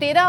13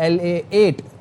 LA8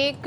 1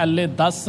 LA10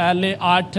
LA8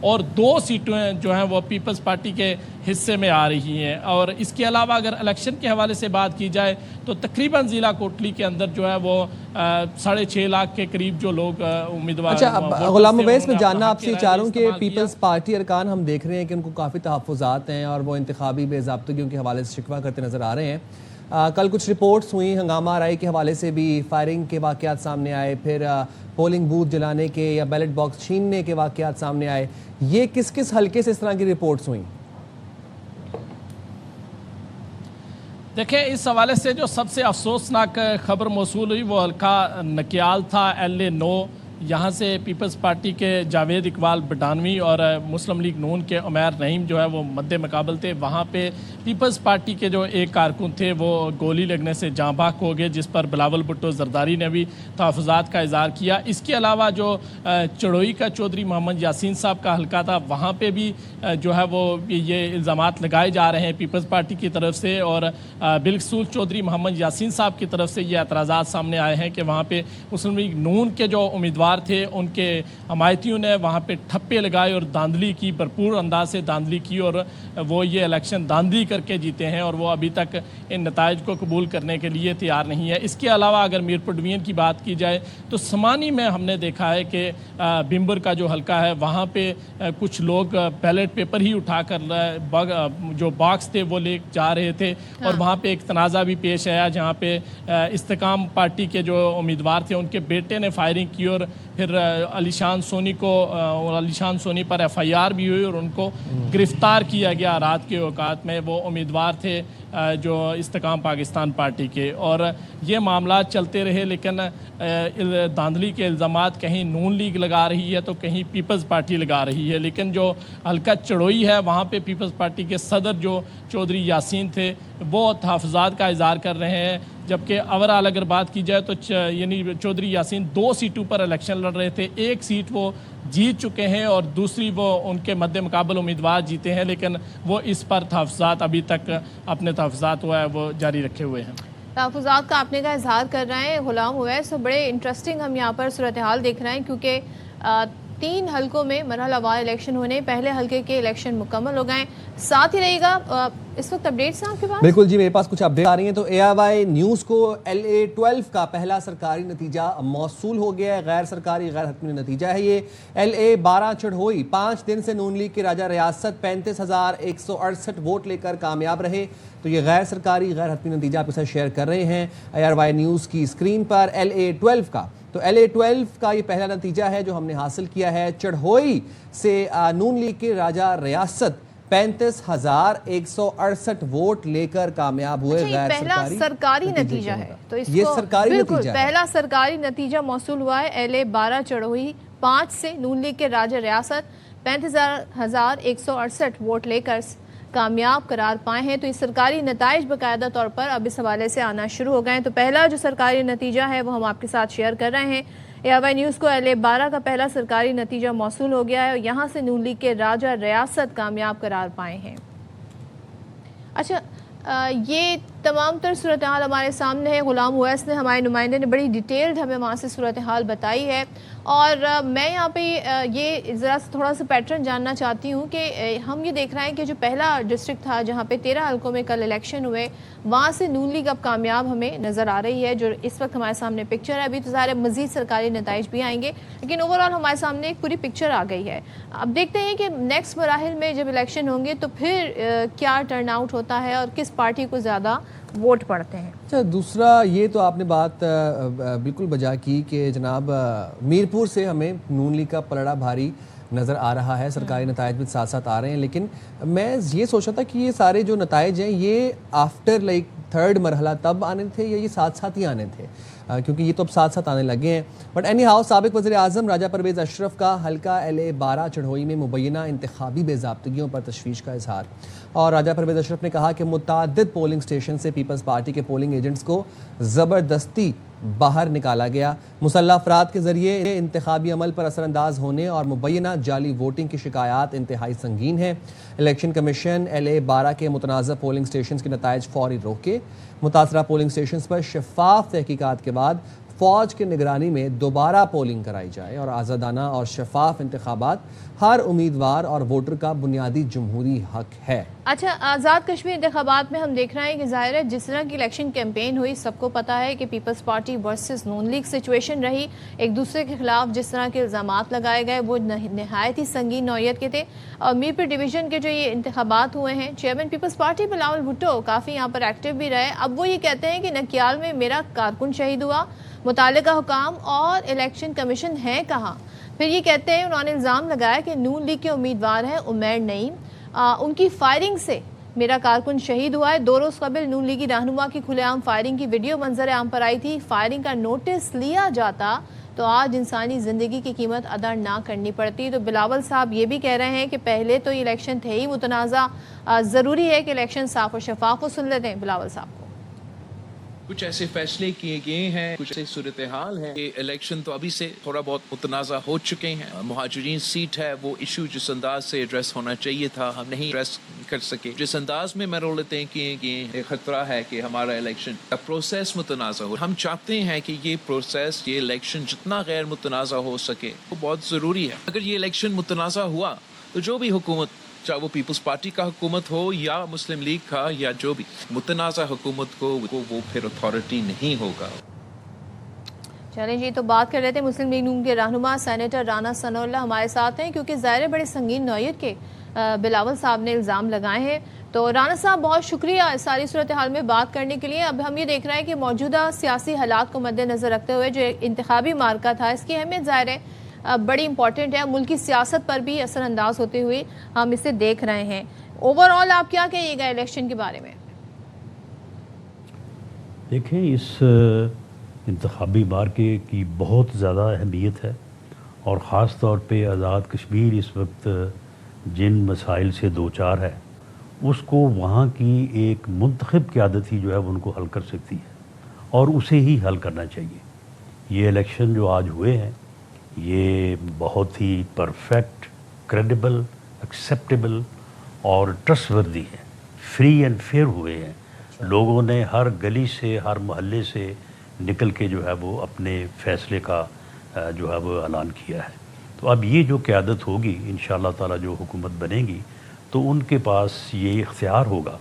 اور 2 سیٹیں جو ہیں وہ پیپلز پارٹی کے حصے میں آ رہی ہیں. اور اس کے علاوہ اگر الیکشن کے حوالے سے بات کی جائے تو تقریباً ضلع کوٹلی کے اندر جو ہے وہ 6.5 لاکھ کے قریب جو لوگ امیدوار. اچھا غلام اویس، میں جاننا آپ سے چاہ رہا ہوں کہ پیپلز پارٹی ارکان ہم دیکھ رہے ہیں کہ ان کو کافی تحفظات ہیں اور وہ انتخابی بے ضابطگیوں کے حوالے سے شکوہ کرتے نظر آ رہے ہیں. کل کچھ رپورٹس ہوئیں ہنگامہ آرائی کے حوالے سے بھی، فائرنگ کے واقعات سامنے آئے، پھر پولنگ بوتھ جلانے کے یا بیلٹ باکس چھیننے کے واقعات سامنے آئے. یہ کس کس حلقے سے اس طرح کی رپورٹس ہوئیں؟ دیکھیں، اس حوالے سے جو سب سے افسوسناک خبر موصول ہوئی وہ حلقہ نکیال تھا، LA9. یہاں سے پیپلز پارٹی کے جاوید اقبال بڈانوی اور مسلم لیگ نون کے عمیر نعیم جو ہے وہ مد مقابل تھے. وہاں پہ پیپلز پارٹی کے جو ایک کارکن تھے وہ گولی لگنے سے جاں بحق ہو گئے، جس پر بلاول بھٹو زرداری نے بھی تحفظات کا اظہار کیا. اس کے علاوہ جو چڑوئی کا چودھری محمد یاسین صاحب کا حلقہ تھا، وہاں پہ بھی جو ہے وہ یہ الزامات لگائے جا رہے ہیں پیپلز پارٹی کی طرف سے، اور بالخصوص چودھری محمد یاسین صاحب کی طرف سے یہ اعتراضات سامنے آئے ہیں کہ وہاں پہ مسلم لیگ نون کے جو امیدوار تھے ان کے حمایتیوں نے وہاں پہ ٹھپے لگائے اور داندلی کی، بھرپور انداز سے داندلی کی، اور وہ یہ الیکشن داندلی کر کے جیتے ہیں اور وہ ابھی تک ان نتائج کو قبول کرنے کے لیے تیار نہیں ہے. اس کے علاوہ اگر میرپور ڈویژن کی بات کی جائے تو سمانی میں ہم نے دیکھا ہے کہ بمبر کا جو حلقہ ہے وہاں پہ کچھ لوگ بیلٹ پیپر ہی اٹھا کر جو باکس تھے وہ لے جا رہے تھے، اور وہاں پہ ایک تنازع بھی پیش آیا جہاں پہ استحکام پارٹی کے جو امیدوار تھے ان کے بیٹے نے فائرنگ کی، اور پھر علی شان سونی پر FIR بھی ہوئی اور ان کو گرفتار کیا گیا رات کے اوقات میں. وہ امیدوار تھے جو استحکام پاکستان پارٹی کے، اور یہ معاملات چلتے رہے. لیکن داندلی کے الزامات کہیں نون لیگ لگا رہی ہے تو کہیں پیپلز پارٹی لگا رہی ہے. لیکن جو حلقہ چڑوئی ہے وہاں پہ پیپلز پارٹی کے صدر جو چودھری یاسین تھے وہ تحفظات کا اظہار کر رہے ہیں، جبکہ اوورآل اگر بات کی جائے تو یعنی چودھری یاسین 2 سیٹوں پر الیکشن لڑ رہے تھے. ایک سیٹ وہ جیت چکے ہیں اور دوسری وہ ان کے مد مقابل امیدوار جیتے ہیں، لیکن وہ اس پر تحفظات ابھی تک اپنے تحفظات وہ جاری رکھے ہوئے ہیں. تحفظات کا اپنے کا اظہار کر رہے ہیں غلام اویس. بڑے انٹرسٹنگ ہم یہاں پر صورتحال دیکھ رہے ہیں، کیونکہ 3 حلقوں میں مرحلہ وار الیکشن ہونے، پہلے حلقے کے الیکشن مکمل ہو گئے. ساتھ ہی رہے گا اس وقت اپڈیٹس ہیں آپ کے پاس؟ بالکل جی، میرے پاس کچھ اپڈیٹ آ رہی ہیں. تو AIY نیوز کو LA12 کا پہلا سرکاری نتیجہ موصول ہو گیا ہے. غیر سرکاری غیر حتمی نتیجہ ہے یہ. LA12 چڑھوئی 5 دن سے نون لیگ کے راجہ ریاست 35,168 ووٹ لے کر کامیاب رہے. تو یہ غیر سرکاری غیر حتمی نتیجہ آپ کے ساتھ شیئر کر رہے ہیں AIY نیوز کی اسکرین پر LA12 کا. تو LA12 کا یہ پہلا نتیجہ ہے جو ہم نے حاصل کیا ہے. چڑھوئی سے نون لیگ کے راجہ ریاست 35,168 ووٹ لے کر کامیاب ہوئے. غیر سرکاری نتیجہ ہے، تو اس یہ سرکاری نتیجہ ہے، پہلا سرکاری نتیجہ موصول ہوا ہے. LA12 چڑھوئی 5 سے نون لیگ کے راجہ ریاست 35,168 ووٹ لے کر کامیاب قرار پائے ہیں. تو یہ سرکاری نتائج باقاعدہ طور پر اب اس حوالے سے آنا شروع ہو گئے ہیں. تو پہلا جو سرکاری نتیجہ ہے وہ ہم آپ کے ساتھ شیئر کر رہے ہیں. AIY نیوز کو LA12 کا پہلا سرکاری نتیجہ موصول ہو گیا ہے اور یہاں سے نون لیگ کے راجہ ریاست کامیاب قرار پائے ہیں. اچھا، یہ تمام تر صورتحال ہمارے سامنے ہے. غلام اویس نے، ہمارے نمائندے نے بڑی ڈیٹیلڈ ہمیں وہاں سے صورتحال بتائی ہے، اور میں یہاں پہ یہ ذرا تھوڑا سا پیٹرن جاننا چاہتی ہوں کہ ہم یہ دیکھ رہے ہیں کہ جو پہلا ڈسٹرکٹ تھا جہاں پہ 13 حلقوں میں کل الیکشن ہوئے، وہاں سے نون لیگ اب کامیاب ہمیں نظر آ رہی ہے. جو اس وقت ہمارے سامنے پکچر ہے، ابھی تو ظاہر مزید سرکاری نتائج بھی آئیں گے، لیکن اوورآل ہمارے سامنے ایک پوری پکچر آ گئی ہے. اب دیکھتے ہیں کہ نیکسٹ مراحل میں جب الیکشن ہوں گے تو پھر کیا ٹرن آؤٹ ہوتا ہے اور کس پارٹی کو زیادہ ووٹ پڑتے ہیں. اچھا، دوسرا یہ تو آپ نے بات بالکل بجا کی کہ جناب میرپور سے ہمیں نون لیگ کا پلڑا بھاری نظر آ رہا ہے. سرکاری نتائج بھی ساتھ ساتھ آ رہے ہیں، لیکن میں یہ سوچا تھا کہ یہ سارے جو نتائج ہیں یہ آفٹر تھرڈ مرحلہ تب آنے تھے یا یہ ساتھ ساتھ ہی آنے تھے، کیونکہ یہ تو اب ساتھ ساتھ آنے لگے ہیں. بٹ اینی ہاؤ، سابق وزیر اعظم راجہ پرویز اشرف کا حلقہ LA12 چڑھوئی میں مبینہ انتخابی بے ضابطگیوں پر تشویش کا اظہار. اور راجہ پرویز اشرف نے کہا کہ متعدد پولنگ سٹیشن سے پیپلز پارٹی کے پولنگ ایجنٹس کو زبردستی باہر نکالا گیا. مسلح افراد کے ذریعے انتخابی عمل پر اثر انداز ہونے اور مبینہ جعلی ووٹنگ کی شکایات انتہائی سنگین ہیں. الیکشن کمیشن LA12 کے متنازع پولنگ سٹیشنز کے نتائج فوری روکے. متاثرہ پولنگ سٹیشنز پر شفاف تحقیقات کے بعد فوج کی نگرانی میں دوبارہ پولنگ کرائی جائے اور آزادانہ اور شفاف انتخابات ہر امیدوار اور ووٹر کا بنیادی جمہوری حق ہے۔ اچھا، آزاد کشمیر انتخابات میں ہم دیکھ رہے ہیں کہ ظاہر ہے جس طرح کی الیکشن کیمپین ہوئی، سب کو پتہ ہے کہ پیپلز پارٹی ورسز نون لیگ سچویشن رہی، ایک دوسرے کے خلاف جس طرح کے الزامات لگائے گئے وہ نہایت ہی سنگین نوعیت کے تھے۔ اور میرپور ڈویژن کے جو یہ انتخابات ہوئے ہیں، چیئرمین پیپلز پارٹی بلاول بھٹو کافی یہاں پر ایکٹیو بھی رہے۔ اب وہ یہ کہتے ہیں کہ نکیال میں میرا کارکن شہید ہوا، متعلقہ حکام اور الیکشن کمیشن ہے کہاں؟ پھر یہ کہتے ہیں، انہوں نے الزام لگایا کہ نون لیگ کے امیدوار ہیں عمیر نعیم، ان کی فائرنگ سے میرا کارکن شہید ہوا ہے۔ 2 روز قبل نون لیگی رہنما کی کھلے عام فائرنگ کی ویڈیو منظر عام پر آئی تھی۔ فائرنگ کا نوٹس لیا جاتا تو آج انسانی زندگی کی قیمت ادا نہ کرنی پڑتی۔ تو بلاول صاحب یہ بھی کہہ رہے ہیں کہ پہلے تو یہ الیکشن تھے ہی متنازع، ضروری ہے کہ الیکشن صاف و شفاف ہو۔ سن لیتے ہیں بلاول صاحب کو۔ کچھ ایسے فیصلے کیے گئے ہیں، کچھ ایسے صورتحال ہے کہ الیکشن تو ابھی سے تھوڑا بہت متنازع ہو چکے ہیں۔ مہاجرین سیٹ ہے، وہ ایشو جس انداز سے ایڈریس ہونا چاہیے تھا ہم نہیں ایڈریس کر سکے۔ جس انداز میں رولتیں کیے گئے ایک خطرہ ہے کہ ہمارا الیکشن کا پروسیس متنازع ہو۔ ہم چاہتے ہیں کہ یہ پروسیس، یہ الیکشن جتنا غیر متنازع ہو سکے وہ بہت ضروری ہے۔ اگر یہ الیکشن متنازع ہوا تو جو بھی حکومت، چاہے وہ پیپلز پارٹی کا حکومت ہو یا مسلم لیگ کا یا جو بھی متنازع حکومت کو وہ پھر اتھارٹی نہیں ہوگا۔ چلیں جی، تو بات کر رہے تھے مسلم لیگ نون کے رہنما سینیٹر رانا ثناء اللہ ہمارے ساتھ ہیں، کیونکہ ظاہر بڑے سنگین نوعیت کے بلاول صاحب نے الزام لگائے ہیں۔ تو رانا صاحب بہت شکریہ اس ساری صورتحال میں بات کرنے کے لیے۔ اب ہم یہ دیکھ رہے ہیں کہ موجودہ سیاسی حالات کو مد نظر رکھتے ہوئے جو انتخابی معرکہ تھا، اس کی اہمیت ظاہر ہے بڑی امپورٹنٹ ہے، ملکی سیاست پر بھی اثر انداز ہوتے ہوئے ہم اسے دیکھ رہے ہیں۔ اوور آل آپ کیا کہیے گا الیکشن کے بارے میں؟ دیکھیں، اس انتخابی معرکے کی بہت زیادہ اہمیت ہے، اور خاص طور پہ آزاد کشمیر اس وقت جن مسائل سے دوچار ہے اس کو وہاں کی ایک منتخب قیادت ہی جو ہے وہ ان کو حل کر سکتی ہے، اور اسے ہی حل کرنا چاہیے۔ یہ الیکشن جو آج ہوئے ہیں یہ بہت ہی پرفیکٹ، کریڈیبل، ایکسیپٹیبل اور ٹرسٹ وردی ہے، فری اینڈ فیئر ہوئے ہیں۔ لوگوں نے ہر گلی سے، ہر محلے سے نکل کے جو ہے وہ اپنے فیصلے کا جو ہے وہ اعلان کیا ہے۔ تو اب یہ جو قیادت ہوگی انشاءاللہ تعالی، جو حکومت بنے گی، تو ان کے پاس یہ اختیار ہوگا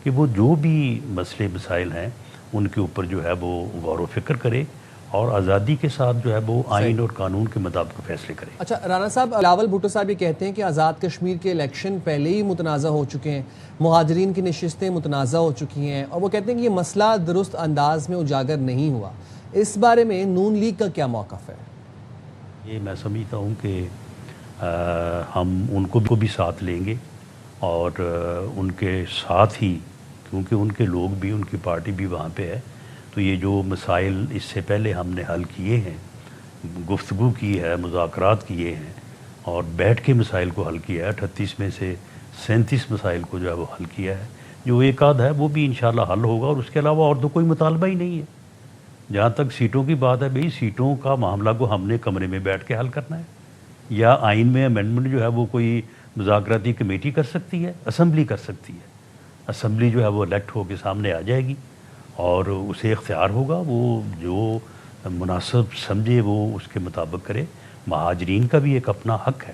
کہ وہ جو بھی مسئلے مسائل ہیں ان کے اوپر جو ہے وہ غور و فکر کرے اور آزادی کے ساتھ جو ہے وہ آئین اور قانون کے مطابق فیصلے کرے۔ اچھا رانا صاحب، بلاول بھٹو صاحب یہ کہتے ہیں کہ آزاد کشمیر کے الیکشن پہلے ہی متنازع ہو چکے ہیں، مہاجرین کی نشستیں متنازع ہو چکی ہیں، اور وہ کہتے ہیں کہ یہ مسئلہ درست انداز میں اجاگر نہیں ہوا۔ اس بارے میں نون لیگ کا کیا موقف ہے؟ یہ میں سمجھتا ہوں کہ ہم ان کو بھی ساتھ لیں گے، اور ان کے ساتھ ہی، کیونکہ ان کے لوگ بھی، ان کی پارٹی بھی وہاں پہ ہے، تو یہ جو مسائل اس سے پہلے ہم نے حل کیے ہیں، گفتگو کی ہے، مذاکرات کیے ہیں اور بیٹھ کے مسائل کو حل کیا ہے، 38 میں سے 37 مسائل کو جو ہے وہ حل کیا ہے، جو ایک آدھ ہے وہ بھی انشاءاللہ حل ہوگا، اور اس کے علاوہ اور تو کوئی مطالبہ ہی نہیں ہے۔ جہاں تک سیٹوں کی بات ہے، بھئی سیٹوں کا معاملہ کو ہم نے کمرے میں بیٹھ کے حل کرنا ہے، یا آئین میں امینڈمنٹ جو ہے وہ کوئی مذاکراتی کمیٹی کر سکتی ہے، اسمبلی کر سکتی ہے۔ اسمبلی جو ہے وہ الیکٹ ہو کے سامنے آ جائے گی، اور اسے اختیار ہوگا، وہ جو مناسب سمجھے وہ اس کے مطابق کرے۔ مہاجرین کا بھی ایک اپنا حق ہے،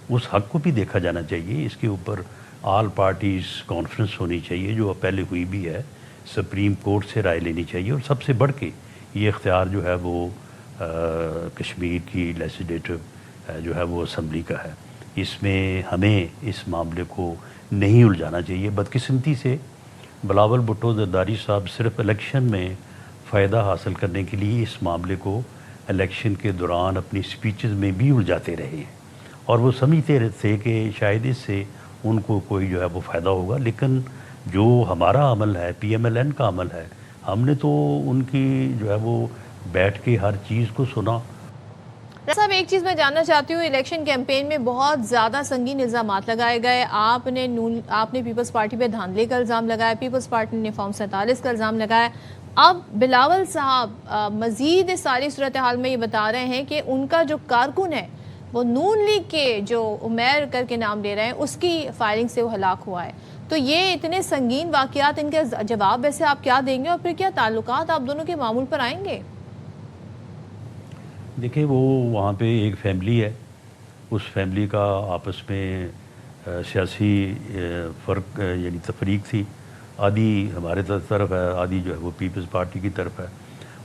اس حق کو بھی دیکھا جانا چاہیے۔ اس کے اوپر آل پارٹیز کانفرنس ہونی چاہیے، جو پہلے ہوئی بھی ہے، سپریم کورٹ سے رائے لینی چاہیے، اور سب سے بڑھ کے یہ اختیار جو ہے وہ کشمیر کی لیجسلیٹو جو ہے وہ اسمبلی کا ہے۔ اس میں ہمیں اس معاملے کو نہیں الجھانا چاہیے۔ بدقسمتی سے بلاول بھٹو زرداری صاحب صرف الیکشن میں فائدہ حاصل کرنے کے لیے اس معاملے کو الیکشن کے دوران اپنی سپیچز میں بھی الجھاتے رہے ہیں، اور وہ سمجھتے تھے کہ شاید اس سے ان کو کوئی جو ہے وہ فائدہ ہوگا، لیکن جو ہمارا عمل ہے، پی ایم ایل این کا عمل ہے، ہم نے تو ان کی جو ہے وہ بیٹھ کے ہر چیز کو سنا۔ صاحب ایک چیز میں جاننا چاہتی ہوں، الیکشن کیمپین میں بہت زیادہ سنگین الزامات لگائے گئے، آپ نے پیپلز پارٹی پہ دھاندلی کا الزام لگایا، پیپلز پارٹی نے فارم 47 کا الزام لگایا۔ اب بلاول صاحب مزید اس ساری صورتحال میں یہ بتا رہے ہیں کہ ان کا جو کارکن ہے وہ نون لیگ کے جو عمیر کر کے نام لے رہے ہیں اس کی فائرنگ سے وہ ہلاک ہوا ہے۔ تو یہ اتنے سنگین واقعات، ان کے جواب ویسے آپ کیا دیں گے، اور پھر کیا تعلقات آپ دونوں کے معمول پر آئیں گے؟ دیکھیں وہ وہاں پہ ایک فیملی ہے، اس فیملی کا آپس میں سیاسی فرق یعنی تفریق تھی، آدھی ہمارے طرف ہے، آدھی جو ہے وہ پیپلز پارٹی کی طرف ہے۔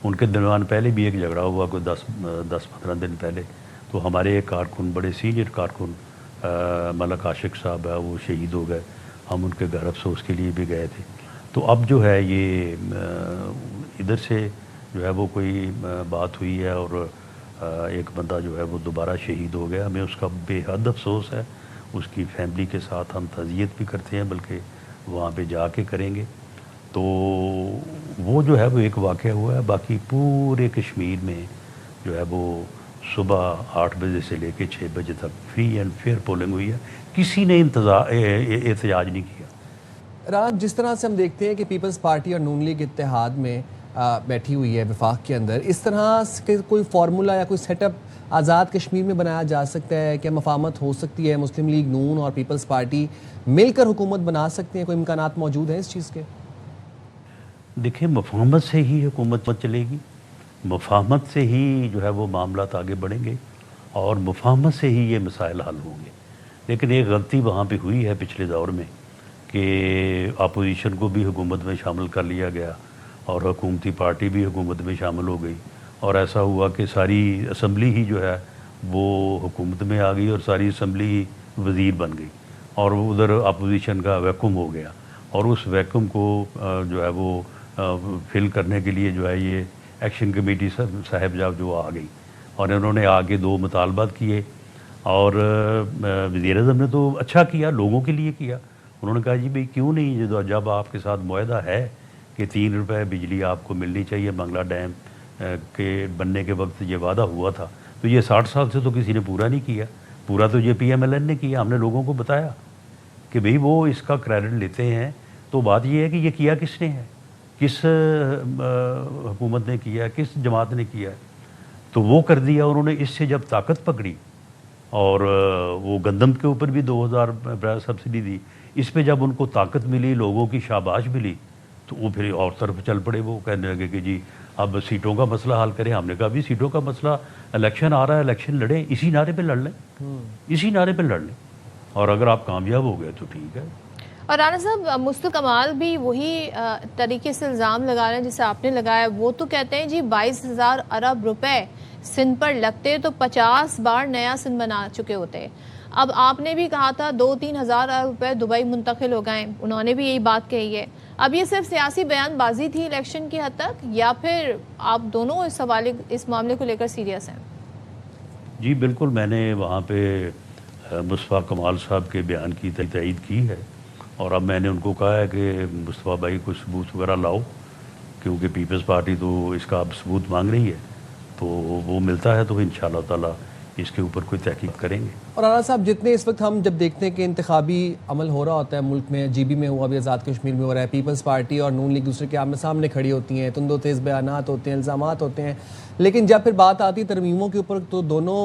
ان کے درمیان پہلے بھی ایک جھگڑا ہوا کوئی 10-15 دن پہلے، تو ہمارے ایک کارکن، بڑے سینئر کارکن ملک عاشق صاحب ہے، وہ شہید ہو گئے، ہم ان کے گھر افسوس کے لیے بھی گئے تھے۔ تو اب جو ہے یہ ادھر سے جو ہے وہ کوئی بات ہوئی ہے اور ایک بندہ جو ہے وہ دوبارہ شہید ہو گیا، ہمیں اس کا بے حد افسوس ہے، اس کی فیملی کے ساتھ ہم تعزیت بھی کرتے ہیں، بلکہ وہاں پہ جا کے کریں گے۔ تو وہ جو ہے وہ ایک واقعہ ہوا ہے، باقی پورے کشمیر میں جو ہے وہ صبح 8 بجے سے لے کے 6 بجے تک فری اینڈ فیئر پولنگ ہوئی ہے، کسی نے احتجاج نہیں کیا۔ راج، جس طرح سے ہم دیکھتے ہیں کہ پیپلز پارٹی اور نون لیگ اتحاد میں بیٹھی ہوئی ہے وفاق کے اندر، اس طرح سے کوئی فارمولا یا کوئی سیٹ اپ آزاد کشمیر میں بنایا جا سکتا ہے؟ کیا مفاہمت ہو سکتی ہے؟ مسلم لیگ نون اور پیپلز پارٹی مل کر حکومت بنا سکتے ہیں؟ کوئی امکانات موجود ہیں اس چیز کے؟ دیکھیں مفاہمت سے ہی حکومت چلے گی، مفاہمت سے ہی جو ہے وہ معاملات آگے بڑھیں گے اور مفاہمت سے ہی یہ مسائل حل ہوں گے۔ لیکن ایک غلطی وہاں پہ ہوئی ہے پچھلے دور میں کہ اپوزیشن کو بھی حکومت میں شامل کر لیا گیا اور حکومتی پارٹی بھی حکومت میں شامل ہو گئی، اور ایسا ہوا کہ ساری اسمبلی ہی جو ہے وہ حکومت میں آ گئی اور ساری اسمبلی ہی وزیر بن گئی، اور ادھر اپوزیشن کا ویکیوم ہو گیا، اور اس ویکیوم کو جو ہے وہ فل کرنے کے لیے جو ہے یہ ایکشن کمیٹی صاحب جو آ گئی، اور انہوں نے آگے 2 مطالبات کیے، اور وزیر اعظم نے تو اچھا کیا، لوگوں کے لیے کیا۔ انہوں نے کہا جی بھئی کیوں نہیں، جب آپ کے ساتھ معاہدہ ہے کہ 3 روپے بجلی آپ کو ملنی چاہیے، منگلہ ڈیم کے بننے کے وقت یہ وعدہ ہوا تھا، تو یہ 60 سال سے تو کسی نے پورا نہیں کیا، پورا تو یہ PMLN نے کیا۔ ہم نے لوگوں کو بتایا کہ بھئی وہ اس کا کریڈٹ لیتے ہیں، تو بات یہ ہے کہ یہ کیا کس نے ہے، کس حکومت نے کیا، کس جماعت نے کیا ہے، تو وہ کر دیا انہوں نے۔ اس سے جب طاقت پکڑی اور وہ گندم کے اوپر بھی 2000 سبسڈی دی، اس پہ جب ان کو طاقت ملی، لوگوں کی شاباش ملی، تو وہ پھر اور طرف چل پڑے، وہ کہنے لگے کہ جی اب سیٹوں کا مسئلہ حل کریں۔ ہم نے کہا بھی سیٹوں کا مسئلہ، الیکشن آ رہا ہے، الیکشن لڑیں، اسی نعرے پہ لڑ لیں، اسی نعرے پہ لڑ لیں، اور اگر آپ کامیاب ہو گئے تو ٹھیک ہے۔ اور رانا صاحب، مصطفیٰ کمال بھی وہی طریقے سے الزام لگا رہے ہیں جسے آپ نے لگایا۔ وہ تو کہتے ہیں جی 22,000 ارب روپے سندھ پر لگتے تو 50 بار نیا سندھ بنا چکے ہوتے۔ اب آپ نے بھی کہا تھا 2-3 ہزار ارب روپے دبئی منتقل ہو گئے، انہوں نے بھی یہی بات کہی ہے۔ اب یہ صرف سیاسی بیان بازی تھی الیکشن کی حد تک، یا پھر آپ دونوں اس معاملے کو لے کر سیریس ہیں؟ جی بالکل، میں نے وہاں پہ مصطفیٰ کمال صاحب کے بیان کی تائید کی ہے، اور اب میں نے ان کو کہا ہے کہ مصطفیٰ بھائی کچھ ثبوت وغیرہ لاؤ، کیونکہ پیپلز پارٹی تو اس کا اب ثبوت مانگ رہی ہے، تو وہ ملتا ہے تو انشاءاللہ تعالیٰ اس کے اوپر کوئی تحقیق کریں گے۔ اور رانا صاحب، جتنے اس وقت ہم جب دیکھتے ہیں کہ انتخابی عمل ہو رہا ہوتا ہے ملک میں، GB میں ہوا بھی، آزاد کشمیر میں ہو رہا ہے، پیپلز پارٹی اور نون لیگ دوسرے کے آمنے سامنے کھڑی ہوتی ہیں، تند و تیز بیانات ہوتے ہیں، الزامات ہوتے ہیں، لیکن جب پھر بات آتی ہے ترمیموں کے اوپر تو دونوں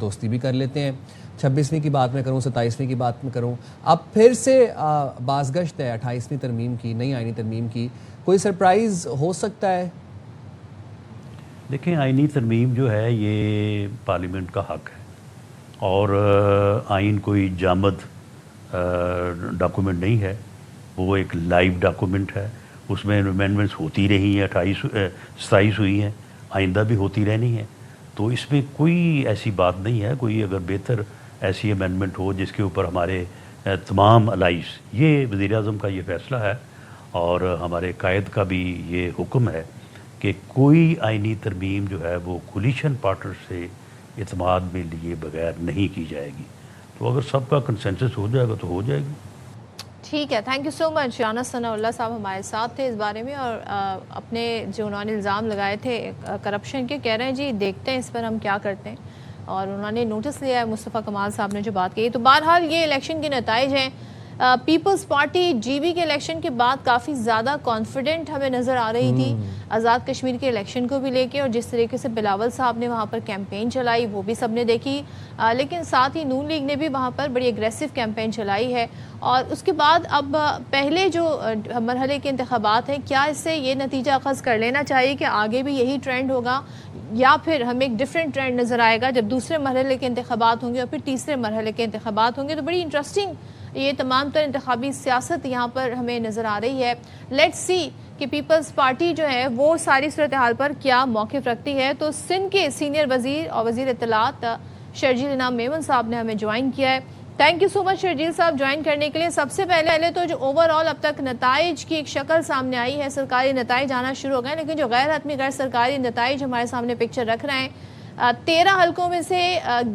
دوستی بھی کر لیتے ہیں۔ 26ویں کی بات میں کروں، 27ویں کی بات میں کروں، اب پھر سے بازگشت ہے 28ویں ترمیم کی، نئی آئینی ترمیم کی، کوئی سرپرائز ہو سکتا ہے؟ دیکھیں آئینی ترمیم جو ہے یہ پارلیمنٹ کا حق ہے، اور آئین کوئی جامد ڈاکومنٹ نہیں ہے، وہ ایک لائیو ڈاکومنٹ ہے، اس میں امینڈمنٹس ہوتی رہی ہیں، 27 ہوئی ہیں، آئندہ بھی ہوتی رہنی ہے، تو اس میں کوئی ایسی بات نہیں ہے۔ کوئی اگر بہتر ایسی امینڈمنٹ ہو جس کے اوپر ہمارے تمام الائز، یہ وزیر اعظم کا یہ فیصلہ ہے اور ہمارے قائد کا بھی یہ حکم ہے کہ کوئی آئینی ترمیم جو ہے وہ کولیشن پارٹنر سے اعتماد میں لیے بغیر نہیں کی جائے گی، تو اگر سب کا کنسنسس ہو جائے گا تو ہو جائے گی۔ ٹھیک ہے، تھینک یو سو مچ۔ رانا ثناء اللہ صاحب ہمارے ساتھ تھے اس بارے میں، اور اپنے جو انہوں نے الزام لگائے تھے کرپشن کے، کہہ رہے ہیں جی دیکھتے ہیں اس پر ہم کیا کرتے ہیں، اور انہوں نے نوٹس لیا ہے مصطفیٰ کمال صاحب نے جو بات کی۔ تو بہرحال یہ الیکشن کے نتائج ہیں۔ پیپلز پارٹی GB کے الیکشن کے بعد کافی زیادہ کانفیڈنٹ ہمیں نظر آ رہی تھی آزاد کشمیر کے الیکشن کو بھی لے کے، اور جس طریقے سے بلاول صاحب نے وہاں پر کیمپین چلائی وہ بھی سب نے دیکھی، لیکن ساتھ ہی نون لیگ نے بھی وہاں پر بڑی اگریسو کیمپین چلائی ہے۔ اور اس کے بعد اب پہلے جو مرحلے کے انتخابات ہیں، کیا اس سے یہ نتیجہ اخذ کر لینا چاہیے کہ آگے بھی یہی ٹرینڈ ہوگا، یا پھر ہمیں ایک ڈفرینٹ ٹرینڈ نظر آئے گا جب دوسرے مرحلے کے انتخابات ہوں گے اور پھر تیسرے مرحلے کے انتخابات ہوں گے؟ تو بڑی انٹرسٹنگ یہ تمام تر انتخابی سیاست یہاں پر ہمیں نظر آ رہی ہے. لیٹس سی کہ پیپلز پارٹی جو ہے وہ ساری صورتحال پر کیا موقف رکھتی ہے. تو سندھ کے سینئر وزیر اور وزیر اطلاعات شرجیل انعام میمن صاحب نے ہمیں جوائن کیا ہے. تھینک یو سو مچ شرجیل صاحب جوائن کرنے کے لیے. سب سے پہلے تو جو اوور آل اب تک نتائج کی ایک شکل سامنے آئی ہے، سرکاری نتائج آنا شروع ہو گئے، لیکن جو غیر حتمی غیر سرکاری نتائج ہمارے سامنے پکچر رکھ رہے ہیں، 13 حلقوں میں سے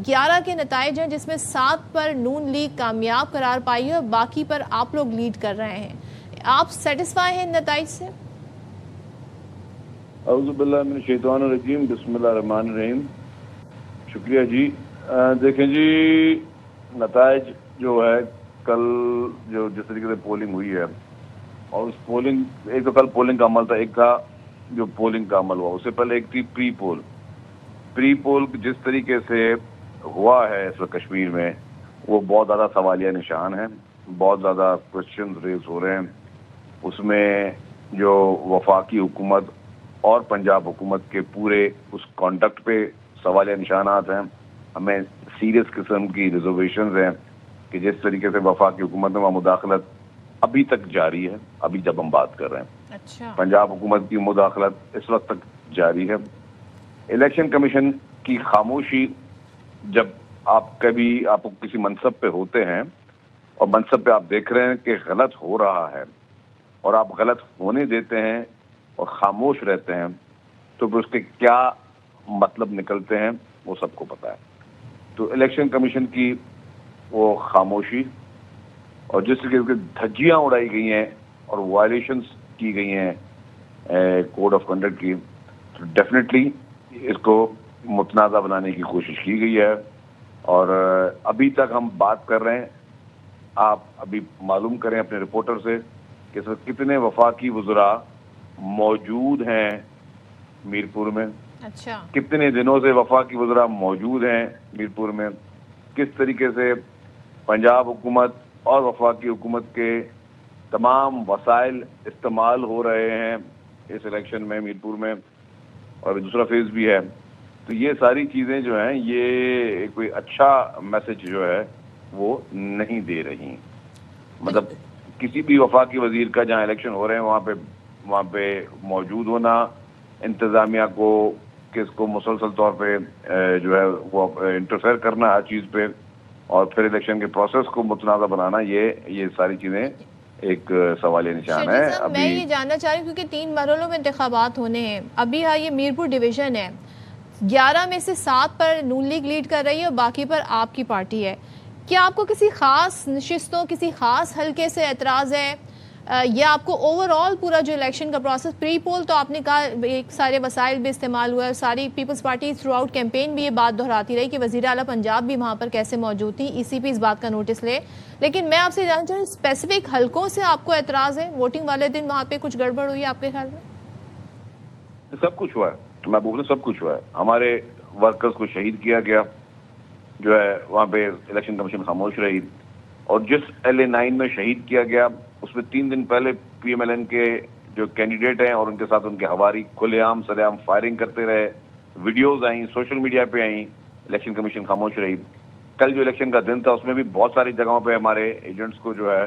11 کے نتائج ہیں جس میں 7 پر نون لیگ کامیاب قرار پائی ہے اور باقی پر آپ لوگ لیڈ کر رہے ہیں. آپ سیٹسفائی ہیں ان نتائج سے؟ اعوذ باللہ من الشیطان الرجیم، بسم اللہ الرحمن الرحیم. شکریہ جی. دیکھیں جی، نتائج جو ہے کل جو جس طریقے سے پولنگ ہوئی ہے، اور اس پولنگ، ایک تو کل پولنگ کا عمل تھا، ایک کا جو پولنگ کا عمل ہوا، اس سے پہلے ایک تھی پری پول جس طریقے سے ہوا ہے اس وقت کشمیر میں، وہ بہت زیادہ سوالیہ نشان ہے، بہت زیادہ کوشچنز ریز ہو رہے ہیں. اس میں جو وفاقی حکومت اور پنجاب حکومت کے پورے اس کانڈکٹ پہ سوالیہ نشانات ہیں. ہمیں سیریس قسم کی ریزرویشنز ہیں کہ جس طریقے سے وفاقی حکومت میں مداخلت ابھی تک جاری ہے، ابھی جب ہم بات کر رہے ہیں. اچھا. پنجاب حکومت کی مداخلت اس وقت تک جاری ہے. الیکشن کمیشن کی خاموشی، جب آپ کسی منصب پہ ہوتے ہیں اور منصب پہ آپ دیکھ رہے ہیں کہ غلط ہو رہا ہے اور آپ غلط ہونے دیتے ہیں اور خاموش رہتے ہیں، تو پھر اس کے کیا مطلب نکلتے ہیں وہ سب کو پتہ ہے. تو الیکشن کمیشن کی وہ خاموشی اور جس طریقے سے دھجیاں اڑائی گئی ہیں اور وائلیشنز کی گئی ہیں کوڈ آف کنڈکٹ کی، تو ڈیفینیٹلی اس کو متنازع بنانے کی کوشش کی گئی ہے. اور ابھی تک ہم بات کر رہے ہیں، آپ ابھی معلوم کریں اپنے رپورٹر سے کہ کتنے وفاقی وزراء موجود ہیں میرپور میں. اچھا. کتنے دنوں سے وفاقی وزراء موجود ہیں میرپور میں. کس طریقے سے پنجاب حکومت اور وفاقی حکومت کے تمام وسائل استعمال ہو رہے ہیں اس الیکشن میں میرپور میں، اور دوسرا فیز بھی ہے. تو یہ ساری چیزیں جو ہیں یہ کوئی اچھا میسج جو ہے وہ نہیں دے رہی. مطلب کسی بھی وفاقی وزیر کا جہاں الیکشن ہو رہے ہیں وہاں پہ موجود ہونا، انتظامیہ کو کس کو مسلسل طور پہ جو ہے وہ انٹرفیئر کرنا ہر چیز پہ، اور پھر الیکشن کے پروسیس کو متنازع بنانا، یہ ساری چیزیں ایک سوالیہ نشان ہے. میں یہ جاننا چاہ رہی ہوں کیونکہ 3 مرحلوں میں انتخابات ہونے ہیں. ابھی یہ میرپور ڈویژن ہے، 11 میں سے 7 پر نون لیگ لیڈ کر رہی ہے اور باقی پر آپ کی پارٹی ہے. کیا آپ کو کسی خاص نشستوں، کسی خاص حلقے سے اعتراض ہے، یا آپ کو اوور آل پورا جو الیکشن کا پروسیس، پری پول تو آپ نے کہا ایک سارے وسائل بھی استعمال ہوا ہے، ساری Peoples Party throughout campaign بھی یہ بات دہراتی رہی کہ وزیر اعلیٰ پنجاب بھی وہاں پر کیسے موجود تھی، ای سی پی اس بات کا نوٹس لے. لیکن میں آپ سے جاننا چاہوں اسپیسیفک حلقوں سے آپ کو اعتراض ہے؟ ووٹنگ والے دن وہاں پہ کچھ گڑبڑ ہوئی آپ کے خیال میں؟ سب کچھ ہوا ہے، میں بول رہا سب کچھ ہوا ہے. ہمارے ورکرز کو شہید کیا گیا، جو ہے وہاں پہ الیکشن کمیشن خاموش رہی. اور جس LA9 میں شہید کیا گیا اس میں 3 دن پہلے PMLN کے جو کینڈیڈیٹ ہیں اور ان کے ساتھ ان کے ہواری کھلے عام سر عام فائرنگ کرتے رہے، ویڈیوز آئیں، سوشل میڈیا پہ آئیں، الیکشن کمیشن خاموش رہی. کل جو الیکشن کا دن تھا اس میں بھی بہت ساری جگہوں پہ ہمارے ایجنٹس کو جو ہے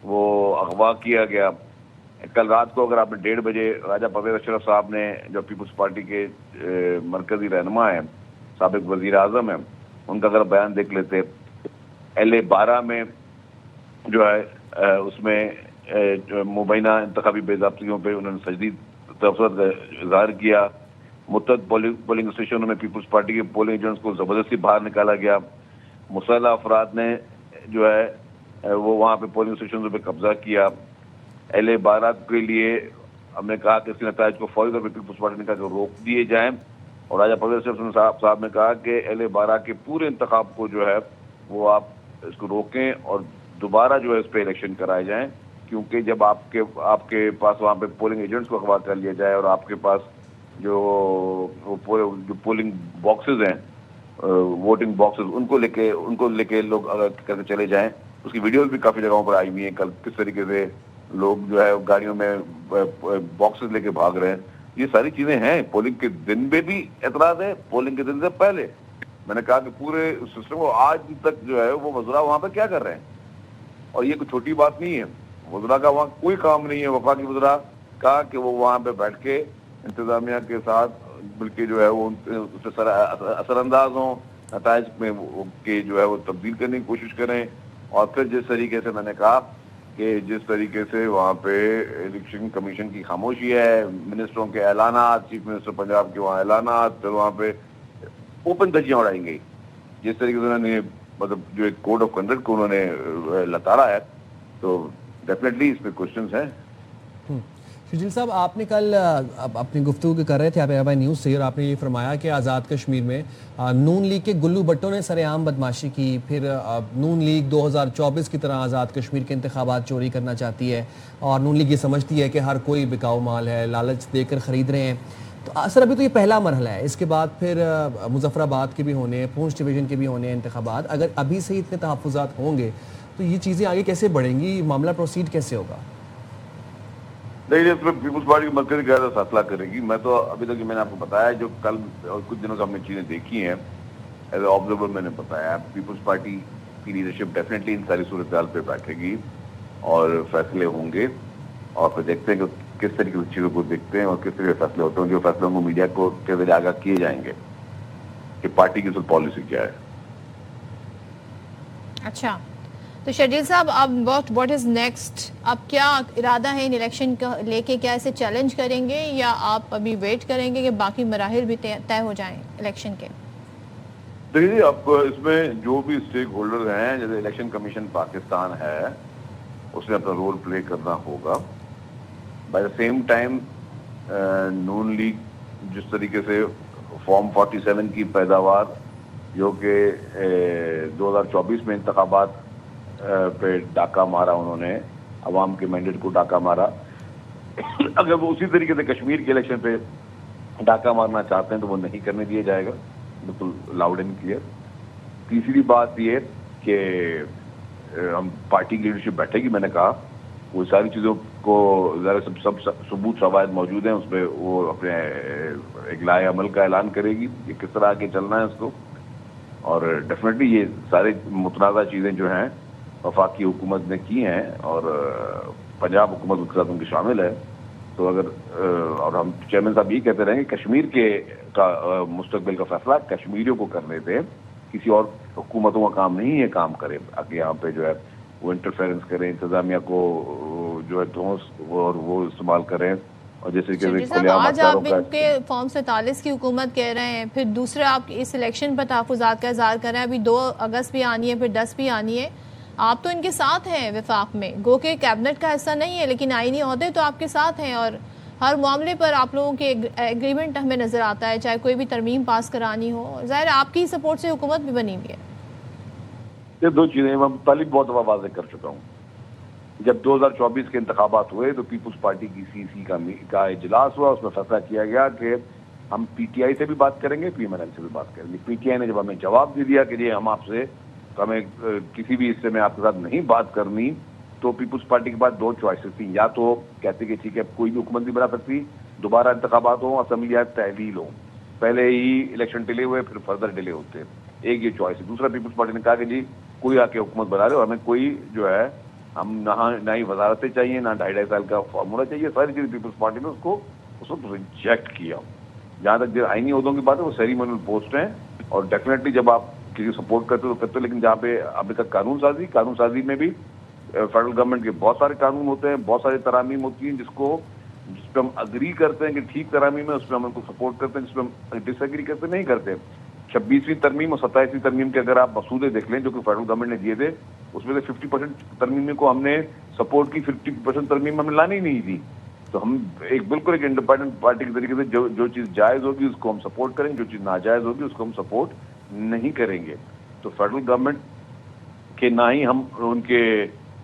وہ اغوا کیا گیا. کل رات کو اگر آپ نے 1:30 بجے راجہ پرویز اشرف صاحب نے، جو پیپلز پارٹی کے مرکزی رہنما ہیں، سابق وزیر اعظم ہیں، ان کا اگر بیان دیکھ لیتے، LA12 میں جو ہے اس میں مبینہ انتخابی بے ضابطگیوں پہ انہوں نے شدید تبصرہ اظہار کیا. متعدد پولنگ اسٹیشنوں میں پیپلز پارٹی کے پولنگ ایجنٹس کو زبردستی باہر نکالا گیا. مسلح افراد نے جو ہے وہ وہاں پہ پولنگ اسٹیشنوں پہ قبضہ کیا. LA12 کے لیے ہم نے کہا کہ اس کے نتائج کو فوری طور پہ پیپلز پارٹی نے کہا کہ روک دیے جائیں، اور راجہ پرویز صاحب نے کہا کہ LA12 کے پورے انتخاب کو جو ہے وہ آپ اس کو روکیں اور دوبارہ جو ہے اس پہ الیکشن کرائے جائیں، کیونکہ جب آپ کے پاس وہاں پہ پولنگ ایجنٹس کو اغوا کر لیا جائے اور آپ کے پاس جو پولنگ باکسز ہیں، ووٹنگ باکسز، ان کو لے کے لوگ اگر کر کے چلے جائیں. اس کی ویڈیوز بھی کافی جگہوں پر آئی ہوئی ہیں کل، کس طریقے سے لوگ جو ہے گاڑیوں میں باکسز لے کے بھاگ رہے ہیں. یہ ساری چیزیں ہیں. پولنگ کے دن میں بھی اعتراض ہے, پولنگ کے دن سے پہلے. میں نے کہا کہ پورے سسٹم کو آج تک جو ہے وہ وزراء وہاں پہ کیا کر رہے ہیں, اور یہ کوئی چھوٹی بات نہیں ہے. وزراء کا وہاں کوئی کام نہیں ہے, وفاقی وزراء کا, کہ وہ وہاں پہ بیٹھ کے انتظامیہ کے ساتھ بلکہ جو ہے وہ اس سے اثر انداز ہوں, نتائج میں کے جو ہے وہ تبدیل کرنے کی کوشش کریں. اور پھر جس طریقے سے میں نے کہا کہ جس طریقے سے وہاں پہ الیکشن کمیشن کی خاموشی ہے, منسٹروں کے اعلانات, چیف منسٹر پنجاب کے وہاں اعلانات, پھر وہاں پہ اوپن دھجیاں اڑائی گئی. جس طریقے سے انہوں نے مطلب جو ایک کوڈ آف کنڈکٹ کو انہوں نے لتارا ہے, تو ڈیفینیٹلی اس میں کوشچنس ہیں. شرجیل صاحب, آپ نے کل اپنی گفتگو کر رہے تھے آپ AMI نیوز سے, اور آپ نے یہ فرمایا کہ آزاد کشمیر میں نون لیگ کے گلو بٹوں نے سر عام بدماشی کی, پھر نون لیگ 2024 کی طرح آزاد کشمیر کے انتخابات چوری کرنا چاہتی ہے, اور نون لیگ یہ سمجھتی ہے کہ ہر کوئی بکاؤ مال ہے, لالچ دے کر خرید رہے ہیں. تو سر ابھی تو یہ پہلا مرحلہ ہے, اس کے بعد پھر مظفر آباد کے بھی ہونے, پونچھ ڈویژن کے بھی ہونے انتخابات. اگر ابھی سے اتنے تحفظات ہوں گے تو یہ چیزیں آگے کیسے بڑھیں گی, معاملہ پروسیڈ کیسے ہوگا؟ نہیں, اس میں پیپلز پارٹی مرکزی قیادت فیصلہ کرے گی. میں تو ابھی تک میں نے آپ کو بتایا, جو کل اور کچھ دنوں سے ہم نے چیزیں دیکھی ہیں ایز اے آبزرور, میں نے بتایا پیپلز پارٹی کی لیڈرشپ ڈیفینیٹلی ان ساری صورتحال پہ بیٹھے گی اور فیصلے ہوں گے, اور پھر دیکھتے ہیں کہ کس طریقے سے چیزوں کو دیکھتے ہیں اور کس طریقے سے فیصلے ہوتے ہیں. جو فیصلوں کو میڈیا کو کے ذریعے آگاہ کیے جائیں گے کہ پارٹی کی اصل پالیسی کیا ہے. اچھا, تو شرجیل صاحب اب واٹ از نیکسٹ, اب کیا ارادہ ہے ان الیکشن کا لے کے, کیا اسے چیلنج کریں گے یا آپ ابھی ویٹ کریں گے کہ باقی مراحل بھی طے ہو جائیں الیکشن کے؟ دیکھیے, اب اس میں جو بھی اسٹیک ہولڈر ہیں, جیسے الیکشن کمیشن پاکستان ہے, اس نے اپنا رول پلے کرنا ہوگا. By the same time Noon League جس طریقے سے فارم 47 کی پیداوار جو کہ 2024 میں انتخابات پہ ڈاکہ مارا, انہوں نے عوام کے مینڈیٹ کو ڈاکہ مارا, اگر وہ اسی طریقے سے کشمیر کے الیکشن پہ ڈاکہ مارنا چاہتے ہیں تو وہ نہیں کرنے دیا جائے گا, بالکل لاؤڈ اینڈ کلیئر. تیسری بات یہ کہ ہم پارٹی کی لیڈرشپ بیٹھے گی, میں نے کہا وہ ساری چیزوں کو سب ثبوت شواہد موجود ہیں, اس پہ وہ اپنے ایک لائحہ عمل کا اعلان کرے گی, یہ کس طرح آگے چلنا ہے اس کو. اور ڈیفینیٹلی یہ سارے متنازع چیزیں جو ہیں وفاقی حکومت نے کی ہیں, اور پنجاب حکومت اس کے ساتھ ان کی شامل ہے. تو اگر اور ہم چیئرمین صاحب یہ کہتے رہیں کہ کشمیر کے کا مستقبل کا فیصلہ کشمیریوں کو کرنے دیں, کسی اور حکومتوں کا کام نہیں ہے کام کرے آگے یہاں پہ جو ہے وہ انٹرفیرنس کریں, انتظامیہ کو جو ہے دھونس اور وہ استعمال کریں. اور جیسے کہ آج آپ ان کے فارم 47 کی حکومت کہہ رہے ہیں, پھر دوسرا آپ اس الیکشن پر تحفظات کا اظہار کر رہے ہیں, ابھی 2 اگست بھی آنی ہے, پھر 10 بھی آنی ہے. آپ تو ان کے ساتھ ہیں وفاق میں, گو کہ کیبنٹ کا حصہ نہیں ہے لیکن آئینی عہدے تو آپ کے ساتھ ہیں, اور ہر معاملے پر آپ لوگوں کے ایگریمنٹ ہمیں نظر آتا ہے, چاہے کوئی بھی ترمیم پاس کرانی ہو. ظاہر آپ کی سپورٹ سے حکومت بھی بنی ہوئی ہے. یہ 2 چیزیں میں پہلے بہت دفعہ واضح کر چکا ہوں. جب 2024 کے انتخابات ہوئے تو پیپلز پارٹی کی CC کا اجلاس ہوا, اس میں فیصلہ کیا گیا کہ ہم PTI سے بھی بات کریں گے, PMLN سے بھی بات کریں گے. PTI نے جب ہمیں جواب دے دیا کہ جی ہم آپ سے ہمیں کسی بھی حصے میں آپ کے ساتھ نہیں بات کرنی, تو پیپلز پارٹی کے پاس 2 چوائسز تھیں. یا تو کہتے کہ ٹھیک ہے کوئی بھی حکومت نہیں بنا سکتی, دوبارہ انتخابات ہوں, اسمبلیات تحلیل ہوں, پہلے ہی الیکشن ڈیلے ہوئے پھر فردر ڈیلے ہوتے, ایک یہ چوائس ہے. دوسرا پیپلز پارٹی نے کہا کہ جی کوئی آ کے حکومت بنا لے, اور ہمیں کوئی جو ہے ہم نہ ہی وزارتیں چاہیے, نہ 2.5 سال کا فارمولہ چاہیے. ساری چیزیں پیپلز پارٹی نے اس وقت ریجیکٹ کیا. جہاں تک جو آئینی عہدوں کی بات ہے وہ سیریمونیل پوسٹ ہیں, اور ڈیفینیٹلی جب آپ کسی سپورٹ کرتے تو کرتے, لیکن جہاں پہ ابھی تک قانون سازی میں بھی فیڈرل گورنمنٹ کے بہت سارے قانون ہوتے ہیں, بہت ساری ترامیم ہوتی ہیں جس پہ ہم اگری کرتے ہیں کہ ٹھیک ترامیم ہے, اس پہ ہم ان کو سپورٹ کرتے ہیں, جس پہ ہم ڈس ایگری کرتے نہیں کرتے. 26ویں ترمیم اور 27ویں ترمیم کے اگر آپ مسودے دیکھ لیں جو کہ فیڈرل گورنمنٹ نے دیے تھے, اس میں سے 50% ترمیم کو ہم نے سپورٹ کی, 50% ترمیم ہمیں لانی نہیں تھی. تو ہم بالکل ایک انڈیپینڈنٹ پارٹی کے طریقے سے جو چیز جائز ہوگی اس کو ہم سپورٹ کریں گے, جو چیز ناجائز ہوگی اس کو ہم سپورٹ نہیں کریں گے. تو فیڈرل گورنمنٹ کے نہ ہی ہم ان کے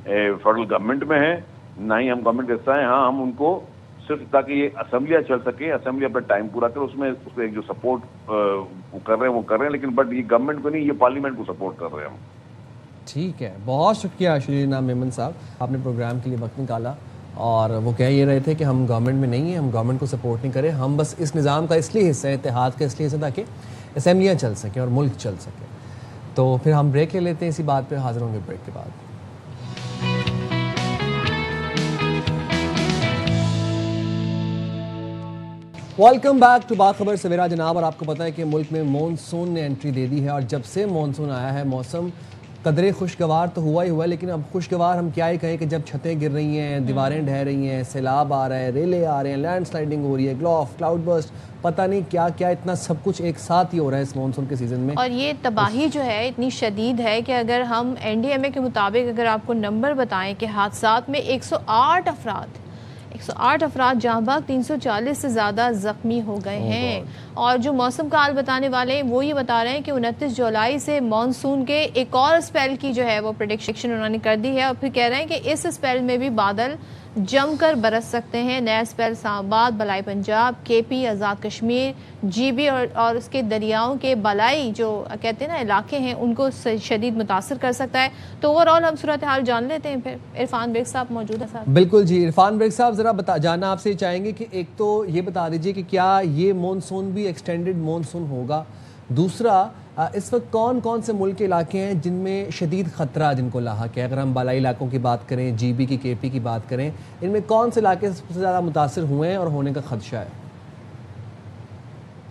فیڈرل گورنمنٹ میں ہیں, نہ ہی ہم گورنمنٹ کے حصہ ہیں. ہاں, ہم ان کو صرف تاکہ یہ اسمبلیاں چل سکے, اسمبلی اپنا ٹائم پورا کرے, اس میں اس کو ایک جو سپورٹ وہ کر رہے ہیں, لیکن بٹ یہ گورنمنٹ کو نہیں, یہ پارلیمنٹ کو سپورٹ کر رہے ہیں ہم. ٹھیک ہے, بہت شکریہ شرجیل میمن صاحب, آپ نے پروگرام کے لیے وقت نکالا. اور وہ کہہ یہ رہے تھے کہ ہم گورنمنٹ میں نہیں ہیں, ہم گورنمنٹ کو سپورٹ نہیں کریں, ہم بس اس نظام کا اس لیے حصہ ہیں, اتحاد کا اس لیے حصہ تاکہ اسمبلیاں چل سکیں اور ملک چل سکے. تو پھر ہم بریک لے لیتے ہیں, اسی بات پہ حاضر ہوں گے بریک کے بعد. ویلکم بیک ٹو باخبر سویرا جناب. اور آپ کو پتہ ہے کہ ملک میں مونسون نے انٹری دے دی ہے, اور جب سے مونسون آیا ہے موسم قدرے خوشگوار تو ہوا ہی ہوا ہے, لیکن اب خوشگوار ہم کیا ہی کہیں کہ جب چھتیں گر رہی ہیں, دیواریں ڈھہ رہی ہیں, سیلاب آ رہا ہے, ریلے آ رہے ہیں, لینڈ سلائڈنگ ہو رہی ہے, کلاؤڈ برسٹ, پتہ نہیں کیا کیا, اتنا سب کچھ ایک ساتھ ہی ہو رہا ہے اس مونسون کے سیزن میں. اور یہ تباہی جو ہے اتنی شدید ہے کہ اگر ہم NDMA کے مطابق اگر آپ کو نمبر بتائیں کہ حادثات میں 108 افراد جہاں بھاگ 340 سے زیادہ زخمی ہو گئے ہیں. اور جو موسم کا حال بتانے والے ہیں وہ یہ بتا رہے ہیں کہ 29 جولائی سے مانسون کے ایک اور اسپیل کی جو ہے وہ پریڈکشن انہوں نے کر دی ہے, اور پھر کہہ رہے ہیں کہ اس اسپیل میں بھی بادل جم کر برس سکتے ہیں. نیا اسپیل اسلام آباد, بالائی پنجاب, KP, آزاد کشمیر, GB اور اس کے دریاؤں کے بالائی جو کہتے ہیں نا علاقے ہیں ان کو شدید متاثر کر سکتا ہے. تو اوور آل ہم صورتحال جان لیتے ہیں. پھر عرفان بیگ صاحب موجود ہیں ساتھ. بالکل جی, عرفان بیگ صاحب ذرا جاننا آپ سے چاہیں گے کہ ایک تو یہ بتا دیجئے کہ کیا یہ مونسون بھی ایکسٹینڈڈ مونسون ہوگا, دوسرا اس وقت کون کون سے ملک کے علاقے ہیں جن میں شدید خطرہ جن کو لاحق ہے. اگر ہم بالائی علاقوں کی بات کریں, GB کی, KP کی بات کریں, ان میں کون سے علاقے سب سے زیادہ متاثر ہوئے ہیں اور ہونے کا خدشہ ہے؟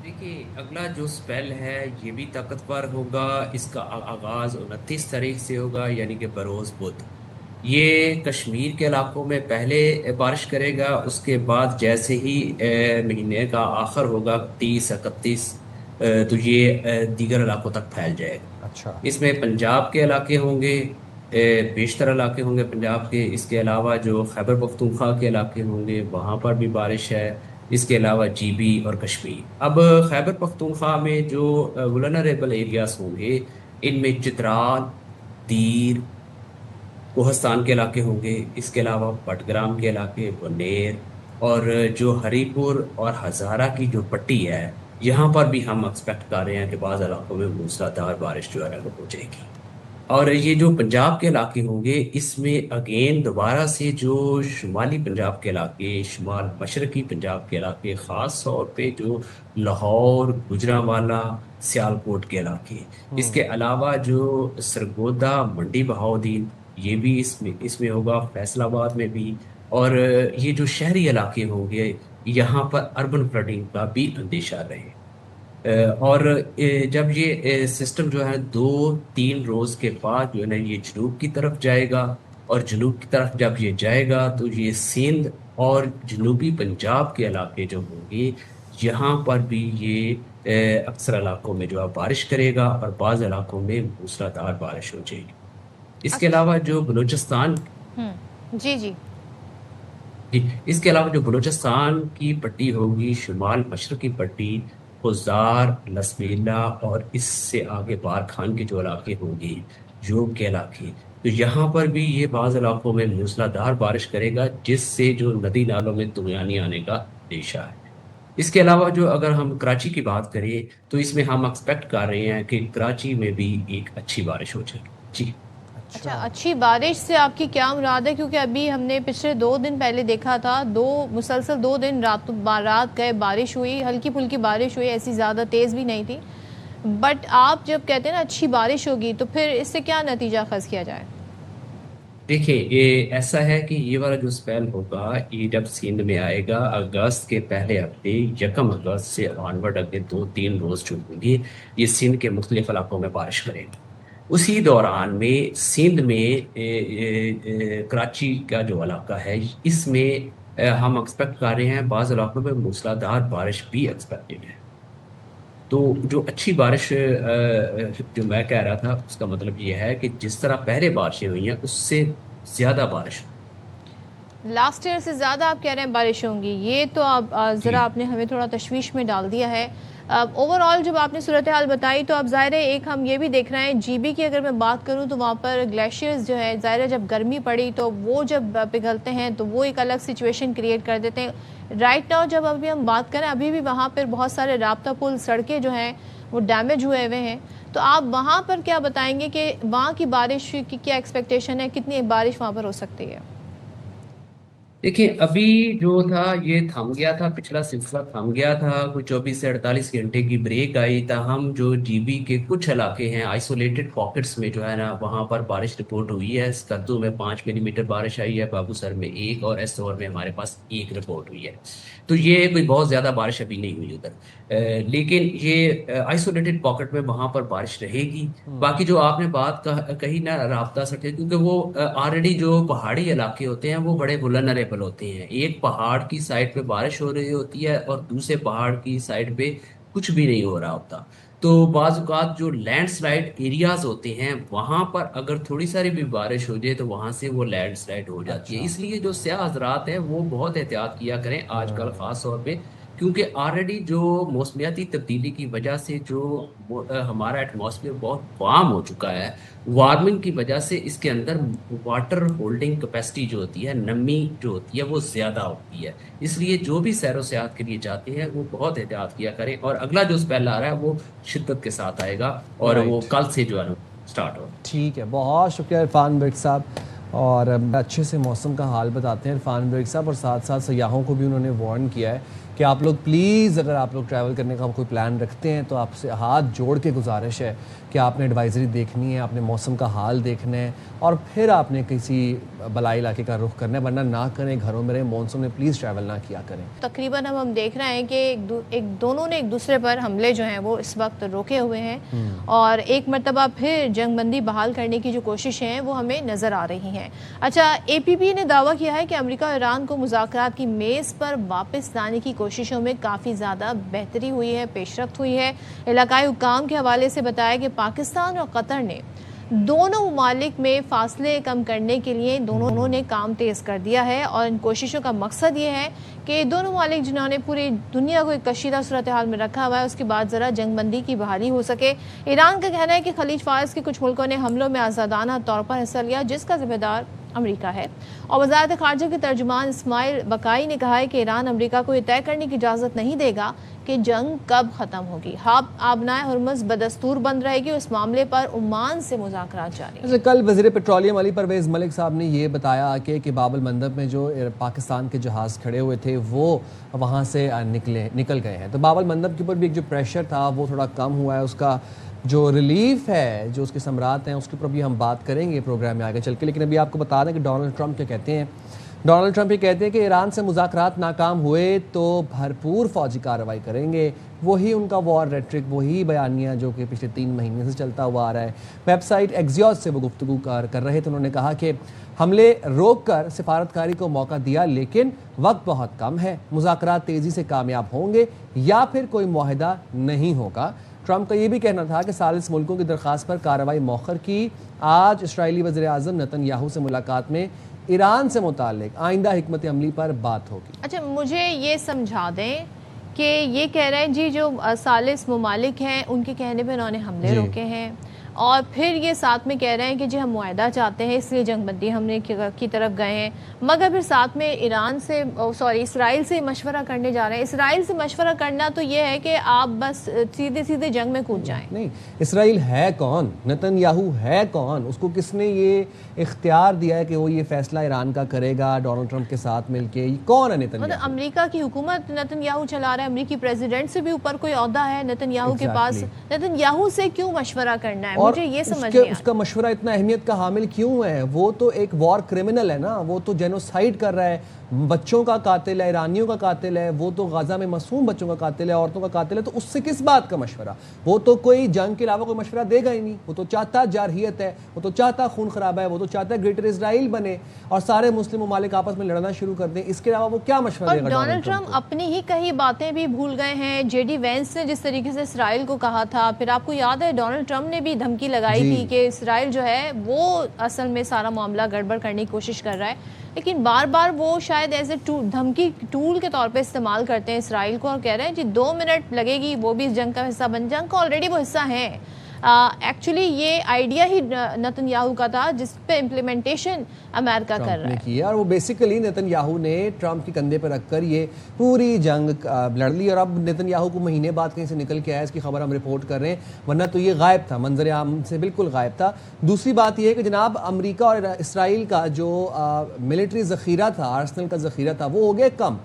دیکھیے اگلا جو اسپیل ہے یہ بھی طاقتور ہوگا. اس کا آغاز 29 تاریخ سے ہوگا, یعنی کہ بروز بدھ. یہ کشمیر کے علاقوں میں پہلے بارش کرے گا, اس کے بعد جیسے ہی مہینے کا آخر ہوگا 30-31 تو یہ دیگر علاقوں تک پھیل جائے گا. اچھا, اس میں پنجاب کے علاقے ہوں گے, بیشتر علاقے ہوں گے پنجاب کے. اس کے علاوہ جو خیبر پختونخوا کے علاقے ہوں گے وہاں پر بھی بارش ہے. اس کے علاوہ GB اور کشمیر. اب خیبر پختونخوا میں جو ولنریبل ایریاز ہوں گے ان میں چترال, دیر, کوہستان کے علاقے ہوں گے. اس کے علاوہ بٹگرام کے علاقے, بنیر اور جو ہری پور اور ہزارہ کی جو پٹی ہے یہاں پر بھی ہم ایکسپیکٹ کر رہے ہیں کہ بعض علاقوں میں موسلادھار بارش جو ہے وہ ہو جائے گی. اور یہ جو پنجاب کے علاقے ہوں گے اس میں اگین دوبارہ سے جو شمالی پنجاب کے علاقے, شمال مشرقی پنجاب کے علاقے, خاص طور پہ جو لاہور, گجرانوالہ, سیالکوٹ کے علاقے, اس کے علاوہ جو سرگودا, منڈی بہاؤدین یہ بھی اس میں ہوگا, فیصل آباد میں بھی. اور یہ جو شہری علاقے ہوں گے یہاں پر اربن فلڈنگ کا بھی اندیشہ رہے. اور جب یہ سسٹم جو ہے 2-3 روز کے بعد جو ہے نا یہ جنوب کی طرف جائے گا, اور جنوب کی طرف جب یہ جائے گا تو یہ سندھ اور جنوبی پنجاب کے علاقے جو ہوں گے یہاں پر بھی یہ اکثر علاقوں میں جو ہے بارش کرے گا, اور بعض علاقوں میں موسلادھار بارش ہو جائے گی. اس کے علاوہ جو بلوچستان جی اس کے علاوہ جو بلوچستان کی پٹی ہوگی, شمال مشرقی پٹی, خزار, لسمیلا اور اس سے آگے بارکھان کے جو علاقے ہوں گے, جوب کے علاقے, تو یہاں پر بھی یہ بعض علاقوں میں موسلادھار بارش کرے گا جس سے جو ندی نالوں میں طغیانی آنے کا اندیشہ ہے. اس کے علاوہ جو اگر ہم کراچی کی بات کریں تو اس میں ہم ایکسپیکٹ کر رہے ہیں کہ کراچی میں بھی ایک اچھی بارش ہو جائے گی. جی اچھا, اچھی بارش سے آپ کی کیا مراد ہے؟ کیونکہ ابھی ہم نے پچھلے 2 دن پہلے دیکھا تھا, مسلسل 2 دن رات گئے بارش ہوئی, ہلکی پھلکی بارش ہوئی, ایسی زیادہ تیز بھی نہیں تھی. بٹ آپ جب کہتے ہیں نا اچھی بارش ہوگی تو پھر اس سے کیا نتیجہ خاص کیا جائے؟ دیکھیں یہ ایسا ہے کہ یہ والا جو اسپیل ہوگا یہ جب سندھ میں آئے گا اگست کے پہلے ہفتے, 1 اگست سے آنورڈ اگلے 2-3 روز جو ہوں گے یہ سندھ کے مختلف علاقوں میں بارش کرے گا. اسی دوران میں سندھ میں کراچی کا جو علاقہ ہے اس میں ہم ایکسپیکٹ کر رہے ہیں بعض علاقوں میں موسلادھار بارش بھی ایکسپیکٹڈ ہے. تو جو اچھی بارش جو میں کہہ رہا تھا اس کا مطلب یہ ہے کہ جس طرح پہلے بارشیں ہوئی ہیں اس سے زیادہ بارش, لاسٹ ایئر سے زیادہ آپ کہہ رہے ہیں بارش ہوں گی. یہ تو ذرا آپ نے ہمیں تھوڑا تشویش میں ڈال دیا ہے. اوور آل جب آپ نے صورتحال بتائی تو اب ظاہر ہے ایک ہم یہ بھی دیکھ رہے ہیں GB کی اگر میں بات کروں تو وہاں پر گلیشیئرز جو ہے ظاہر ہے جب گرمی پڑی تو وہ جب پگھلتے ہیں تو وہ ایک الگ سچویشن کریٹ کر دیتے ہیں. رائٹ ناؤ جب ابھی ہم بات کریں ابھی بھی وہاں پر بہت سارے رابطہ پل, سڑکیں جو ہیں وہ ڈیمیج ہوئے ہیں. تو آپ وہاں پر کیا بتائیں گے کہ وہاں کی بارش کی کیا ایکسپیکٹیشن ہے, کتنی بارش وہاں پر ہو سکتی ہے؟ دیکھیں ابھی جو تھا یہ تھم گیا تھا، پچھلا سلسلہ تھم گیا تھا، کوئی 24 سے 48 گھنٹے کی بریک آئی، تاہم جو جی بی کے کچھ علاقے ہیں آئسولیٹڈ پاکٹس میں جو ہے نا وہاں پر بارش رپورٹ ہوئی ہے. اسکردو میں 5 ملی میٹر بارش آئی ہے، بابو سر میں 1 اور ایستور میں ہمارے پاس 1 رپورٹ ہوئی ہے. تو یہ کوئی بہت زیادہ بارش ابھی نہیں ہوئی ادھر، لیکن یہ آئسولیٹڈ پاکٹ میں وہاں پر بارش رہے گی. باقی جو آپ نے بات کہی نا رابطہ سٹے، کیونکہ وہ آلریڈی جو پہاڑی علاقے ہوتے ہیں وہ بڑے ولنریبل ہوتے ہیں. ایک پہاڑ کی سائڈ پہ بارش ہو رہی ہوتی ہے اور دوسرے پہاڑ کی سائڈ پہ کچھ بھی نہیں ہو رہا ہوتا. تو بعض اوقات جو لینڈ سلائڈ ایریاز ہوتے ہیں وہاں پر اگر تھوڑی ساری بھی بارش ہو جائے تو وہاں سے وہ لینڈ سلائڈ ہو جاتی ہے. اس لیے جو سیاح حضرات ہیں وہ بہت احتیاط کیا کریں آج کل خاص طور پہ، کیونکہ آلریڈی جو موسمیاتی تبدیلی کی وجہ سے جو ہمارا ایٹماسفیئر بہت وارم ہو چکا ہے، وارمنگ کی وجہ سے اس کے اندر واٹر ہولڈنگ کیپیسٹی جو ہوتی ہے، نمی جو ہوتی ہے وہ زیادہ ہوتی ہے. اس لیے جو بھی سیر و سیاحت کے لیے جاتے ہیں وہ بہت احتیاط کیا کریں. اور اگلا جو اسپیل آ رہا ہے وہ شدت کے ساتھ آئے گا اور وہ کل سے جو ہے سٹارٹ ہوگا. ٹھیک ہے، بہت شکریہ عرفان برگ صاحب، اور اچھے سے موسم کا حال بتاتے ہیں عرفان برگ صاحب، اور ساتھ ساتھ سیاحوں کو بھی انہوں نے وارن کیا ہے کہ آپ لوگ پلیز اگر آپ لوگ ٹریول کرنے کا کوئی پلان رکھتے ہیں تو آپ سے ہاتھ جوڑ کے گزارش ہے کہ آپ نے ایڈوائزری دیکھنی ہے، آپ نے موسم کا حال دیکھنا ہے، اور پھر آپ نے کسی بلائی علاقے کا رخ کرنا ہے، ورنہ نہ کریں، گھروں میں رہیں، مونسون میں پلیز ٹریول نہ کیا کریں. تقریباً اب ہم دیکھ رہے ہیں کہ دونوں نے ایک دوسرے پر حملے جو ہیں وہ اس وقت روکے ہوئے ہیں، اور ایک مرتبہ پھر جنگ بندی بحال کرنے کی جو کوششیں ہیں وہ ہمیں نظر آ رہی ہیں. اچھا، اے پی پی نے دعویٰ کیا ہے کہ امریکہ اور ایران کو مذاکرات کی میز پر واپس لانے کی کوششوں میں کافی زیادہ بہتری ہوئی ہے، پیش رفت ہوئی ہے. علاقائی حکام کے حوالے سے بتایا کہ پاکستان اور قطر نے دونوں ممالک میں فاصلے کم کرنے کے لیے دونوں نے کام تیز کر دیا ہے، اور ان کوششوں کا مقصد یہ ہے کہ دونوں ممالک جنہوں نے پوری دنیا کو ایک کشیدہ صورتحال میں رکھا ہوا ہے اس کے بعد ذرا جنگ بندی کی بحالی ہو سکے. ایران کا کہنا ہے کہ خلیج فارس کے کچھ ملکوں نے حملوں میں آزادانہ طور پر حصہ لیا جس کا ذمہ دار امریکہ ہے. اور وزارت خارجہ کے ترجمان اسماعیل بقائی نے کہا ہے کہ ایران امریکہ کو یہ طے کرنے کی اجازت نہیں دے گا کہ جنگ کب ختم ہوگی. آبنائے ہرمز بدستور بند رہے گی، اس معاملے پر عمان سے مذاکرات جاری ہیں. کل وزیر پیٹرولیم علی پرویز ملک صاحب نے یہ بتایا کہ باب المندب میں جو پاکستان کے جہاز کھڑے ہوئے تھے وہ وہاں سے نکل گئے ہیں. تو باب المندب کے اوپر بھی ایک جو پریشر تھا وہ تھوڑا کم ہوا ہے، اس کا جو ریلیف ہے، جو اس کے ثمرات ہیں، اس کے اوپر بھی ہم بات کریں گے پروگرام میں آگے چل کے. لیکن ابھی آپ کو بتا دیں کہ ڈونلڈ ٹرمپ کیا کہتے ہیں. ڈونلڈ ٹرمپ یہ کہتے ہیں کہ ایران سے مذاکرات ناکام ہوئے تو بھرپور فوجی کارروائی کریں گے. وہی ان کا وار ریٹرک، وہی بیانیہ جو کہ پچھلے 3 مہینے سے چلتا ہوا آ رہا ہے. ویب سائٹ ایکزیوس سے وہ گفتگو کر رہے تھے. انہوں نے کہا کہ حملے روک کر سفارتکاری کو موقع دیا لیکن وقت بہت کم ہے. مذاکرات تیزی سے کامیاب ہوں گے یا پھر کوئی معاہدہ نہیں ہوگا. ٹرمپ کا یہ بھی کہنا تھا کہ ثالث ملکوں کی درخواست پر کارروائی مؤخر کی. آج اسرائیلی وزیر اعظم نتن یاہو سے ملاقات میں ایران سے متعلق آئندہ حکمت عملی پر بات ہوگی. اچھا، مجھے یہ سمجھا دیں کہ یہ کہہ رہے ہیں جی جو ثالث ممالک ہیں ان کے کہنے پہ انہوں نے حملے روکے ہیں، اور پھر یہ ساتھ میں کہہ رہے ہیں کہ جی ہم معاہدہ چاہتے ہیں اس لیے جنگ بندی ہم نے کی طرف گئے ہیں، مگر پھر ساتھ میں اسرائیل سے مشورہ کرنے جا رہے ہیں. اسرائیل سے مشورہ کرنا تو یہ ہے کہ آپ بس سیدھے جنگ میں کود جائیں. نہیں، اسرائیل ہے کون؟ نتن یاہو ہے کون؟ اس کو کس نے یہ اختیار دیا ہے کہ وہ یہ فیصلہ ایران کا کرے گا ڈونلڈ ٹرمپ کے ساتھ مل کے؟ کون ہے نتن یاہو؟ امریکہ کی حکومت نتن یاہو چلا رہا ہے، امریکی پریزیڈنٹ سے بھی اوپر کوئی عہدہ ہے نتن یاہو کے پاس. نتن یاہو سے کیوں مشورہ کرنا ہے؟ مجھے یہ سمجھ نہیں اس کا مشورہ اتنا اہمیت کا حامل کیوں ہے؟ وہ تو ایک وار کرمنل ہے نا، وہ تو جینوسائیڈ کر رہا ہے، بچوں کا قاتل ہے، ایرانیوں کا قاتل ہے، وہ تو غزہ میں معصوم بچوں کا قاتل ہے، عورتوں کا قاتل ہے. تو اس سے کس بات کا مشورہ؟ وہ تو کوئی جنگ کے علاوہ کوئی مشورہ دے گا ہی نہیں. وہ تو چاہتا جارحیت ہے، وہ تو چاہتا خون خرابہ ہے، وہ تو چاہتا گریٹر اسرائیل بنے اور سارے مسلم ممالک آپس میں لڑنا شروع کر دیں. اس کے علاوہ وہ کیا مشورہ دے گا؟ ڈونلڈ ٹرمپ اپنی ہی کئی باتیں بھی بھول گئے ہیں. جے ڈی وینس نے جس طریقے سے اسرائیل کو کہا تھا، پھر آپ کو یاد ہے ڈونلڈ ٹرمپ نے بھی دھمکی لگائی تھی کہ اسرائیل جو ہے وہ اصل میں سارا معاملہ گڑبڑ کرنے کی کوشش کر رہا ہے. لیکن بار بار وہ شاید ایز اے دھمکی ٹول کے طور پہ استعمال کرتے ہیں اسرائیل کو، اور کہہ رہے ہیں جی 2 منٹ لگے گی وہ بھی اس جنگ کا حصہ بن. جنگ کا آلریڈی وہ حصہ ہیں. ایکچولی یہ آئیڈیا ہی نتن یاہو کا تھا جس پہ امپلیمنٹیشن امریکہ کر رہا ہے کی، اور وہ بیسیکلی نتن یاہو نے ٹرمپ کے کندھے پہ رکھ کر یہ پوری جنگ لڑ لی، اور اب نتن یاہو کو مہینے بعد کہیں سے نکل کے آیا، اس کی خبر ہم رپورٹ کر رہے ہیں، ورنہ تو یہ غائب تھا، منظر عام سے بالکل غائب تھا۔ دوسری بات یہ ہے کہ جناب امریکہ اور اسرائیل کا جو ملٹری ذخیرہ تھا، آرسنل کا ذخیرہ تھا، وہ ہو گیا کم۔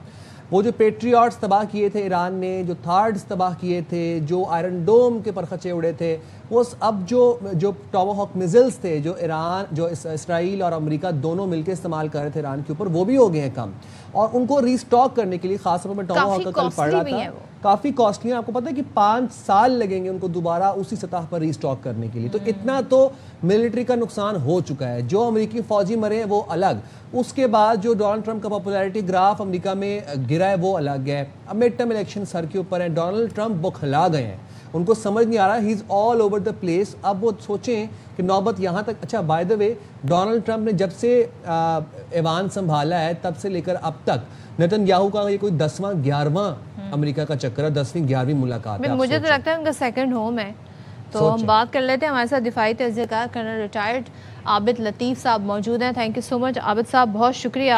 وہ جو پیٹریاٹس تباہ کیے تھے ایران نے، جو تھارڈز تباہ کیے تھے، جو آئرن ڈوم کے پرخچے اڑے تھے، وہ اب جو ٹاماہاک میزائلز تھے جو اسرائیل اور امریکہ دونوں مل کے استعمال کر رہے تھے ایران کے اوپر، وہ بھی ہو گئے ہیں کم، اور ان کو ری اسٹاک کرنے کے لیے خاص طور پر ٹاماہاک کا کل پڑھ رہا تھا، کافی کاسٹلی ہیں۔ آپ کو پتہ ہے کہ 5 سال لگیں گے ان کو دوبارہ اسی سطح پر ری اسٹاک کرنے کے لیے، تو اتنا تو ملٹری کا نقصان ہو چکا ہے۔ جو امریکی فوجی مرے ہیں وہ الگ، اس کے بعد جو ڈونلڈ ٹرمپ کا پاپولیرٹی گراف امریکہ میں گرا ہے وہ الگ ہے۔ اب مڈ ٹرم الیکشن سر کے اوپر ہیں، ڈونلڈ ٹرمپ بکھلا گئے ہیں، ان کو سمجھ نہیں آ رہا، ہی از آل اوور دا پلیس۔ اب وہ سوچیں کہ نوبت یہاں تک، اچھا by the way Donald Trump نے جب سے ایوان سنبھالا ہے تب سے لے کر اب تک نتن یاہو کا یہ کوئی 10واں 11واں امریکہ کا چکر ہے، 10ویں 11ویں ملاقات ہے۔ مجھے تو لگتا ہے ان کا سیکنڈ ہوم ہے۔ تو ہم بات کر لیتے ہیں، ہمارے ساتھ دفاعی تجزیہ کار کرنل ریٹائرڈ عابد لطیف صاحب موجود ہیں۔ تھینک یو سو مچ عابد صاحب، بہت شکریہ۔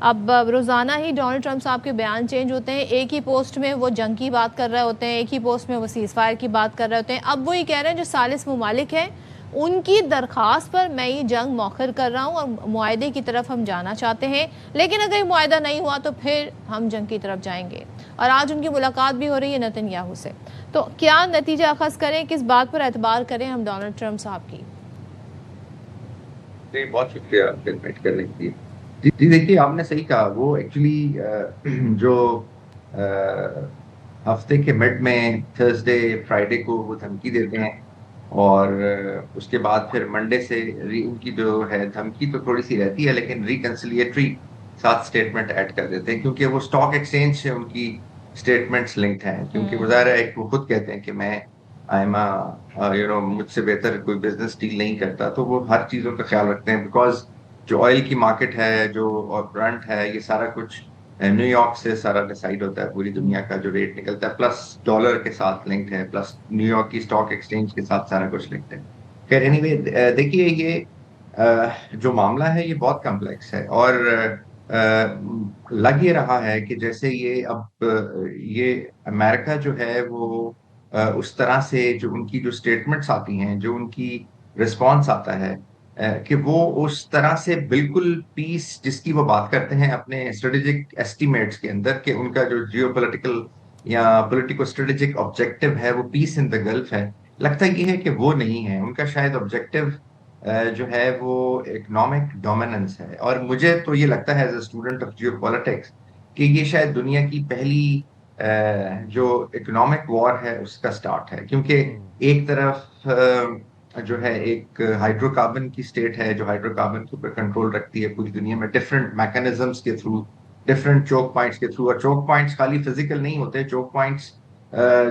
اب روزانہ ہی ڈونلڈ ٹرمپ صاحب کے بیان چینج ہوتے ہیں، ایک ہی پوسٹ میں وہ جنگ کی بات کر رہے ہوتے ہیں، ایک ہی پوسٹ میں وہ سیز فائر کی بات کر رہے ہوتے ہیں۔ اب وہ یہ کہہ رہے ہیں جو ثالث ممالک ہیں ان کی درخواست پر میں یہ جنگ مؤخر کر رہا ہوں اور معاہدے کی طرف ہم جانا چاہتے ہیں، لیکن اگر معاہدہ نہیں ہوا تو پھر ہم جنگ کی طرف جائیں گے۔ اور آج ان کی ملاقات بھی ہو رہی ہے نتن یاہو سے، تو کیا نتیجہ اخذ کریں، کس بات پر اعتبار کریں ہم ڈونلڈ ٹرمپ صاحب کی؟ جی بہت شکریہ انوائٹ کرنے کے لیے۔ جی دیکھیے آپ نے صحیح کہا، وہ ایکچولی جو ہفتے کے مڈ میں تھرسڈے فرائیڈے کو وہ دھمکی دیتے ہیں، اور اس کے بعد پھر منڈے سے ان کی جو ہے دھمکی تو تھوڑی سی رہتی ہے لیکن ریکنسیلیٹری 7 اسٹیٹمنٹ ایڈ کر دیتے ہیں، کیونکہ وہ اسٹاک ایکسچینج سے ان کی اسٹیٹمنٹس لنکڈ ہیں، کیونکہ ظاہر ہے ایک وہ خود کہتے ہیں کہ میں مجھ سے بہتر کوئی بزنس ڈیل نہیں کرتا، تو وہ ہر چیزوں کا خیال رکھتے ہیں، بیکاز جو آئل کی مارکیٹ ہے جو اور برنٹ ہے یہ سارا کچھ نیو یارک سے سارا ڈیسائیڈ ہوتا ہے، پوری دنیا کا جو ریٹ نکلتا ہے، پلس ڈالر کے ساتھ لنکڈ ہے، پلس نیو یارک کی اسٹاک ایکسچینج کے ساتھ سارا کچھ لنکڈ ہے۔ خیر اینی وے دیکھیے یہ جو معاملہ ہے یہ بہت کمپلیکس ہے، اور لگ یہ رہا ہے کہ جیسے یہ امریکہ جو ہے وہ اس طرح سے جو ان کی جو اسٹیٹمنٹس آتی ہیں، جو ان کی رسپانس آتا ہے کہ وہ اس طرح سے بالکل پیس جس کی وہ بات کرتے ہیں اپنے اسٹریٹجک ایسٹیمیٹس کے اندر، کہ ان کا جو جیو پولیٹیکل یا پولیٹیکو اسٹریٹجک آبجیکٹو ہے وہ پیس ان دا گلف ہے، لگتا یہ ہے کہ وہ نہیں ہے، ان کا شاید آبجیکٹو جو ہے وہ اکنامک ڈومیننس ہے۔ اور مجھے تو یہ لگتا ہے as a student of geopolitics کہ یہ شاید دنیا کی پہلی جو اکنامک وار ہے اس کا سٹارٹ ہے، کیونکہ ایک طرف جو ہے ایک ہائیڈرو کاربن کی اسٹیٹ ہے جو ہائیڈرو کاربن کے اوپر کنٹرول رکھتی ہے پوری دنیا میں ڈفرینٹ میکانزمس کے تھرو، ڈفرینٹ چوک پوائنٹس کے تھرو، اور چوک پوائنٹس خالی فزیکل نہیں ہوتے، چوک پوائنٹس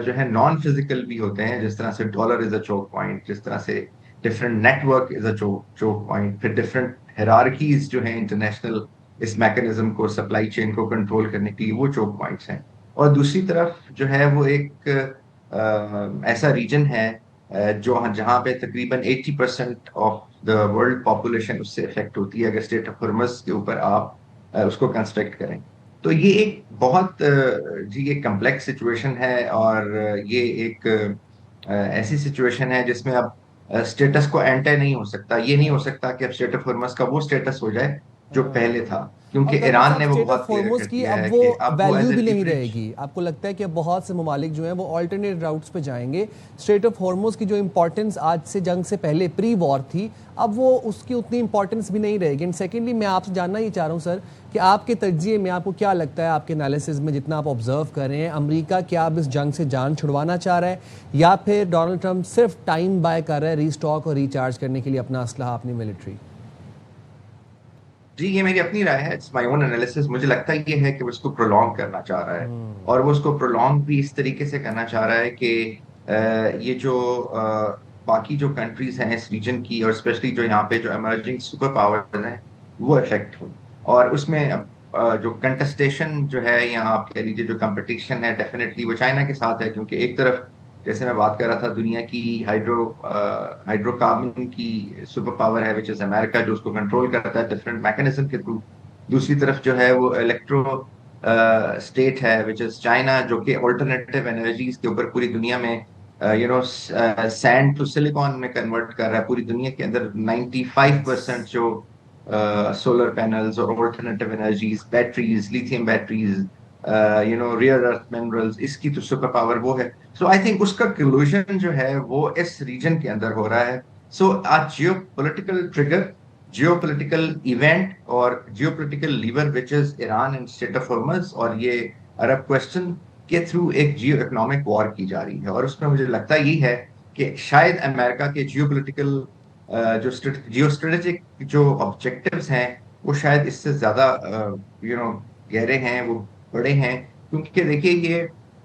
جو ہے نان فزیکل بھی ہوتے ہیں، جس طرح سے dollar is a Chowk point, جس طرح سے different net work is a Chowk point, پھر ڈفرینٹ ہیرارکیز جو ہیں انٹرنیشنل اس میکانزم کو سپلائی چین کو کنٹرول کرنے کے لیے وہ چوک پوائنٹس ہیں، اور دوسری طرف جو ہے وہ ایک ایسا ریجن ہے جہاں پہ تقریباً 80% آف دا ورلڈ پاپولیشن اس سے افیکٹ ہوتی ہے اگر اسٹریٹ آف ہارمز کے اوپر آپ اس کو کنسٹرکٹ کریں۔ تو یہ ایک بہت ایک کمپلیکس سچویشن ہے، اور یہ ایک ایسی سچویشن ہے جس میں اب اسٹیٹس کو اینٹر نہیں ہو سکتا، یہ نہیں ہو سکتا کہ اب اسٹیٹ آف ہارمز کا وہ اسٹیٹس ہو جائے جو پہلے تھا، کیونکہ ایران نے وہ بہت فارموز کی اب وہ ویلیو بھی نہیں رہے گی۔ آپ کو لگتا ہے کہ اب بہت سے ممالک جو ہیں وہ آلٹرنیٹ راؤٹس پہ جائیں گے، اسٹریٹ آف ہارموز کی جو امپورٹنس آج سے جنگ سے پہلے پری وار تھی اب وہ اس کی اتنی امپورٹنس بھی نہیں رہے گی۔ اینڈ سیکنڈلی میں آپ سے جاننا یہ چاہ رہا ہوں سر کہ آپ کے تجزیے میں آپ کو کیا لگتا ہے، آپ کے انالیسز میں جتنا آپ آبزرو کر رہے ہیں، امریکہ کیا اب اس جنگ سے جان چھڑوانا چاہ رہا ہے، یا پھر ڈونلڈ ٹرمپ صرف ٹائم بائی کر رہا ہے ری اسٹاک اور ریچارج کرنے کے لیے اپنا اسلحہ، اپنی ملٹری؟ جی یہ میری اپنی رائے ہے، اٹس مائی اون انالیسس۔ مجھے لگتا یہ ہے کہ وہ اس کو پرولونگ کرنا چاہ رہا ہے، اور وہ اس کو پرولونگ بھی اس طریقے سے کرنا چاہ رہا ہے کہ یہ جو باقی جو کنٹریز ہیں اس ریجن کی، اور اسپیشلی جو یہاں پہ جو ایمرجنگ سپر پاورز ہیں وہ افیکٹ ہوں، اور اس میں جو کنٹسٹیشن جو ہے یا آپ کہہ لیجیے جو کمپٹیشن ہے ڈیفینیٹلی وہ چائنا کے ساتھ ہے، کیونکہ ایک طرف جیسے میں بات کر رہا تھا دنیا کی ہائیڈرو کاربن کی سپر پاور ہے وچ از امریکہ، جو اس کو کنٹرول کرتا ہے ڈفرینٹ میکینزم کے تھرو. دوسری طرف جو ہے وہ الیکٹرو اسٹیٹ ہے وچ از چائنا، جو کہ آلٹرنیٹیو انرجیز کے اوپر پوری دنیا میں سینڈ ٹو سلیکان میں کنورٹ کر رہا ہے. پوری دنیا کے اندر 95% جو سولر پینلز اور alternative energies, batteries, lithium batteries, rare earth minerals, اس کی تو سپر پاور وہ ہے. سو آئی تھنک اس کا کلوژن جو ہے وہ اس ریجن کے اندر ہو رہا ہے. So geo political trigger, geo political event اور geo political lever which is Iran and strait of Hormuz, اور یہ عرب کوسچن کے تھرو ایک جیو اکنامک وار کی جا رہی ہے. اور اس میں مجھے لگتا یہ ہے کہ شاید امریکہ کے جیو پولیٹیکل جیو اسٹریٹجک جو آبجیکٹیوز ہیں وہ شاید اس سے زیادہ گہرے ہیں، وہ بڑے ہیں. کیونکہ دیکھیے یہ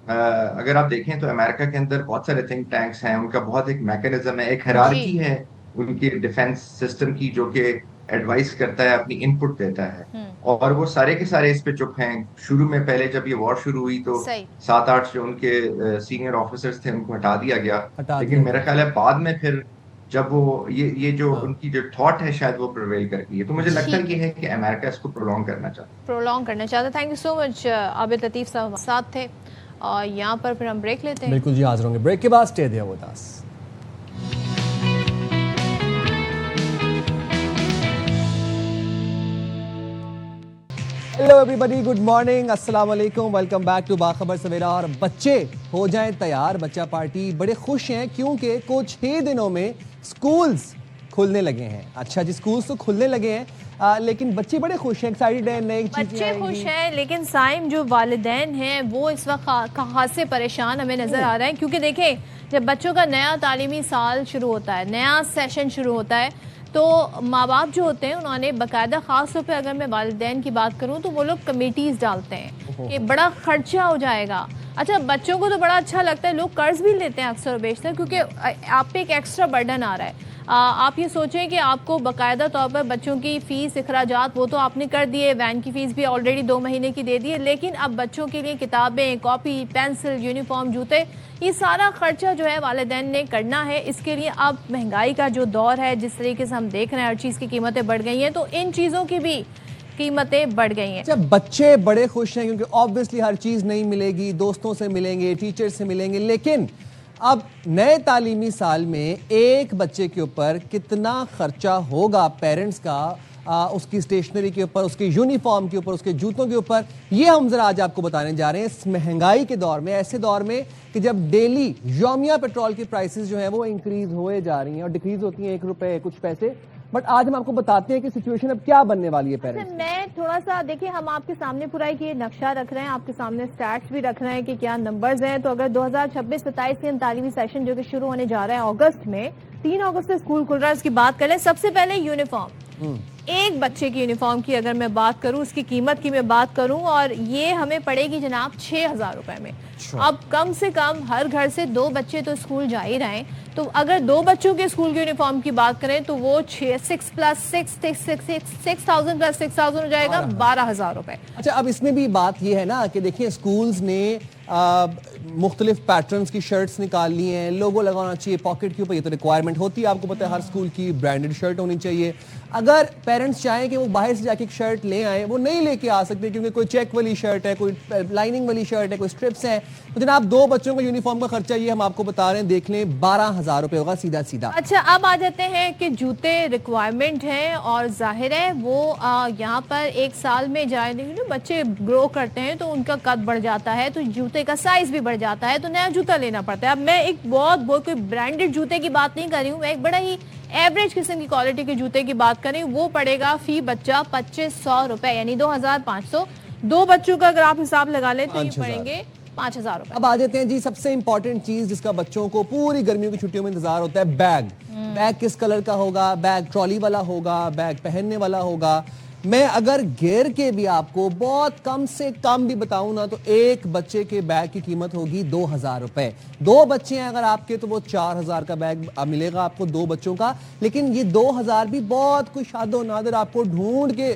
اگر آپ دیکھیں تو امریکہ کے اندر بہت سارے تھنک ٹینکس ہیں، ان کا بہت ایک میکینزم ہے، ایک ہیرارکی ہے ان کی ڈیفense سسٹم کی، جو کہ ایڈوائز کرتا ہے، اپنی ان پٹ دیتا ہے. اور وہ سارے کے سارے اس پہ چپ ہیں. شروع میں پہلے جب یہ وار شروع ہوئی تو 7-8 جو ان کے سینئر آفیسرز تھے ان کو ہٹا دیا گیا. لیکن میرا خیال ہے بعد میں پھر جب وہ یہ جو ان کی جو تھاٹ ہے شاید وہ پرویل کر گئی ہے. تو مجھے لگتا یہ ہے کہ امریکہ اس کو پرولونگ کرنا چاہتا. تھینک یو سو مچ عابد لطیف صاحب ساتھ تھے. اور یہاں پر پھر ہم بریک لیتے ہیں. بالکل جی، حاضر ہوں گے بریک کے بعد. Stay there with us. Hello everybody, good morning, السلام علیکم، ویلکم بیک ٹو باخبر سویرا. اور بچے ہو جائیں تیار، بچہ پارٹی بڑے خوش ہیں کیونکہ کچھ ہی دنوں میں سکولز کھلنے لگے ہیں. اچھا جی، سکولز تو کھلنے لگے ہیں لیکن بچے بڑے خوش ہیں، ایکسائٹڈ ہیں، نئی چیزیں بچے خوش ہیں. لیکن سائم جو والدین ہیں وہ اس وقت خاصے پریشان ہمیں نظر آ رہے ہیں. کیونکہ دیکھیں جب بچوں کا نیا تعلیمی سال شروع ہوتا ہے، نیا سیشن شروع ہوتا ہے، تو ماں باپ جو ہوتے ہیں انہوں نے باقاعدہ، خاص طور پہ اگر میں والدین کی بات کروں تو وہ لوگ کمیٹیز ڈالتے ہیں کہ بڑا خرچہ ہو جائے گا. اچھا بچوں کو تو بڑا اچھا لگتا ہے، لوگ قرض بھی لیتے ہیں اکثر و بیشتر، کیونکہ آپ پہ ایک ایکسٹرا برڈن آ رہا ہے. آپ یہ سوچیں کہ آپ کو باقاعدہ طور پر بچوں کی فیس، اخراجات وہ تو آپ نے کر دیے، وین کی فیس بھی آلریڈی 2 مہینے کی دے دی ہے، لیکن اب بچوں کے لیے کتابیں، کاپی، پینسل، یونیفارم، جوتے، یہ سارا خرچہ جو ہے والدین نے کرنا ہے. اس کے لیے اب مہنگائی کا جو دور ہے، جس طریقے سے ہم دیکھ رہے ہیں ہر چیز کی قیمتیں بڑھ گئی ہیں، تو ان چیزوں کی بھی قیمتیں بڑھ گئی ہیں. جب بچے بڑے خوش ہیں کیونکہ آبویسلی ہر چیز نہیں ملے گی، دوستوں سے ملیں گے، ٹیچر سے ملیں گے، لیکن اب نئے تعلیمی سال میں ایک بچے کے اوپر کتنا خرچہ ہوگا پیرنٹس کا، اس کی اسٹیشنری کے اوپر، اس کے یونیفارم کے اوپر، اس کے جوتوں کے اوپر، یہ ہم ذرا آج آپ کو بتانے جا رہے ہیں. اس مہنگائی کے دور میں، ایسے دور میں کہ جب ڈیلی یومیہ پیٹرول کی پرائسز جو ہیں وہ انکریز ہوئے جا رہی ہیں اور ڈیکریز ہوتی ہیں 1 روپے کچھ پیسے. بٹ آج ہم آپ کو بتاتے ہیں کہ سچویشن اب کیا بننے والی ہے پیرنٹس. میں تھوڑا سا دیکھیں، ہم آپ کے سامنے پورا ایک یہ نقشہ رکھ رہے ہیں، آپ کے سامنے سٹیٹس بھی رکھ رہے ہیں کہ کیا نمبرز ہیں. تو اگر 2026-27 کے تعلیمی سیشن جو کہ شروع ہونے جا رہا ہے اگست میں، 3 اگست سے اسکول کھل رہا ہے، اس کی بات کریں. سب سے پہلے یونیفارم، ایک بچے کی یونیفارم کی اگر میں بات کروں، اس کی قیمت کی میں بات کروں، اور یہ ہمیں پڑے گی جناب 6000 روپے میں. اب کم سے کم ہر گھر سے 2 بچے تو اسکول جا ہی رہے ہیں، تو اگر 2 بچوں کے اسکول کی یونیفارم کی بات کریں تو وہ 6,000 ہو جائے گا، 12,000 روپے. اچھا اب اس میں بھی بات یہ ہے نا کہ دیکھیں اسکولز نے مختلف پیٹرنز کی شرٹس نکال لی ہیں، لوگو لگانا چاہیے پاکٹ کے اوپر، یہ تو ریکوائرمنٹ ہوتی ہے، آپ کو پتہ ہے ہر اسکول کی برانڈڈ شرٹ ہونی چاہیے. اگر پیرنٹس چاہیں کہ وہ باہر سے جا کے ایک شرٹ لے آئیں، وہ نہیں لے کے آ سکتے کیونکہ کوئی چیک والی شرٹ ہے، کوئی لائننگ والی شرٹ ہے، کوئی اسٹرپس ہیں. تو جناب 2 بچوں کا یونیفارم کا خرچہ یہ ہم آپ کو بتا رہے ہیں، دیکھ لیں 12,000 روپے ہوگا سیدھا. اچھا اب آ جاتے ہیں کہ جوتے ریکوائرمنٹ ہیں، اور ظاہر ہے وہ یہاں پر 1 سال میں جائیں بچے گرو کرتے ہیں تو ان کا قد بڑھ جاتا ہے، تو جوتے کا سائز بھی بڑھ جاتا ہے، تو نیا جوتا لینا پڑتا ہے. اب میں ایک بہت کوئی برانڈڈ جوتے کی بات نہیں کر رہی ہوں، میں ایک بڑا ہی ایوریج قسم کی کوالٹی کے جوتے کی بات کریں، وہ پڑے گا فی بچہ 2500 روپے، یعنی 2500. 2 بچوں کا اگر آپ حساب لگا لیں تو یہ پڑیں گے 5000 روپے. اب آ جاتے ہیں جی سب سے امپورٹنٹ چیز جس کا بچوں کو پوری گرمیوں کی چھٹیوں میں انتظار ہوتا ہے، بیگ کس کلر کا ہوگا، بیگ ٹرالی والا ہوگا، بیگ پہننے والا ہوگا. میں اگر گھیر کے بھی آپ کو بہت کم سے کم بھی بتاؤں نا تو ایک بچے کے بیگ کی قیمت ہوگی 2000 روپے. 2 بچے ہیں اگر آپ کے تو وہ 4000 کا بیگ ملے گا آپ کو 2 بچوں کا. لیکن یہ 2000 بھی بہت کوئی شاد و نادر آپ کو ڈھونڈ کے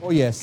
Oh yes.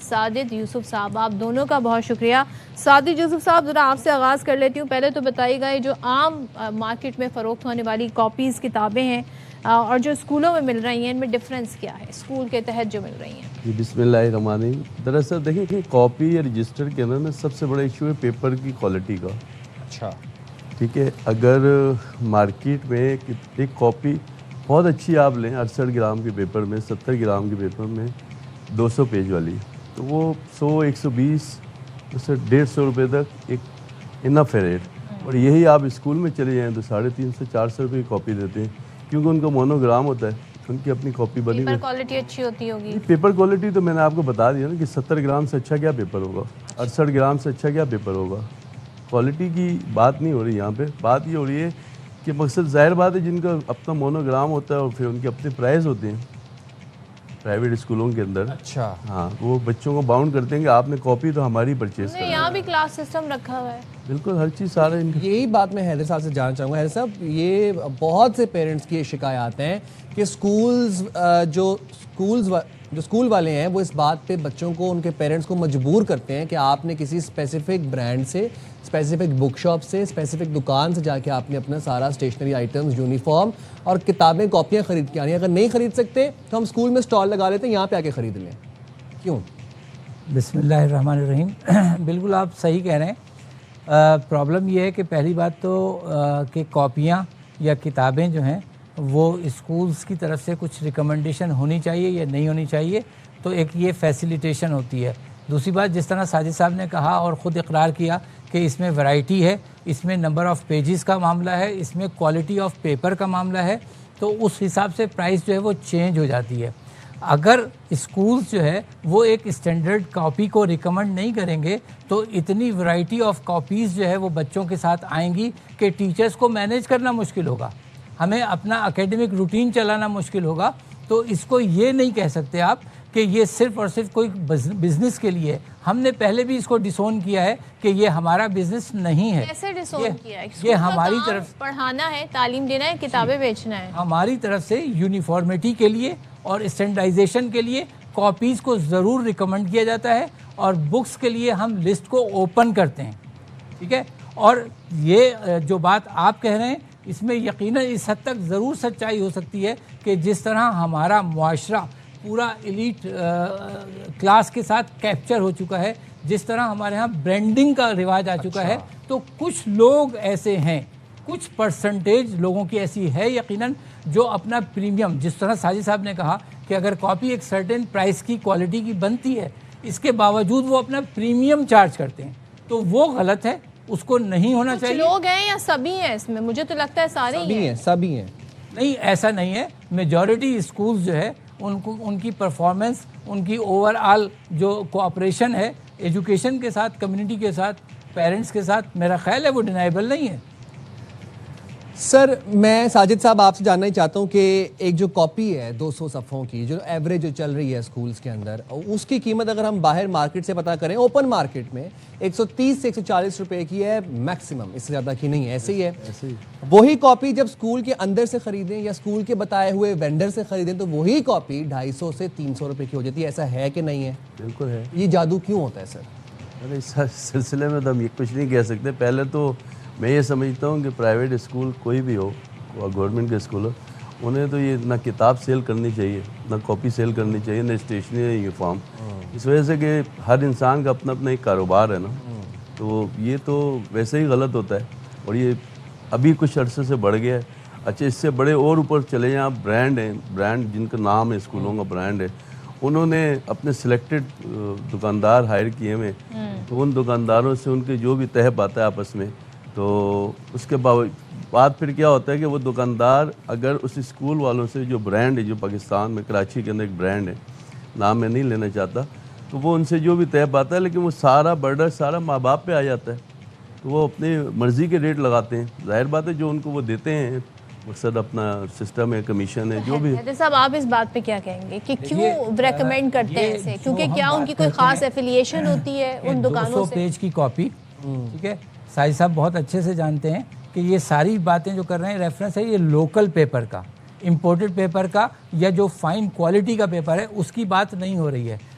ساجد یوسف صاحب، آپ دونوں کا بہت شکریہ۔ ساجد یوسف صاحب، ذرا آپ سے آغاز کر لیتی ہوں، پہلے تو بتائیے گا یہ جو عام مارکیٹ میں فروخت ہونے والی کاپیز کتابیں ہیں اور جو اسکولوں میں مل رہی ہیں، ان میں ڈفرینس کیا ہے اسکول کے تحت جو مل رہی ہیں؟ جی بسم اللہ الرحمن الرحیم۔ دراصل دیکھیں کہ کاپی یا رجسٹر کے اندر نا سب سے بڑا ایشو ہے پیپر کی کوالٹی کا۔ اچھا ٹھیک ہے، اگر مارکیٹ میں ایک کاپی بہت اچھی آپ لیں 68 گرام کے پیپر میں، 70 گرام کے پیپر میں 200 پیج والی، تو وہ 100 120 سے 150 روپے تک ایک انف ہے ریٹ۔ اور یہی آپ اسکول میں چلے جائیں تو 350 سے 400 روپے کی کاپی دیتے ہیں، کیونکہ ان کا مونوگرام ہوتا ہے، ان کی اپنی کاپی بنی ہوئی پیپر کوالٹی اچھی ہوتی ہوگی؟ پیپر کوالٹی تو میں نے آپ کو بتا دیا نا کہ 70 گرام سے اچھا کیا پیپر ہوگا، 68 گرام سے اچھا کیا پیپر ہوگا۔ کوالٹی کی بات نہیں ہو رہی یہاں پہ، بات یہ ہو رہی ہے کہ مقصد ظاہر بات ہے جن کا اپنا مونوگرام ہوتا ہے اور پھر ان کے اپنے پرائز ہوتے ہیں پرائیویٹ اسکولوں کے اندر۔ اچھا، ہاں، وہ بچوں کو باؤنڈ کرتے ہیں کہ آپ نے کاپی تو ہماری پرچیز کرنی ہے۔ یہاں بھی کلاس سسٹم رکھا ہوا ہے، بالکل ہر چیز سارا ان کا۔ یہی بات میں حیدر صاحب سے جاننا چاہوں گا۔ حیدر صاحب، یہ بہت سے پیرنٹس کی شکایات ہیں کہ جو اسکول والے ہیں وہ اس بات پہ بچوں کو، ان کے پیرنٹس کو مجبور کرتے ہیں کہ آپ نے کسی اسپیسیفک برانڈ سے، اسپیسیفک بک شاپ سے، اسپیسیفک دکان سے جا کے آپ نے اپنا سارا اسٹیشنری آئٹمز، یونیفارم اور کتابیں، کاپیاں خرید کے آنی ہیں۔ اگر نہیں خرید سکتے تو ہم اسکول میں اسٹال لگا لیتے ہیں، یہاں پہ آ کے خرید لیں۔ کیوں؟ بسم اللہ الرحمن الرحیم۔ بالکل آپ صحیح کہہ رہے ہیں۔ پرابلم یہ ہے کہ پہلی بات تو کہ کاپیاں یا کتابیں جو ہیں وہ اسکولز کی طرف سے کچھ ریکمنڈیشن ہونی چاہیے یا نہیں ہونی چاہیے، تو ایک یہ فیسیلیٹیشن ہوتی ہے۔ دوسری بات، جس طرح ساجد صاحب نے کہا اور خود اقرار کیا کہ اس میں ورائٹی ہے، اس میں نمبر آف پیجز کا معاملہ ہے، اس میں کوالٹی آف پیپر کا معاملہ ہے، تو اس حساب سے پرائس جو ہے وہ چینج ہو جاتی ہے۔ اگر اسکولز جو ہے وہ ایک اسٹینڈرڈ کاپی کو ریکمنڈ نہیں کریں گے تو اتنی ورائٹی آف کاپیز جو ہے وہ بچوں کے ساتھ آئیں گی کہ ٹیچرز کو مینیج کرنا مشکل ہوگا، ہمیں اپنا اکیڈمک روٹین چلانا مشکل ہوگا۔ تو اس کو یہ نہیں کہہ سکتے آپ کہ یہ صرف اور صرف کوئی بزنس کے لیے ہے۔ ہم نے پہلے بھی اس کو ڈسون کیا ہے کہ یہ ہمارا بزنس نہیں ہے۔ کیسے ڈسون کیا ہے؟ یہ ہماری طرف پڑھانا ہے، تعلیم دینا ہے، کتابیں بیچنا ہے۔ ہماری طرف سے یونیفارمٹی کے لیے اور اسٹینڈرڈائزیشن کے لیے کاپیز کو ضرور ریکمنڈ کیا جاتا ہے، اور بکس کے لیے ہم لسٹ کو اوپن کرتے ہیں، ٹھیک ہے۔ اور یہ جو بات آپ کہہ رہے ہیں اس میں یقیناً اس حد تک ضرور سچائی ہو سکتی ہے کہ جس طرح ہمارا معاشرہ پورا ایلیٹ کلاس کے ساتھ کیپچر ہو چکا ہے، جس طرح ہمارے ہاں برانڈنگ کا رواج آ چکا ہے، تو کچھ لوگ ایسے ہیں، کچھ پرسنٹیج لوگوں کی ایسی ہے یقیناً جو اپنا پریمیم، جس طرح ساجد صاحب نے کہا کہ اگر کاپی ایک سرٹن پرائس کی کوالٹی کی بنتی ہے، اس کے باوجود وہ اپنا پریمیم چارج کرتے ہیں، تو وہ غلط ہے، اس کو نہیں ہونا چاہیے۔ لوگ ہیں یا سبھی ہیں اس میں؟ مجھے تو لگتا ہے سارے ہی ہیں۔ سبھی ہیں۔ نہیں، ایسا نہیں ہے، میجورٹی اسکولز جو ہے ان کی پرفارمنس، ان کی اوور آل جو کوآپریشن ہے ایجوکیشن کے ساتھ، کمیونٹی کے ساتھ، پیرنٹس کے ساتھ، میرا خیال ہے وہ ڈینائبل نہیں ہے۔ سر، میں ساجد صاحب آپ سے جاننا ہی چاہتا ہوں کہ ایک جو کاپی ہے 200 صفحوں کی جو ایوریج جو چل رہی ہے اسکولز کے اندر، اس کی قیمت اگر ہم باہر مارکیٹ سے پتہ کریں، اوپن مارکیٹ میں 130 سے 140 روپے کی ہے میکسیمم، اس سے زیادہ کی نہیں ہے، ایسے ہی ہے۔ وہی کاپی جب اسکول کے اندر سے خریدیں یا اسکول کے بتائے ہوئے وینڈر سے خریدیں تو وہی کاپی 250 سے 300 روپے کی ہو جاتی ہے۔ ایسا ہے کہ نہیں ہے؟ بالکل ہے۔ یہ جادو کیوں ہوتا ہے سر؟ ارے اس سلسلے میں تو ہم یہ کچھ نہیں کہہ سکتے۔ پہلے تو میں یہ سمجھتا ہوں کہ پرائیویٹ اسکول کوئی بھی ہو، گورنمنٹ کے اسکول ہو، انہیں تو یہ نہ کتاب سیل کرنی چاہیے، نہ کاپی سیل کرنی چاہیے، نہ اسٹیشنری، نہ یونیفارم، اس وجہ سے کہ ہر انسان کا اپنا اپنا ایک کاروبار ہے نا، تو یہ تو ویسے ہی غلط ہوتا ہے، اور یہ ابھی کچھ عرصے سے بڑھ گیا ہے۔ اچھا، اس سے بڑے اور اوپر چلے جائیں آپ، برانڈ ہیں، برانڈ جن کا نام ہے، اسکولوں کا برانڈ ہے، انہوں نے اپنے سلیکٹڈ دکاندار ہائر کیے ہوئے، تو ان دکانداروں سے ان کے جو بھی طے پاتا ہے آپس میں، تو اس کے بعد پھر کیا ہوتا ہے کہ وہ دکاندار اگر اس اسکول والوں سے جو برانڈ ہے، جو پاکستان میں کراچی کے اندر ایک برانڈ ہے، نام میں نہیں لینا چاہتا، تو وہ ان سے جو بھی طے پاتا ہے، لیکن وہ سارا برڈر سارا ماں باپ پہ آ جاتا ہے، تو وہ اپنی مرضی کے ریٹ لگاتے ہیں۔ ظاہر بات ہے جو ان کو وہ دیتے ہیں، مقصد اپنا سسٹم ہے، کمیشن ہے، جو بھی۔ حیدر صاحب، آپ اس بات پہ کیا کہیں گے کہ کیوں ریکمینڈ کرتے ہیں اسے؟ کیونکہ کیا ان کی کوئی خاص ایفیلیشن ہوتی ہے ان دکانوں 200 سے؟ پیج کی کاپی، ٹھیک ہے، ساجد صاحب بہت اچھے سے جانتے ہیں کہ یہ ساری باتیں جو کر رہے ہیں ریفرنس ہے یہ لوکل پیپر کا، امپورٹڈ پیپر کا، یا جو فائن کوالٹی کا پیپر ہے اس کی بات نہیں ہو رہی ہے۔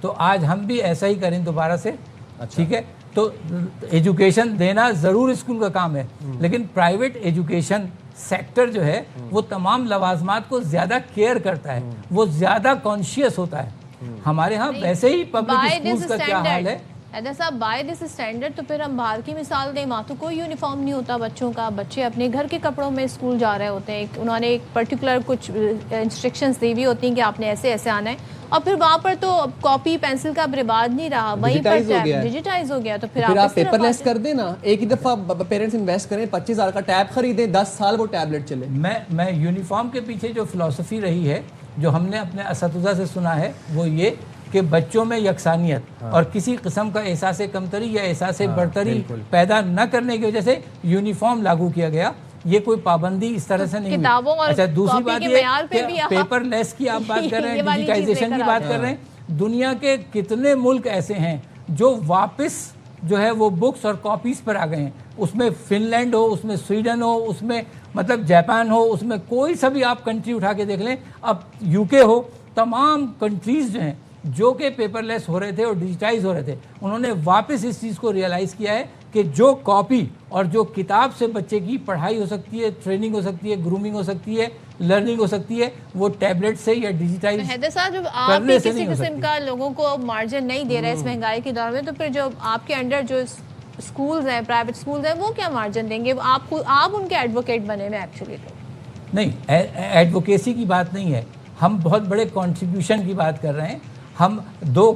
تو آج ہم بھی ایسا ہی کریں دوبارہ سے. ٹھیک ہے, تو ایجوکیشن دینا ضرور اسکول کا کام ہے, لیکن پرائیویٹ ایجوکیشن سیکٹر جو ہے وہ تمام لوازمات کو زیادہ کیئر کرتا ہے, وہ زیادہ کانشیس ہوتا ہے. ہمارے ہاں ویسے ہی پبلک اسکولز کا کیا حال ہے حیدر صاحب, بائی دس اسٹینڈرڈ, تو پھر ہم باہر کی مثال دیں, وہاں تو کوئی یونیفارم نہیں ہوتا بچوں کا, بچے اپنے گھر کے کپڑوں میں اسکول جا رہے ہوتے ہیں, انہوں نے ایک پرٹیکولر کچھ انسٹرکشنز دی ہوئی ہوتی ہیں کہ آپ نے ایسے ایسے آنا ہے, اور پھر وہاں پر تو کاپی پینسل کا رواج نہیں رہا, وہیں پر ڈیجیٹائز ہو گیا, تو پھر آپ پیپر لیس کر دیں نا, ایک ہی دفعہ پیرنٹس انویسٹ کریں, 25,000 کا ٹیب خریدیں, 10 سال وہ ٹیبلٹ چلے. میں یونیفارم کے پیچھے جو فلسفی رہی ہے, جو ہم نے اپنے اساتذہ سے سنا ہے, وہ یہ کہ بچوں میں یکسانیت اور کسی قسم کا احساس کمتری یا احساس برتری پیدا نہ کرنے کی وجہ سے یونیفارم لاگو کیا گیا. یہ کوئی پابندی اس طرح سے نہیں ہوئی. اچھا, دوسری بات یہ کہ پیپر لیس کی آپ بات کر رہے ہیں, ڈیجیٹائزیشن کی بات کر رہے ہیں. دنیا کے کتنے ملک ایسے ہیں جو واپس جو ہے وہ بکس اور کاپیز پر آ گئے ہیں. اس میں فن لینڈ ہو, اس میں سویڈن ہو, اس میں مطلب جاپان ہو, اس میں کوئی سا بھی آپ کنٹری اٹھا کے دیکھ لیں, اب یو کے ہو, تمام کنٹریز جو ہیں جو کہ پیپر لیس ہو رہے تھے اور ڈیجیٹائز ہو رہے تھے, انہوں نے واپس اس چیز کو ریئلائز کیا ہے کہ جو کاپی اور جو کتاب سے بچے کی پڑھائی ہو سکتی ہے, ٹریننگ ہو سکتی ہے, گرومنگ ہو سکتی ہے, لرننگ ہو سکتی ہے, وہ ٹیبلٹ سے یا ڈیجیٹائز حیدر صاحب, جب آپ بھی کسی قسم کا لوگوں کو مارجن نہیں دے رہے اس مہنگائی کے دور میں, تو پھر جو آپ کے انڈر جو اسکولز ہیں, پرائیویٹ اسکولز ہیں, وہ کیا مارجن دیں گے؟ آپ ان کے ایڈوکیٹ بنے ہوئے ایکچولی. تو نہیں, ایڈوکیسی کی بات نہیں ہے, ہم بہت بڑے کنٹریبیوشن کی بات کر رہے ہیں. ہم 2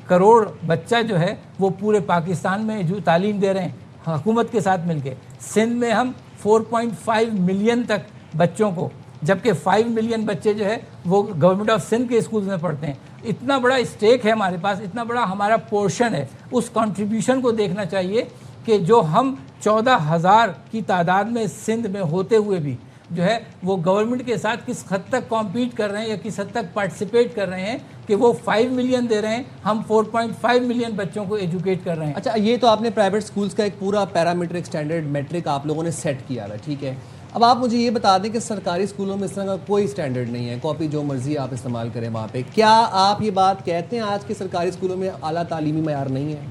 کروڑ بچہ جو ہے وہ پورے پاکستان میں جو تعلیم دے رہے ہیں حکومت کے ساتھ مل کے. سندھ میں ہم 4.5 ملین تک بچوں کو, جبکہ 5 ملین بچے جو ہے وہ گورنمنٹ آف سندھ کے اسکولز میں پڑھتے ہیں. اتنا بڑا اسٹیک ہے ہمارے پاس, اتنا بڑا ہمارا پورشن ہے. اس کنٹریبیوشن کو دیکھنا چاہیے کہ جو ہم 14,000 کی تعداد میں سندھ میں ہوتے ہوئے بھی جو ہے وہ گورنمنٹ کے ساتھ کس حد تک کمپیٹ کر رہے ہیں یا کس حد تک پارٹیسپیٹ کر رہے ہیں کہ وہ 5 ملین دے رہے ہیں, ہم 4.5 ملین بچوں کو ایجوکیٹ کر رہے ہیں. اچھا, یہ تو آپ نے پرائیویٹ اسکولس کا ایک پورا پیرامیٹرک اسٹینڈرڈ میٹرک آپ لوگوں نے سیٹ کیا ہے, ٹھیک ہے. اب آپ مجھے یہ بتا دیں کہ سرکاری اسکولوں میں اس طرح کا کوئی اسٹینڈرڈ نہیں ہے, کاپی جو مرضی آپ استعمال کریں وہاں پہ. کیا آپ یہ بات کہتے ہیں آج کے سرکاری اسکولوں میں اعلیٰ تعلیمی معیار نہیں ہے؟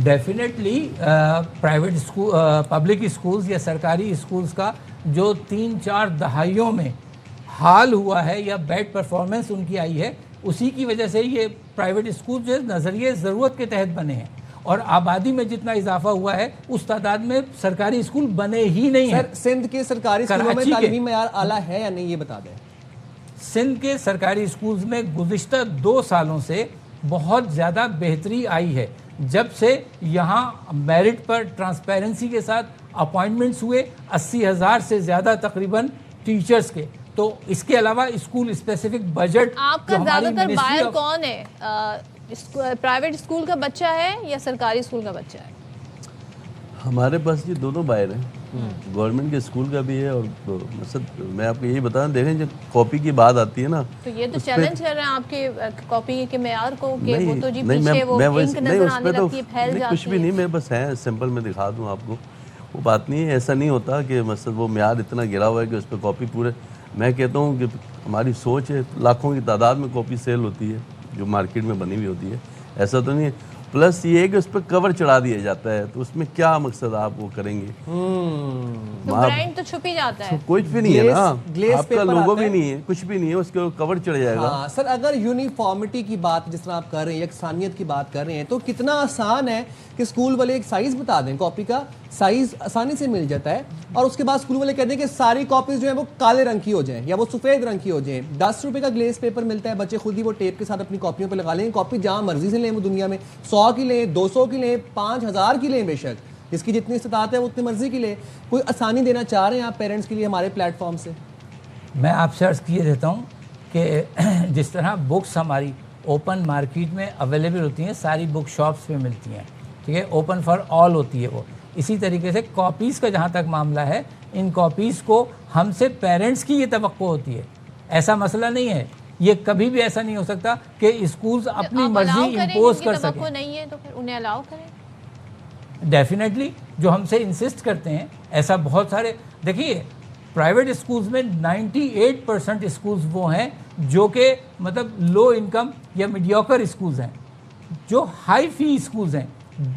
Definitely private school, public schools یا سرکاری اسکولز کا جو 3-4 دہائیوں میں حال ہوا ہے یا بیڈ پرفارمنس ان کی آئی ہے, اسی کی وجہ سے یہ پرائیویٹ اسکول جو ہے نظریے ضرورت کے تحت بنے ہیں. اور آبادی میں جتنا اضافہ ہوا ہے اس تعداد میں سرکاری اسکول بنے ہی نہیں ہیں. سندھ کے سرکاری اسکولوں میں تعلیمی معیار اعلیٰ ہے یا نہیں, یہ بتا دیں. سندھ کے سرکاری اسکولز میں گزشتہ 2 سالوں سے بہت زیادہ بہتری آئی ہے, جب سے یہاں میرٹ پر ٹرانسپیرنسی کے ساتھ اپوائنٹمنٹس ہوئے 80,000 سے زیادہ تقریباً ٹیچرز کے. تو اس کے علاوہ اسکول اسپیسیفک بجٹ. آپ کا زیادہ تر بائر کون ہے, پرائیویٹ اسکول کا بچہ ہے یا سرکاری اسکول کا بچہ ہے؟ ہمارے پاس یہ دونوں بائر ہیں, گورنمنٹ کے اسکول کا بھی ہے. اور مثلا میں آپ کو یہی بتاؤں, دیکھیں جب کاپی کی بات آتی ہے نا, تو یہ تو چیلنج کر رہے ہیں آپ کے کاپی کے معیار کو کہ وہ تو جی پیچھے وہ انک نظر آنے لگتی ہے, پھیل جاتی ہے. کچھ بھی نہیں, میرے پاس ہے سمپل, میں دکھا دوں آپ کو. وہ بات نہیں ہے, ایسا نہیں ہوتا کہ مثلا وہ معیار اتنا گرا ہوا ہے کہ اس پہ کاپی پورے. میں کہتا ہوں کہ ہماری سوچ ہے, لاکھوں کی تعداد میں کاپی سیل ہوتی ہے جو مارکیٹ میں بنی ہوئی ہوتی ہے, ایسا تو نہیں ہے. پلس یہ ہے کہ اس پہ کور چڑھا دیا جاتا ہے, تو اس میں کیا مقصد آپ وہ کریں گے؟ برانڈ تو چھپ ہی جاتا ہے, کچھ بھی نہیں ہے نا, آپ کا لوگو بھی نہیں ہے, کچھ بھی نہیں ہے, اس کے کور چڑھ جائے گا. سر, اگر یونیفارمٹی کی بات جس طرح آپ کر رہے ہیں, یکسانیت کی بات کر رہے ہیں, تو کتنا آسان ہے کہ اسکول والے ایک سائز بتا دیں, کاپی کا سائز آسانی سے مل جاتا ہے, اور اس کے بعد اسکول والے کہتے ہیں کہ ساری کاپیز جو ہیں وہ کالے رنگ کی ہو جائیں یا وہ سفید رنگ کی ہو جائیں. 10 روپے کا گلیس پیپر ملتا ہے, بچے خود ہی وہ ٹیپ کے ساتھ اپنی کاپیوں پہ لگا لیں. کاپی جہاں مرضی سے لیں وہ دنیا میں, 100 کی لیں, 200 کی لیں, 5,000 کی لیں, بے شک جس کی جتنی استطاعت ہے وہ اتنی مرضی کی لیں. کوئی آسانی دینا چاہ رہے ہیں آپ پیرنٹس کے لیے ہمارے پلیٹ فارم سے؟ میں آپ سے عرض کیے دیتا ہوں کہ جس طرح بکس ہماری اوپن مارکیٹ میں اویلیبل ہوتی ہیں, ساری بک شاپس میں ملتی ہیں, ٹھیک ہے, اوپن فار آل ہوتی ہے وہ. اسی طریقے سے کاپیز کا جہاں تک معاملہ ہے, ان کاپیز کو ہم سے پیرنٹس کی یہ توقع ہوتی ہے. ایسا مسئلہ نہیں ہے, یہ کبھی بھی ایسا نہیں ہو سکتا کہ اسکولز اپنی مرضی امپوز کر سکیں. توقع نہیں ہے تو پھر انہیں الاؤ کریں. ڈیفینیٹلی جو ہم سے انسسٹ کرتے ہیں, ایسا بہت سارے, دیکھیے پرائیویٹ اسکولز میں 98% اسکولز وہ ہیں جو کہ مطلب لو انکم یا میڈیوکر اسکولز ہیں. جو ہائی فی اسکولز ہیں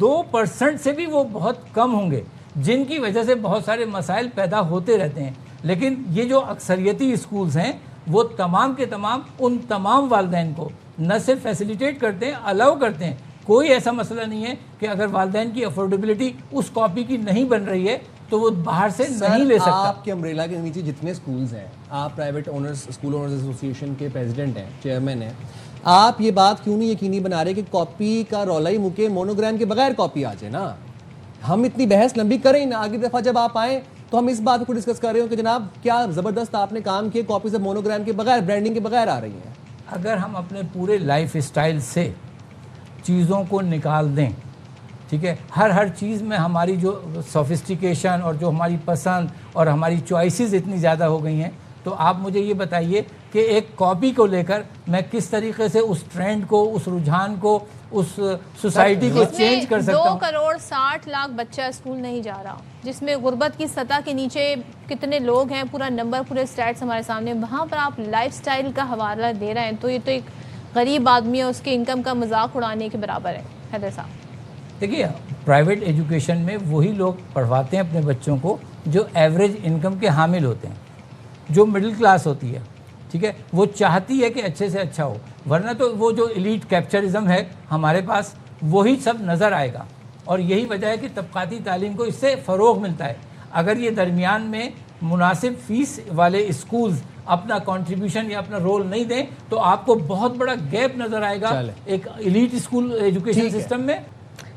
2% سے بھی وہ بہت کم ہوں گے، جن کی وجہ سے بہت سارے مسائل پیدا ہوتے رہتے ہیں. لیکن یہ جو اکثریتی اسکولز ہیں وہ تمام کے تمام ان تمام والدین کو نہ صرف فیسیلیٹیٹ کرتے ہیں، الاؤ کرتے ہیں. کوئی ایسا مسئلہ نہیں ہے کہ اگر والدین کی افورڈیبلٹی اس کاپی کی نہیں بن رہی ہے تو وہ باہر سے نہیں لے سکتا. آپ کے امبریلا کے نیچے جتنے سکولز ہیں، آپ پرائیویٹ اونرز اسکول اونرز ایسوسی ایشن کے پریزیڈنٹ ہیں، چیئرمین ہیں، آپ یہ بات کیوں نہیں یقینی بنا رہے کہ کاپی کا رولا ہی مکے، مونوگرام کے بغیر کاپی آ جائے نا؟ ہم اتنی بحث لمبی کریں نا، اگلی دفعہ جب آپ آئیں تو ہم اس بات کو ڈسکس کر رہے ہوں کہ جناب کیا زبردست آپ نے کام کیا، کاپیز اب مونوگرام کے بغیر، برانڈنگ کے بغیر آ رہی ہیں. اگر ہم اپنے پورے لائف اسٹائل سے چیزوں کو نکال دیں، ٹھیک ہے، ہر چیز میں ہماری جو سوفسٹیکیشن اور جو ہماری پسند اور ہماری چوائسیز اتنی زیادہ ہو گئی ہیں، تو آپ مجھے یہ بتائیے کہ ایک کاپی کو لے کر میں کس طریقے سے اس ٹرینڈ کو، اس رجحان کو، اس سوسائٹی کو چینج کر سکتا ہوں. 2,60,00,000 بچہ اسکول نہیں جا رہا، جس میں غربت کی سطح کے نیچے کتنے لوگ ہیں، پورا نمبر، پورے اسٹیٹس ہمارے سامنے. وہاں پر آپ لائف سٹائل کا حوالہ دے رہے ہیں تو یہ تو ایک غریب آدمی ہے، اس کے انکم کا مذاق اڑانے کے برابر ہے. حیدر صاحب دیکھیے، پرائیویٹ ایجوکیشن میں وہی لوگ پڑھواتے ہیں اپنے بچوں کو جو ایوریج انکم کے حامل ہوتے ہیں، جو مڈل کلاس ہوتی ہے، ٹھیک ہے، وہ چاہتی ہے کہ اچھے سے اچھا ہو. ورنہ تو وہ جو ایلیٹ کیپچرزم ہے ہمارے پاس، وہی سب نظر آئے گا. اور یہی وجہ ہے کہ طبقاتی تعلیم کو اس سے فروغ ملتا ہے. اگر یہ درمیان میں مناسب فیس والے اسکولز اپنا کنٹریبیوشن یا اپنا رول نہیں دیں تو آپ کو بہت بڑا گیپ نظر آئے گا ایک ایلیٹ اسکول ایجوکیشن سسٹم میں.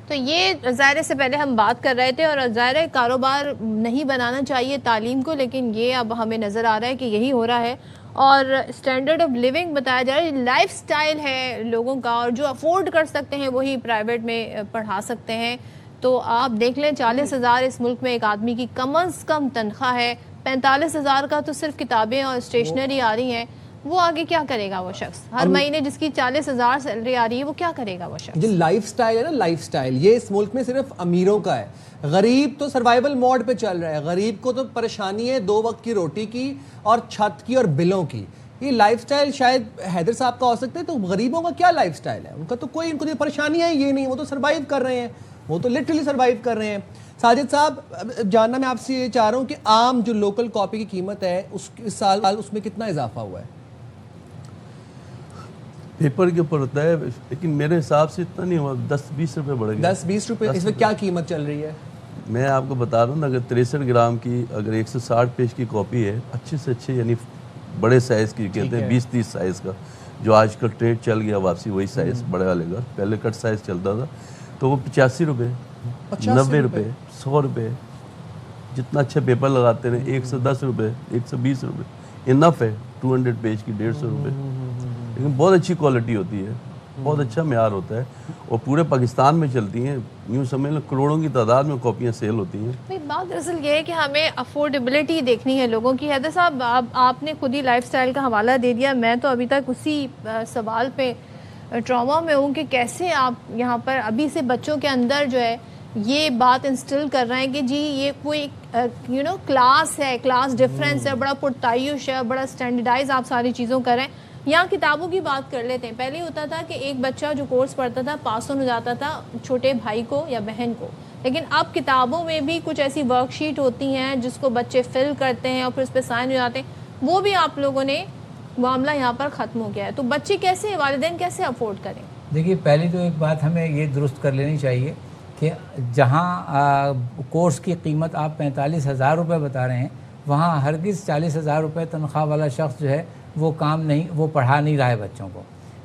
تو یہ ظاہر سے پہلے ہم بات کر رہے تھے، اور ظاہر کاروبار نہیں بنانا چاہیے تعلیم کو، لیکن یہ اب ہمیں نظر آ رہا ہے کہ یہی ہو رہا ہے. اور اسٹینڈرڈ آف لیونگ بتایا جا رہا ہے، لائف سٹائل ہے لوگوں کا، اور جو افورڈ کر سکتے ہیں وہی پرائیویٹ میں پڑھا سکتے ہیں. تو آپ دیکھ لیں 40,000 اس ملک میں ایک آدمی کی کم از کم تنخواہ ہے. 45,000 کا تو صرف کتابیں اور اسٹیشنری آ رہی ہیں. وہ آگے کیا کرے گا وہ شخص؟ ہر مہینے جس کی 40,000 سیلری آ رہی ہے وہ کیا کرے گا وہ شخص؟ جو لائف سٹائل ہے نا، لائف سٹائل یہ اس ملک میں صرف امیروں کا ہے. غریب تو سروائیول موڈ پہ چل رہا ہے. غریب کو تو پریشانی ہے 2 وقت کی روٹی کی اور چھت کی اور بلوں کی. یہ لائف سٹائل شاید حیدر صاحب کا ہو سکتا ہے. تو غریبوں کا کیا لائف سٹائل ہے؟ ان کا تو کوئی، ان کو تو پریشانی ہے یہ نہیں، وہ تو سروائیو کر رہے ہیں، وہ تو لٹرلی سروائیو کر رہے ہیں. ساجد صاحب، جاننا میں آپ سے یہ چاہ رہا ہوں کہ عام جو لوکل کاپی کی قیمت ہے اس سال اس میں کتنا اضافہ ہوا ہے؟ پیپر کے اوپر ہوتا ہے، لیکن میرے حساب سے اتنا نہیں ہوا. 10-20 روپے بڑھ گیا. 10-20 روپے. اس میں کیا قیمت چل رہی ہے؟ میں آپ کو بتا رہا ہوں نا، اگر 63 گرام کی اگر 160 پیج کی کاپی ہے، اچھے سے اچھے، یعنی بڑے سائز کی کہتے ہیں 20-30 سائز کا، جو آج کل ٹریڈ چل گیا واپسی وہی سائز بڑے والے کا، پہلے کٹ سائز چلتا تھا، تو وہ 85 روپے، 90 روپے، 100 روپے. جتنا اچھا پیپر لگاتے ہیں 110 روپے، 120 روپے انف ہے. 200 پیج کی 150 روپے، لیکن بہت اچھی کوالٹی ہوتی ہے، بہت اچھا معیار ہوتا ہے، اور پورے پاکستان میں چلتی ہیں. یوں سمجھ لیں کروڑوں کی تعداد میں کاپیاں سیل ہوتی ہیں. بات دراصل یہ ہے کہ ہمیں افورڈیبلٹی دیکھنی ہے لوگوں کی. حیدر صاحب، آپ نے خود ہی لائف سٹائل کا حوالہ دے دیا. میں تو ابھی تک اسی سوال پہ ٹراما میں ہوں کہ کیسے آپ یہاں پر ابھی سے بچوں کے اندر جو ہے یہ بات انسٹل کر رہے ہیں کہ جی یہ کوئی کلاس ہے، کلاس ڈفرینس ہے، بڑا پرتعیش ہے، بڑا اسٹینڈرڈائز آپ ساری چیزوں کر رہے ہیں. یہاں کتابوں کی بات کر لیتے ہیں. پہلے ہوتا تھا کہ ایک بچہ جو کورس پڑھتا تھا پاس آن ہو جاتا تھا چھوٹے بھائی کو یا بہن کو، لیکن اب کتابوں میں بھی کچھ ایسی ورک شیٹ ہوتی ہیں جس کو بچے فل کرتے ہیں اور پھر اس پہ سائن ہو جاتے ہیں. وہ بھی آپ لوگوں نے معاملہ یہاں پر ختم ہو گیا ہے. تو بچے کیسے، والدین کیسے افورڈ کریں؟ دیکھیے، پہلی تو ایک بات ہمیں یہ درست کر لینی چاہیے کہ جہاں کورس کی قیمت آپ 45,000 روپے بتا رہے ہیں، وہاں ہرگز 40,000 روپے تنخواہ والا شخص جو ہے وہ کام نہیں، وہ پڑھا نہیں رہا ہے بچوں کو.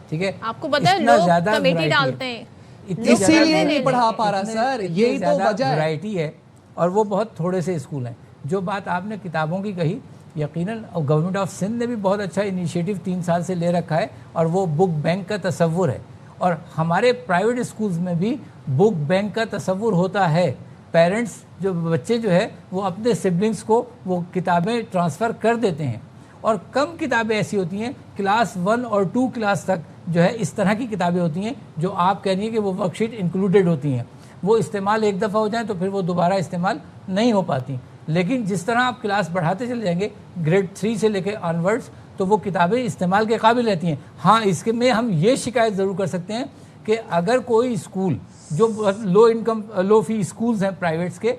ٹھیک ہے، آپ کو پتا ہے لوگ کمیٹی ڈالتے ہیں اسی لیے نہیں پڑھا پا رہا سر. یہی تو وجہ ہے. ورائٹی ہے اور وہ بہت تھوڑے سے اسکول ہیں. جو بات آپ نے کتابوں کی کہی، یقیناً گورنمنٹ آف سندھ نے بھی بہت اچھا انیشیٹو 3 سال سے لے رکھا ہے، اور وہ بک بینک کا تصور ہے. اور ہمارے پرائیویٹ اسکولز میں بھی بک بینک کا تصور ہوتا ہے. پیرنٹس جو بچے جو ہے وہ اپنے سبلنگس کو وہ کتابیں ٹرانسفر کر دیتے ہیں، اور کم کتابیں ایسی ہوتی ہیں کلاس 1 اور 2 کلاس تک جو ہے اس طرح کی کتابیں ہوتی ہیں جو آپ کہہ رہی ہیں کہ وہ ورک شیٹ انکلوڈیڈ ہوتی ہیں. وہ استعمال ایک دفعہ ہو جائیں تو پھر وہ دوبارہ استعمال نہیں ہو پاتی. لیکن جس طرح آپ کلاس بڑھاتے چلے جائیں گے گریڈ 3 سے لے کے آنورڈس، تو وہ کتابیں استعمال کے قابل رہتی ہیں. ہاں اس کے میں ہم یہ شکایت ضرور کر سکتے ہیں کہ اگر کوئی اسکول جو لو فی اسکولز ہیں پرائیویٹس کے,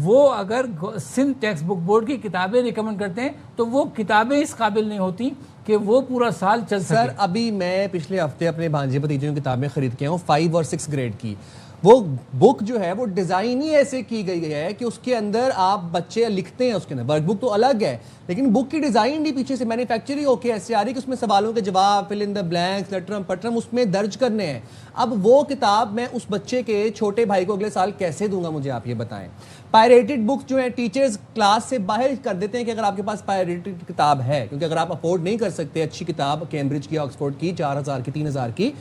وہ اگر سندھ ٹیکسٹ بک بورڈ کی کتابیں ریکمنڈ کرتے ہیں تو وہ کتابیں اس قابل نہیں ہوتی کہ وہ پورا سال چل سکے. سر ابھی میں پچھلے ہفتے اپنے بھانجے بھتیجوں کی کتابیں خرید کے ہوں 5 اور 6 گریڈ کی. وہ بک جو ہے وہ ڈیزائن ہی ایسے کی گئی ہے کہ اس کے اندر آپ بچے لکھتے ہیں, اس کے اندر ورک بک تو الگ ہے لیکن بک کی ڈیزائن بھی پیچھے سے مینوفیکچر ہی ہو کے ایسے آ رہی کہ اس میں سوالوں کے جواب, فل ان دا بلینکس, لٹرم پٹرم اس میں درج کرنے ہیں. اب وہ کتاب میں اس بچے کے چھوٹے بھائی کو اگلے سال کیسے دوں گا, مجھے آپ یہ بتائیں. پائریٹڈ بکس جو ہیں ٹیچرز کلاس سے باہر کر دیتے ہیں کہ اگر آپ کے پاس پائریٹڈ کتاب ہے, کیونکہ اگر آپ افورڈ نہیں کر سکتے اچھی کتاب کیمبرج کی, آکسفورڈ کی 4000 کی 3000 کی,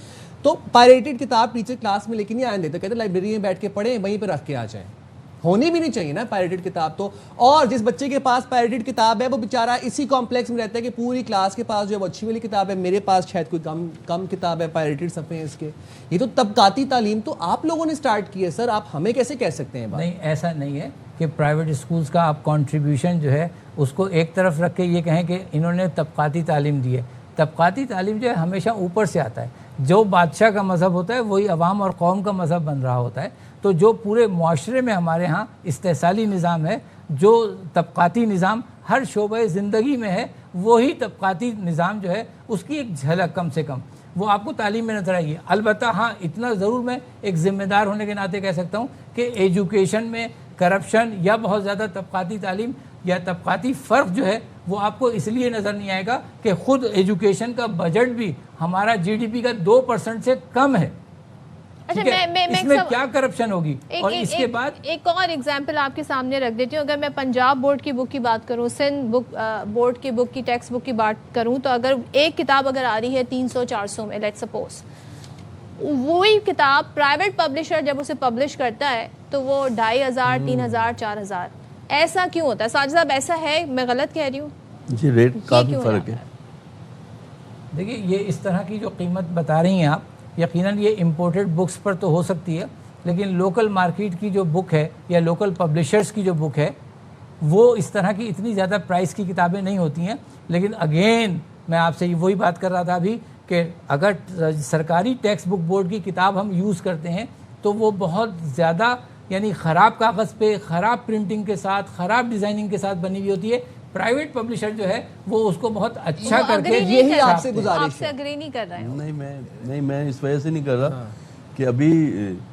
تو پائریٹڈ کتاب ٹیچر کلاس میں لے کے نہیں آنے دیتے, کہتے ہیں لائبریری میں بیٹھ کے پڑھیں, وہیں پہ رکھ کے آ جائیں. ہونی بھی نہیں چاہیے نا پائریٹڈ کتاب تو. اور جس بچے کے پاس پائریٹڈ کتاب ہے وہ بیچارہ اسی کمپلیکس میں رہتا ہے کہ پوری کلاس کے پاس جو ہے وہ اچھی والی کتاب ہے, میرے پاس شاید کوئی کم کتاب ہے, پائریٹڈ صفحے ہیں اس کے. یہ تو طبقاتی تعلیم تو آپ لوگوں نے سٹارٹ کی ہے سر, آپ ہمیں کیسے کہہ سکتے ہیں؟ نہیں ایسا نہیں ہے کہ پرائیویٹ اسکولز کا آپ کنٹریبیوشن جو ہے اس کو ایک طرف رکھ کے یہ کہیں کہ انہوں نے طبقاتی تعلیم دی ہے. طبقاتی تعلیم جو ہے ہمیشہ اوپر سے آتا ہے. جو بادشاہ کا مذہب ہوتا ہے وہی عوام اور قوم کا مذہب بن رہا ہوتا ہے. تو جو پورے معاشرے میں ہمارے ہاں استحصالی نظام ہے, جو طبقاتی نظام ہر شعبہ زندگی میں ہے, وہی طبقاتی نظام جو ہے اس کی ایک جھلک کم سے کم وہ آپ کو تعلیم میں نظر آئے گی. البتہ ہاں اتنا ضرور میں ایک ذمہ دار ہونے کے ناطے کہہ سکتا ہوں کہ ایجوکیشن میں کرپشن یا بہت زیادہ طبقاتی تعلیم یا طبقاتی فرق جو ہے وہ آپ کو اس لیے نظر نہیں آئے گا کہ خود ایجوکیشن کا بجٹ بھی ہمارا جی ڈی پی کا 2% سے کم ہے. اس میں کیا کرپشن ہوگی؟ اور اس کے بعد ایک اور ایگزامپل آپ کے سامنے رکھ دیتی ہوں. اگر میں پنجاب بورڈ کی بک کی بات کروں, سندھ بورڈ کی بک کی ٹیکسٹ بک کی بات کروں, تو اگر ایک کتاب اگر آ رہی ہے 300-400 میں, لیٹ سپوز, وہی کتاب پرائیویٹ پبلشر جب اسے پبلش کرتا ہے تو وہ 2500, 3000, 4000. ایسا کیوں ہوتا ہے ساجد صاحب؟ ایسا ہے, میں غلط کہہ رہی ہوں؟ جی ریٹ کافی فرق ہے. دیکھیے یہ اس طرح کی جو قیمت بتا رہی ہیں آپ, یقیناً یہ امپورٹڈ بکس پر تو ہو سکتی ہے, لیکن لوکل مارکیٹ کی جو بک ہے یا لوکل پبلشرز کی جو بک ہے وہ اس طرح کی اتنی زیادہ پرائس کی کتابیں نہیں ہوتی ہیں. لیکن اگین میں آپ سے وہی بات کر رہا تھا ابھی کہ اگر سرکاری ٹیکسٹ بک بورڈ کی کتاب ہم یوز کرتے ہیں تو وہ بہت زیادہ یعنی خراب کاغذ پہ, خراب پرنٹنگ کے ساتھ, خراب ڈیزائننگ کے ساتھ بنی ہوئی ہوتی ہے. پرائیویٹ پبلشر جو ہے وہ اس کو بہت اچھا کر کے, یہی آپ سے گزارش ہے. آپ سے اگری نہیں کر رہے ہیں؟ نہیں میں اس وجہ سے نہیں کر رہا کہ ابھی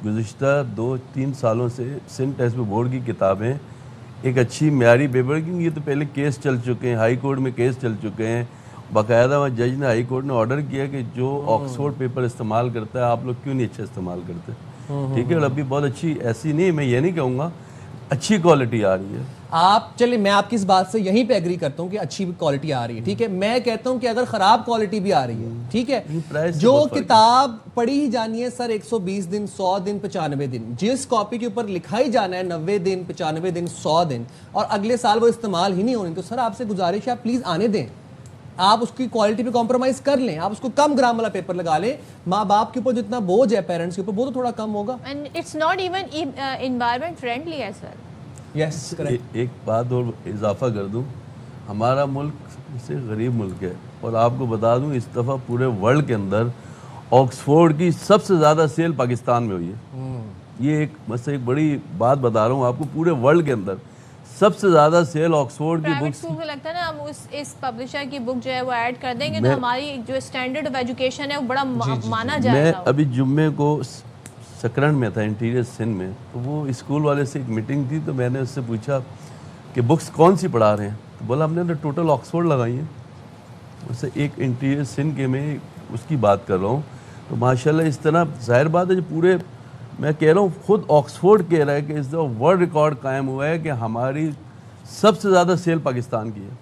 گزشتہ 2-3 سالوں سے سندھ ٹیکسٹ بک بورڈ کی کتابیں ایک اچھی معیاری پیپر, کیونکہ یہ تو پہلے کیس چل چکے ہیں, ہائی کورٹ میں کیس چل چکے ہیں, باقاعدہ وہاں جج نے, ہائی کورٹ نے آرڈر کیا کہ جو آکسفورڈ پیپر استعمال کرتا ہے آپ لوگ کیوں نہیں اچھا استعمال کرتے. ٹھیک ہے, اور ابھی بہت اچھی ایسی نہیں, میں یہ نہیں کہوں گا, اچھی کوالٹی آ رہی ہے. آپ چلے میں آپ کی اس بات سے یہیں پہ ایگری کرتا ہوں کہ اچھی کوالٹی آ رہی ہے, ٹھیک ہے. میں کہتا ہوں کہ اگر خراب کوالٹی بھی آ رہی ہے, ٹھیک ہے, جو کتاب پڑھی ہی جانی ہے سر 120 دن, 100 دن, 95 دن, جس کاپی کے اوپر لکھا ہی جانا ہے 90 دن, 95 دن, 100 دن, اور اگلے سال وہ استعمال ہی نہیں ہونی, تو سر آپ سے گزارش ہے آپ پلیز آنے دیں. آپ اس کی کوالٹی پہ کمپرومائز کر لیں, آپ اس کو کم گرام والا پیپر لگا لیں. ماں باپ کے اوپر جتنا بوجھ ہے پیرنٹس کے اوپر وہ تو تھوڑا کم ہوگا. And it's not even environment friendly as well. Yes correct. ایک بات اور اضافہ کر دوں, ہمارا ملک سے غریب ملک ہے, اور آپ کو بتا دوں اس دفعہ پورے ورلڈ کے اندر آکسفورڈ کی سب سے زیادہ سیل پاکستان میں ہوئی ہے. یہ ایک بس ایک بڑی بات بتا رہا ہوں آپ کو, پورے ورلڈ کے اندر سب سے زیادہ سیل آکسفورڈ کی بکس. اسکول کو لگتا ہے نا ہم اس پبلشر کی بک جو ہے وہ ایڈ کر دیں گے تو ہماری جو اسٹینڈرڈ آف ایجوکیشن ہے وہ بڑا مانا جائے گا. میں ابھی جمعے کو سکرن میں تھا, انٹیریئر سندھ میں, تو وہ اسکول والے سے ایک میٹنگ تھی, تو میں نے اس سے پوچھا کہ بکس کون سی پڑھا رہے ہیں, تو بولا ہم نے ٹوٹل آکسفورڈ لگائی ہیں. اس سے ایک انٹیریئر سندھ کے میں اس کی بات کر رہا ہوں. تو ماشاءاللہ اس طرح ظاہر بات ہے جو پورے میں کہہ رہا ہوں, خود آکسفورڈ کہہ رہا ہے کہ اس دفعہ ورلڈ ریکارڈ قائم ہوا ہے کہ ہماری سب سے زیادہ سیل پاکستان کی ہے.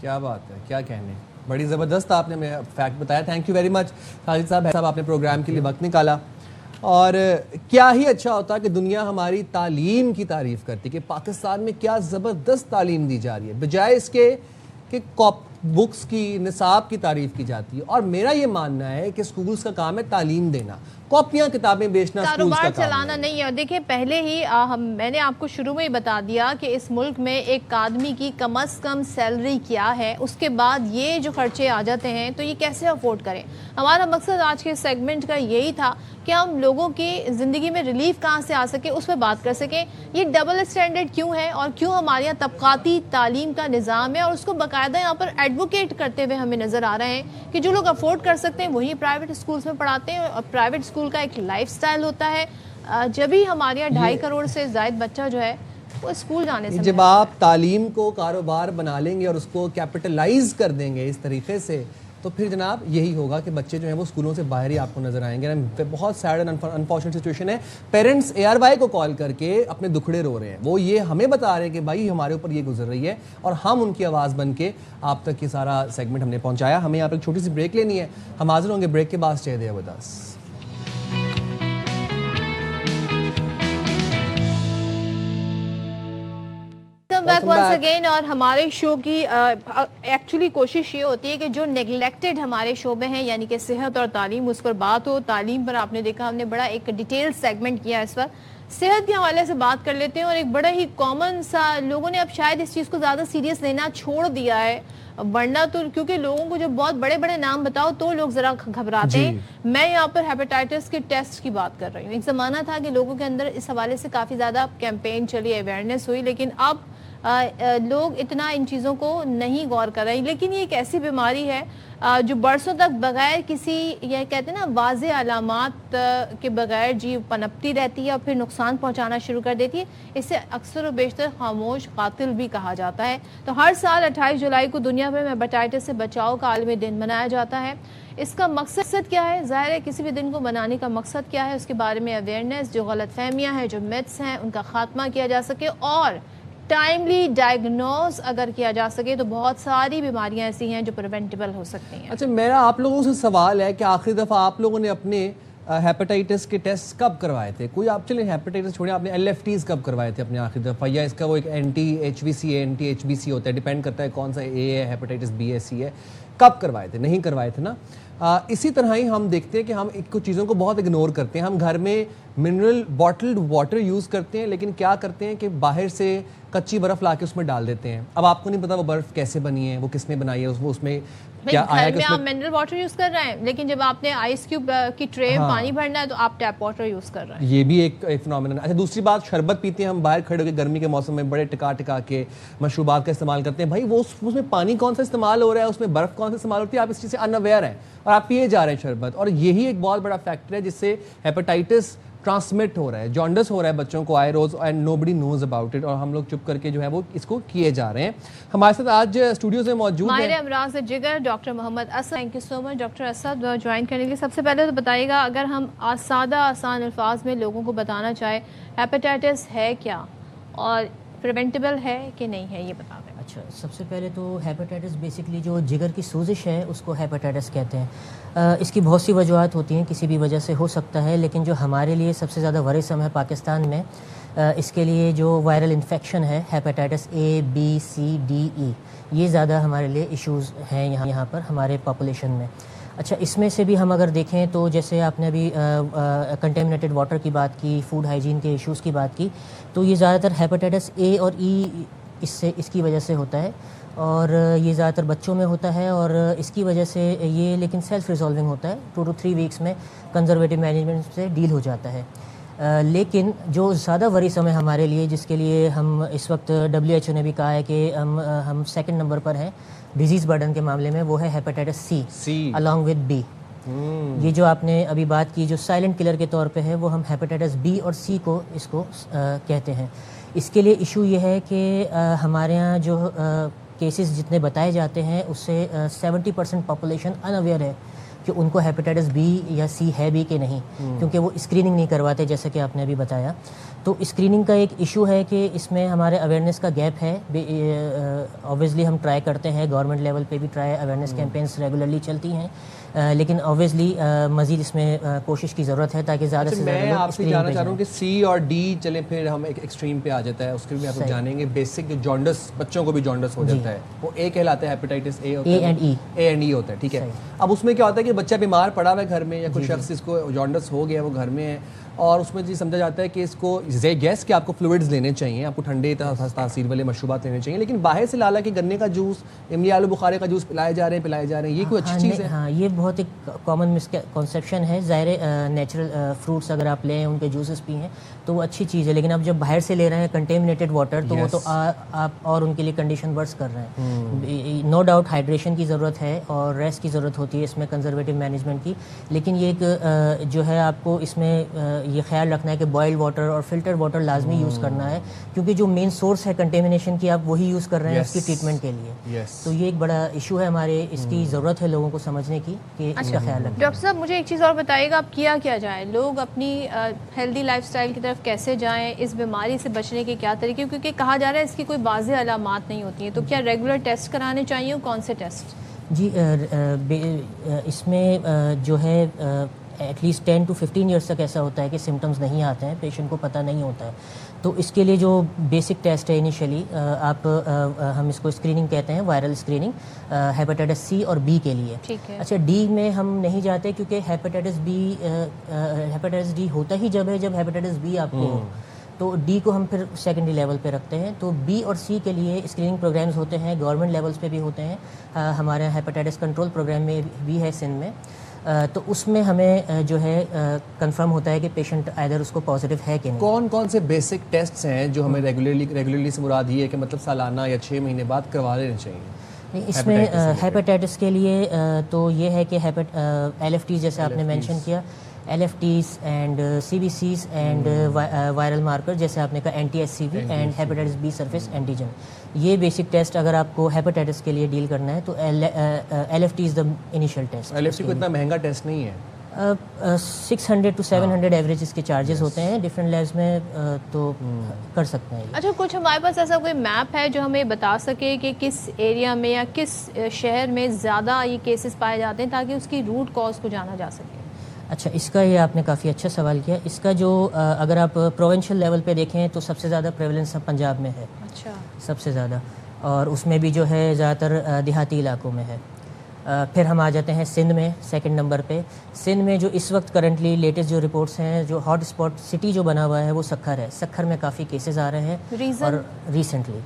کیا بات ہے, کیا کہنے, بڑی زبردست آپ نے ہمیں فیکٹ بتایا. Thank you very much Sajid صاحب آپ نے پروگرام کے لیے وقت نکالا. اور کیا ہی اچھا ہوتا کہ دنیا ہماری تعلیم کی تعریف کرتی کہ پاکستان میں کیا زبردست تعلیم دی جا رہی ہے, بجائے اس کے کہ بکس کی نصاب کی تعریف کی جاتی ہے. اور میرا یہ ماننا ہے کہ اسکولس کا کام ہے تعلیم دینا, کاپیاں کتابیں بیچنا کاروبار چلانا نہیں ہے. اور دیکھیں پہلے ہی میں نے آپ کو شروع میں ہی بتا دیا کہ اس ملک میں ایک آدمی کی کم از کم سیلری کیا ہے, اس کے بعد یہ جو خرچے آ جاتے ہیں تو یہ کیسے افورڈ کریں. ہمارا مقصد آج کے سیگمنٹ کا یہی تھا کہ ہم لوگوں کی زندگی میں ریلیف کہاں سے آ سکے اس پہ بات کر سکیں. یہ ڈبل اسٹینڈرڈ کیوں ہے اور کیوں ہمارے یہاں طبقاتی تعلیم کا نظام ہے, اور اس کو باقاعدہ یہاں پر ایڈوکیٹ کرتے ہوئے ہمیں نظر آ رہے ہیں کہ جو لوگ افورڈ کر سکتے ہیں وہی پرائیویٹ اسکولس میں پڑھاتے ہیں, اور پرائیویٹ اسکول کا ایک لائف سٹائل ہوتا ہے. جب ہی ہمارے یہاں 2.5 کروڑ سے زائد بچہ جو ہے وہ اسکول جانے سے, جب آپ تعلیم کو کاروبار بنا لیں گے اور اس کو کیپٹلائز کر دیں گے اس طریقے سے, تو پھر جناب یہی ہوگا کہ بچے جو ہیں وہ اسکولوں سے باہر ہی آپ کو نظر آئیں گے. بہت سیڈ اینڈ انفارچونیٹ سچویشن ہے. پیرنٹس ARY کو کال کر کے اپنے دکھڑے رو رہے ہیں. وہ یہ ہمیں بتا رہے ہیں کہ بھائی ہمارے اوپر یہ گزر رہی ہے, اور ہم ان کی آواز بن کے آپ تک یہ سارا سیگمنٹ ہم نے پہنچایا. ہمیں یہاں پر ایک چھوٹی سی بریک لینی ہے, ہم حاضر ہوں گے بریک کے بعد. Stay there with us. Back once again. اور ہمارے شو کی ایکچولی کوشش یہ ہوتی ہے کہ جو نیگلیکٹڈ ہمارے شعبے ہیں یعنی کہ صحت اور تعلیم, اس پر بات ہو. تعلیم پر آپ نے دیکھا ہم نے بڑا ایک ڈیٹیل سیگمنٹ کیا اس وقت. صحت کے حوالے سے بات کر لیتے ہیں, اور ایک بڑا ہی کامن سا, لوگوں نے اب شاید اس چیز کو زیادہ سیریس لینا چھوڑ دیا ہے, ورنہ تو کیونکہ لوگوں کو جب بہت بڑے بڑے نام بتاؤ تو لوگ ذرا گھبراتے ہیں. میں یہاں پر ہیپیٹائٹس کے ٹیسٹ کی بات کر رہی ہوں. ایک زمانہ تھا کہ لوگوں کے اندر اس حوالے سے کافی زیادہ کیمپین چلی, اویئرنیس ہوئی, لیکن اب لوگ اتنا ان چیزوں کو نہیں غور کر رہے ہیں. لیکن یہ ایک ایسی بیماری ہے جو برسوں تک بغیر کسی, یہ کہتے ہیں نا, واضح علامات کے بغیر جی پنپتی رہتی ہے اور پھر نقصان پہنچانا شروع کر دیتی ہے. اسے اکثر و بیشتر خاموش قاتل بھی کہا جاتا ہے. تو ہر سال 28 جولائی کو دنیا بھر میں ہیپیٹائٹس سے بچاؤ کا عالمی دن منایا جاتا ہے. اس کا مقصد کیا ہے؟ ظاہر ہے کسی بھی دن کو منانے کا مقصد کیا ہے, اس کے بارے میں اویئرنیس, جو غلط فہمیاں ہیں, جو میتھس ہیں, ان کا خاتمہ کیا جا سکے, اور ٹائملی ڈائگنوز اگر کیا جا سکے تو بہت ساری بیماریاں ایسی ہیں جو پریونٹیبل ہو سکتی ہیں. اچھا, میرا آپ لوگوں سے سوال ہے کہ آخری دفعہ آپ لوگوں نے اپنے ہیپیٹائٹس کے ٹیسٹ کب کروائے تھے؟ کوئی آپ چلیں ہیپیٹائٹس چھوڑیں, آپ نے LFTs کب کروائے تھے اپنے آخری دفعہ, یا اس کا وہ ایک anti-HBC ہے, anti-HBC ہوتا ہے, ڈیپینڈ کرتا ہے کون سا A ہے, ہیپیٹائٹس B ہے, C ہے, کب کروائے تھے؟ نہیں کروائے تھے نا. اسی طرح ہی ہم دیکھتے ہیں کہ ہم کچھ چیزوں کو بہت اگنور کرتے ہیں. ہم گھر میں منرل باٹلڈ واٹر یوز کرتے ہیں, لیکن کیا کرتے ہیں کہ باہر سے کچی برف لا کے اس میں ڈال دیتے ہیں. اب آپ کو نہیں پتا وہ برف کیسے بنی ہے, وہ کس نے بنائی ہے, وہ اس میں کیا آیا ہے. گھر میں آپ منرل واٹر یوز کر رہے ہیں, لیکن جب آپ نے آئس کیوب کی ٹرے میں پانی بھرنا ہے تو آپ ٹیپ واٹر یوز کر رہے ہیں. یہ بھی ایک فنومینن ہے. اچھا, دوسری بات, شربت پیتے ہیں ہم باہر کھڑے ہو کے گرمی کے موسم میں, بڑے ٹکا کے مشروبات کا استعمال کرتے ہیں. بھائی وہ اس میں پانی کون سا استعمال ہو رہا ہے, اس میں برف کون سا استعمال ہوتی ہے, آپ اس چیز سے ان اویئر ہیں اور آپ پیے جا رہے ہیں شربت. اور یہی ایک بہت بڑا فیکٹر ہے جس سے ہیپیٹائٹس ٹرانسمٹ ہو رہا ہے, جانڈس ہو رہا ہے بچوں کو آئے روز, and nobody knows about it, اور ہم لوگ چپ کر کے جو ہے وہ اس کو کیے جا رہے ہیں. ہمارے ساتھ آج اسٹوڈیوز میں موجود ہیں ماہر امراض جگر doctor Muhammad Asad. Thank you so much doctor Asad join کرنے کے لیے. سب سے پہلے تو بتائیے گا, اگر ہم سادہ آسان الفاظ میں لوگوں کو بتانا چاہے ہیپیٹائٹس ہے کیا اور پریونٹیبل ہے کہ نہیں ہے, یہ بتا دیں. اچھا, سب سے پہلے تو ہیپیٹائٹس بیسکلی جو جگر کی سوزش ہے اس کو ہیپیٹائٹس کہتے ہیں. اس کی بہت سی وجوہات ہوتی ہیں, کسی بھی وجہ سے ہو سکتا ہے, لیکن جو ہمارے لیے سب سے زیادہ ورثم ہے پاکستان میں, اس کے لیے جو وائرل انفیکشن ہے hepatitis A, B, C, D, E, یہ زیادہ ہمارے لیے ایشوز ہیں یہاں پر ہمارے پاپولیشن میں. اچھا, اس میں سے بھی ہم اگر دیکھیں تو جیسے آپ نے ابھی کنٹیمنیٹڈ واٹر کی بات کی, فوڈ ہائیجین کے ایشوز کی بات کی, تو یہ زیادہ تر ہیپیٹائٹس A اور E اس کی وجہ سے ہوتا ہے, اور یہ زیادہ تر بچوں میں ہوتا ہے, اور اس کی وجہ سے یہ لیکن سیلف ریزالونگ ہوتا ہے, 2 to 3 ویکس میں کنزرویٹو مینجمنٹ سے ڈیل ہو جاتا ہے. لیکن جو زیادہ ورثم ہے ہمارے لیے, جس کے لیے ہم اس وقت WHO نے بھی کہا ہے کہ ہم 2nd نمبر پر ہیں ڈیزیز برڈن کے معاملے میں, وہ ہے hepatitis C along with B. یہ جو آپ نے ابھی بات کی جو سائلنٹ کلر کے طور پہ ہے, وہ ہم ہیپیٹائٹس B اور C کو اس کو کہتے ہیں. اس کے لیے ایشو یہ ہے کہ ہمارے ہاں جو کیسز جتنے بتائے جاتے ہیں اس سے 70% پاپولیشن ان اویئر ہے کہ ان کو ہیپیٹائٹس B یا C ہے بھی کہ نہیں, کیونکہ وہ اسکریننگ نہیں کرواتے جیسا کہ آپ نے ابھی بتایا. تو اسکریننگ کا ایک ایشو ہے کہ اس میں ہمارے اویئرنیس کا گیپ ہے. اوبویسلی ہم ٹرائی کرتے ہیں, گورنمنٹ لیول پہ بھی اویئرنیس کیمپینس ریگولرلی چلتی ہیں, لیکن اوبیسلی مزید اس میں کوشش کی ضرورت ہے تاکہ زیادہ سے زیادہ میں لوگ آپ سے اسکریننگ جاننا پہ چاہ رہا ہوں جائیں. کہ سی اور ڈی چلیں پھر ہم ایک ایکسٹریم پہ آ جاتا ہے, اس کے بھی آپ صحیح. جانیں گے بیسک جو جانڈس بچوں کو بھی جانڈس ہو جاتا ہے وہ اے کہلاتا ہے, ہیپیٹائٹس اے ہوتا ہے, اے اینڈ ای, اے اینڈ ای ہوتا ہے, ٹھیک ہے. اب اس میں کیا ہوتا ہے کہ بچہ بیمار پڑا ہوا ہے گھر میں, یا کوئی شخص اس کو جانڈس ہو گیا وہ گھر میں ہے, اور اس میں جی سمجھا جاتا ہے کہ اس کو گیس کہ آپ کو فلوئڈز لینے چاہیے, آپ کو ٹھنڈے تاثیر والے مشروبات لینے چاہیے, لیکن باہر سے لالا کے گنے کا جوس, املی آلو بخارے کا جوس پلائے جا رہے ہیں, یہ کوئی اچھی چیز ہے؟ ہاں یہ بہت ایک کامن مسکنسیپشن ہے. ظاہر نیچرل فروٹس اگر آپ لیں ان کے جوسز پئیں تو وہ اچھی چیز ہے, لیکن اب جب باہر سے لے رہے ہیں کنٹیمنیٹڈ واٹر تو وہ تو آپ اور ان کے لیے کنڈیشن ورس کر رہے ہیں. نو ڈاؤٹ ہائیڈریشن کی ضرورت ہے اور ریسٹ کی ضرورت ہوتی ہے اس میں, کنزرویٹو مینجمنٹ کی, لیکن یہ ایک جو ہے آپ کو اس میں یہ خیال رکھنا ہے کہ بوائل واٹر اور فلٹر واٹر لازمی یوز کرنا ہے, کیونکہ جو مین سورس ہے کنٹیمنیشن کی آپ وہی یوز کر رہے ہیں اس کی ٹریٹمنٹ کے لیے. تو یہ ایک بڑا ایشو ہے ہمارے, اس کی ضرورت ہے لوگوں کو سمجھنے کی کہ اس کا خیال رکھیں. ڈاکٹر صاحب مجھے ایک چیز اور بتائیے گا, اب کیا جائے, لوگ اپنی ہیلدی لائف سٹائل کی طرف کیسے جائیں, اس بیماری سے بچنے کے کیا طریقے, کیونکہ کہا جا رہا ہے اس کی کوئی واضح علامات نہیں ہوتی ہیں, تو کیا ریگولر ٹیسٹ کرانے چاہیے, کون سے ٹیسٹ؟ جی اس میں جو ہے ایٹ لیسٹ 10 to 15 ایئرس تک ایسا ہوتا ہے کہ سمٹمز نہیں آتے ہیں, پیشنٹ کو پتہ نہیں ہوتا ہے, تو اس کے لیے جو بیسک ٹیسٹ ہے انیشلی آپ ہم اس کو اسکریننگ کہتے ہیں, وائرل اسکریننگ ہیپاٹائٹس سی اور بی کے لیے. اچھا ڈی میں ہم نہیں جاتے کیونکہ ہیپاٹائٹس ڈی ہوتا ہی جب ہیپاٹائٹس بی آپ کو ہو, تو ڈی کو ہم پھر سیکنڈری لیول پہ رکھتے ہیں. تو بی اور سی کے لیے اسکریننگ پروگرامز ہوتے ہیں, گورنمنٹ لیولز پہ بھی ہوتے ہیں, ہمارے ہیپاٹائٹس کنٹرول پروگرام میں بھی ہے سندھ میں, تو اس میں ہمیں جو ہے کنفرم ہوتا ہے کہ پیشنٹ ایدر اس کو پازیٹیو ہے کہ نہیں. کون سے بیسک ٹیسٹس ہیں جو ہمیں ریگولرلی سے مراد یہ ہے کہ مطلب سالانہ یا 6 مہینے بعد کروا لینے چاہیے؟ اس میں ہیپاٹائٹس کے لیے تو یہ ہے کہ ایل ایف ٹی جیسے آپ نے مینشن کیا, L F Ts and C B Cs and viral marker جیسے آپ نے کہا, N T S C V and hepatitis B surface antigen, یہ بیسک ٹیسٹ اگر آپ کو ہیپاٹائٹس کے لیے ڈیل کرنا ہے تو L F T is the initial test. L F T کو اتنا مہنگا ٹیسٹ نہیں ہے, 600 to 700 ایوریج اس کے چارجز ہوتے ہیں ڈفرینٹ لیبس میں, تو کر سکتے ہیں. اچھا کچھ ہمارے پاس ایسا کوئی میپ ہے جو ہمیں بتا سکے کہ کس ایریا میں یا کس شہر میں زیادہ یہ کیسز پائے جاتے ہیں تاکہ اس کی روٹ کاز کو جانا جا سکے؟ اچھا اس کا یہ آپ نے کافی اچھا سوال کیا. اس کا جو اگر آپ پروونشل لیول پہ دیکھیں تو سب سے زیادہ پریولنس پنجاب میں ہے, اچھا سب سے زیادہ, اور اس میں بھی جو ہے زیادہ تر دیہاتی علاقوں میں ہے. پھر ہم آ جاتے ہیں سندھ میں سیکنڈ نمبر پہ. سندھ میں جو اس وقت کرنٹلی لیٹسٹ جو رپورٹس ہیں, جو ہاٹ اسپاٹ سٹی جو بنا ہوا ہے وہ سکھر ہے. سکھر میں کافی کیسز آ رہے ہیں, اور ریسنٹلی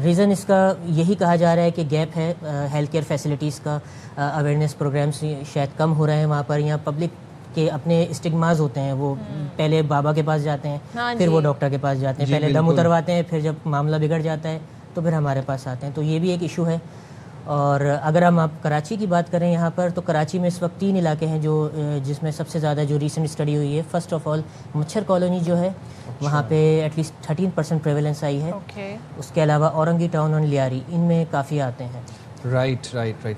ریزن اس کا یہی کہا جا رہا ہے کہ گیپ ہے ہیلتھ کیئر فیسلٹیز کا, اویئرنیس پروگرامس شاید کم ہو رہے ہیں وہاں پر, یا پبلک کے اپنے اسٹگماز ہوتے ہیں, وہ پہلے بابا کے پاس جاتے ہیں پھر وہ ڈاکٹر کے پاس جاتے ہیں, پہلے دم اترواتے ہیں, پھر جب معاملہ بگڑ جاتا ہے تو پھر ہمارے پاس آتے ہیں, تو یہ بھی ایک ایشو ہے. اور اگر ہم آپ کراچی کی بات کریں یہاں پر, تو کراچی میں اس وقت 3 علاقے ہیں جو جس میں سب سے زیادہ جو ریسنٹ اسٹڈی ہوئی ہے. فرسٹ آف آل مچھر کالونی جو ہے وہاں پہ ایٹ لیسٹ 13% پریویلنس آئی ہے. اس کے علاوہ اورنگی ٹاؤن اور لیاری, ان میں کافی آتے ہیں. Right.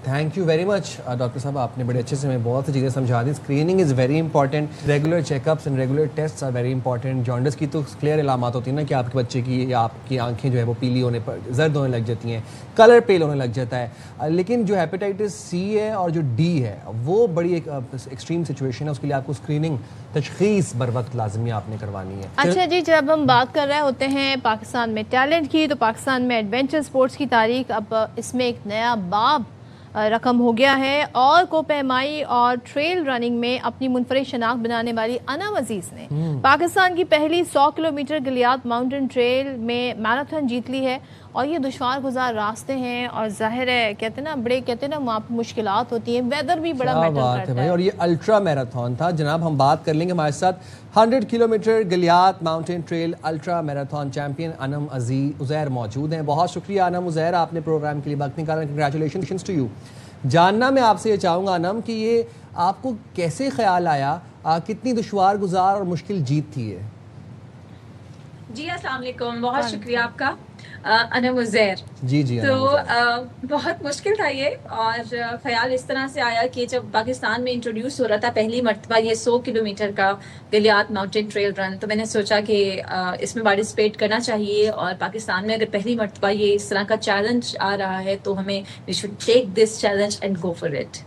Thank you very much doctor صاحب, آپ نے بڑے اچھے سے ہمیں بہت سی چیزیں سمجھا دی. Screening is very important, regular check ups and regular test are very important. Jaundice کی تو کلیئر علامات ہوتی ہیں نا کہ آپ کے بچے کی یا آپ کی آنکھیں جو ہے وہ پیلی ہونے پر زرد ہونے لگ جاتی ہیں, کلر پیل ہونے لگ جاتا ہے. لیکن جو ہیپیٹائٹس سی ہے اور جو ڈی ہے وہ بڑی ایک ایکسٹریم سچویشن ہے, اس کے لیے آپ کو اسکریننگ تشخیص بر وقت لازمی آپ نے کروانی ہے. اچھا جی, جب ہم بات کر رہے ہوتے ہیں پاکستان میں ٹیلنٹ کی, تو پاکستان میں ایڈونچر سپورٹس کی تاریخ اب اس میں ایک نیا باب رقم ہو گیا ہے, اور کوپہمائی اور ٹریل رننگ میں اپنی منفرد شناخت بنانے والی انم عزیز نے پاکستان کی پہلی 100 کلومیٹر گلیات ماؤنٹین ٹریل میں میراتھن جیت لی ہے. اور یہ دشوار گزار راستے ہیں, اور ظاہر ہے کہتے ہیں نا وہاں پہ مشکلات ہوتی ہیں, ویدر بھی بڑا میٹر کرتا ہے. اور یہ الٹرا میراتھن تھا جناب. ہم بات کر لیں گے ہمارے ساتھ 100 kilometre Galiyat mountain trail ultra marathon champion Anam Uzair موجود ہیں. بہت شکریہ انم عزیر, آپ نے پروگرام کے لیے وقت نکالا. Congratulations to you. جاننا میں آپ سے یہ چاہوں گا انم کہ یہ آپ کو کیسے خیال آیا, کتنی دشوار گزار اور مشکل جیت تھی یہ؟ جی السلام علیکم, بہت شکریہ آپ کا انم عزیر. جی تو بہت مشکل تھا یہ, اور خیال اس طرح سے آیا کہ جب پاکستان میں انٹروڈیوس ہو رہا تھا پہلی مرتبہ یہ 100 کلومیٹر کا گلیات ماؤنٹین ٹریل رن, تو میں نے سوچا کہ اس میں پارٹیسپیٹ کرنا چاہیے, اور پاکستان میں اگر پہلی مرتبہ یہ اس طرح کا چیلنج آ رہا ہے تو ہمیں we should take this challenge and go for it.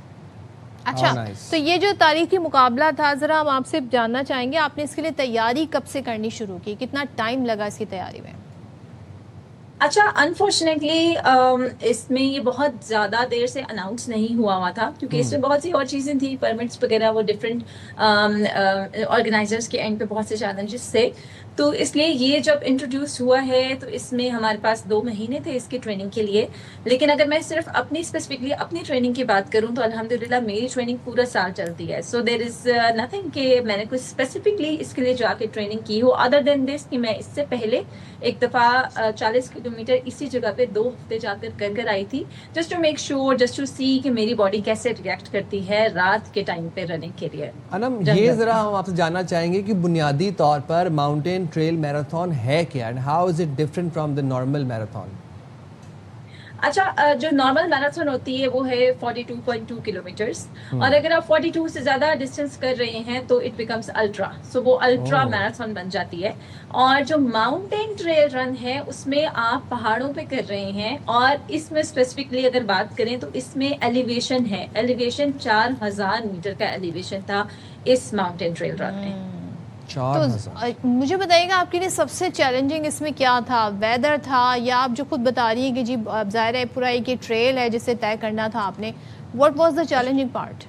اچھا تو یہ جو تاریخی مقابلہ تھا ذرا ہم آپ سے جاننا چاہیں گے آپ نے اس کے لیے تیاری کب سے کرنی شروع کی, کتنا ٹائم لگا اس کی تیاری میں؟ اچھا انفارچونیٹلی اس میں یہ بہت زیادہ دیر سے اناؤنس نہیں ہوا تھا کیونکہ اس میں بہت سی اور چیزیں تھیں, پرمٹس وغیرہ, وہ ڈفرینٹ آرگنائزرس کے اینڈ پہ بہت سے چیلنجز تھے. تو اس لیے یہ جب انٹروڈیوس ہوا ہے تو اس میں ہمارے پاس 2 مہینے تھے اس کی ٹریننگ کے لیے. لیکن اگر میں صرف اپنی اسپیسیفکلی اپنی ٹریننگ کی بات کروں تو الحمدللہ میری ٹریننگ پورا سال چلتی ہے. سو دیر از نتھنگ کہ میں نے کچھ اسپیسیفکلی اس کے لیے جا کے ٹریننگ کی ہو ادر دین دس کہ میں اس سے پہلے ایک دفعہ 40 کلومیٹر اسی جگہ پہ 2 ہفتے جا کر آئی تھی, just to make sure, just to see کہ میری باڈی کیسے ریئیکٹ کرتی ہے رات کے ٹائم پہ رننگ کے لیے. انم یہ ذرا ہم آپ سے جاننا چاہیں گے کہ بنیادی طور پر ماؤنٹین ٹریل میراتھن ہے کیا and how is it different from the normal marathon? اچھا جو نارمل میراتھن ہوتی ہے وہ ہے 42.2 کلومیٹرز, اور اگر آپ 42 سے زیادہ ڈسٹینس کر رہے ہیں تو اٹ بیکمس الٹرا, سو وہ الٹرا میراتھن بن جاتی ہے. اور جو ماؤنٹین ٹریل رن ہے اس میں آپ پہاڑوں پہ کر رہے ہیں, اور اس میں اسپیسیفکلی اگر بات کریں تو اس میں ایلیویشن ہے, ایلیویشن 4000 میٹر کا ایلیویشن تھا اس ماؤنٹین ٹریل رن میں. تو مجھے بتائیے گا آپ کے لیے سب سے چیلنجنگ اس میں کیا تھا؟ ویدر تھا یا آپ جو خود بتا رہی ہیں کہ جی ظاہر ہے پورا ایک یہ ٹریل ہے جسے طے کرنا تھا آپ نے, what was the challenging part?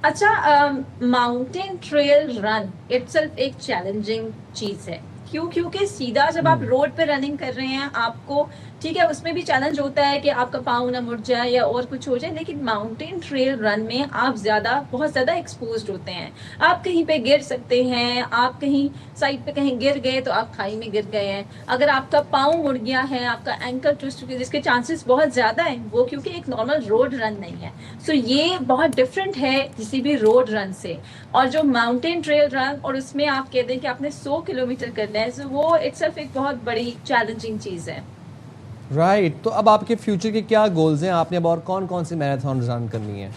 اچھا mountain trail run itself ایک چیلنجنگ چیز ہے. کیونکہ سیدھا جب آپ روڈ پہ رننگ کر رہے ہیں آپ کو ٹھیک ہے اس میں بھی چیلنج ہوتا ہے کہ آپ کا پاؤں نہ مڑ جائے یا اور کچھ ہو جائے, لیکن ماؤنٹین ٹریل رن میں آپ بہت زیادہ ایکسپوزڈ ہوتے ہیں. آپ کہیں پہ گر سکتے ہیں, آپ کہیں سائڈ پہ کہیں گر گئے تو آپ کھائی میں گر گئے ہیں, اگر آپ کا پاؤں مڑ گیا ہے, آپ کا اینکل ٹوسٹ ہو گیا, جس کے چانسز بہت زیادہ ہیں, وہ کیونکہ ایک نارمل روڈ رن نہیں ہے. سو یہ بہت ڈفرینٹ ہے کسی بھی روڈ رن سے. اور جو ماؤنٹین ٹریل رن اور اس میں آپ کہتے ہیں کہ آپ نے 100 کلومیٹر کرنا ہے, سو وہ اٹ سیلف ایک بہت بڑی چیلنجنگ چیز ہے. رائٹ, تو اب آپ کے فیوچر کے کیا گولز ہیں؟ آپ نے اب اور کون سی میراتھن رن کرنی ہے؟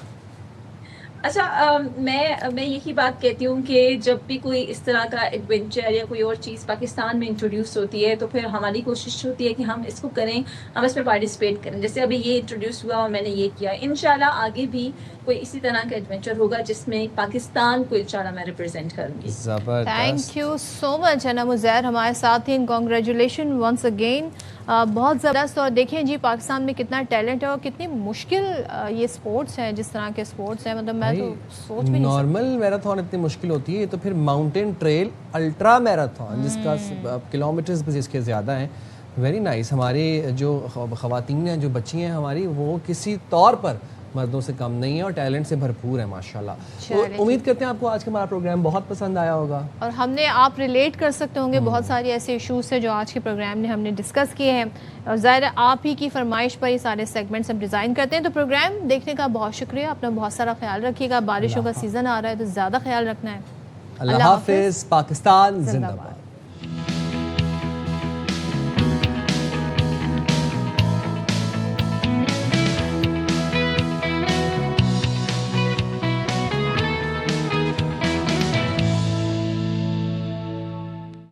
اچھا میں یہی بات کہتی ہوں کہ جب بھی کوئی اس طرح کا ایڈونچر یا کوئی اور چیز پاکستان میں انٹروڈیوس ہوتی ہے تو پھر ہماری کوشش ہوتی ہے کہ ہم اس کو کریں, ہم اس میں پارٹیسپیٹ کریں. جیسے ابھی یہ انٹروڈیوس ہوا اور میں نے یہ کیا, انشاءاللہ آگے بھی کوئی اسی طرح کا ایڈونچر ہوگا جس میں پاکستان کو انشاءاللہ میں ریپرزینٹ کروں گی. تھینک یو سو مچ انم عزیر ہمارے ساتھ ہیں, کانگریچولیشن ونس اگین. بہت زبردست. اور دیکھیں جی پاکستان میں کتنا ٹیلنٹ ہے اور کتنی مشکل یہ سپورٹس ہیں, جس طرح کے سپورٹس ہیں, مطلب میں تو سوچ بھی نہیں. نارمل میراتھن اتنی مشکل ہوتی ہے تو پھر ماؤنٹین ٹریل الٹرا میراتھن جس کا کلومیٹرز جس کے زیادہ ہیں. Very nice. ہماری جو خواتین ہیں, جو بچی ہیں ہماری, وہ کسی طور پر مردوں سے کم نہیں ہے اور ٹیلنٹ سے بھرپور ہے ماشاءاللہ. امید کرتے ہیں آپ کو آج کا ہمارا پروگرام بہت پسند آیا ہوگا, اور ہم نے آپ ریلیٹ کر سکتے ہوں گے بہت ساری ایسے ایشوز سے جو آج کے پروگرام نے ہم نے ڈسکس کیے ہیں, اور ظاہر آپ ہی کی فرمائش پر یہ سارے سیگمنٹس ہم ڈیزائن کرتے ہیں. تو پروگرام دیکھنے کا بہت شکریہ, اپنا بہت سارا خیال رکھیے گا. بارشوں کا سیزن آ رہا ہے تو زیادہ خیال رکھنا ہے. اللہ حافظ. پاکستان زندہ باد.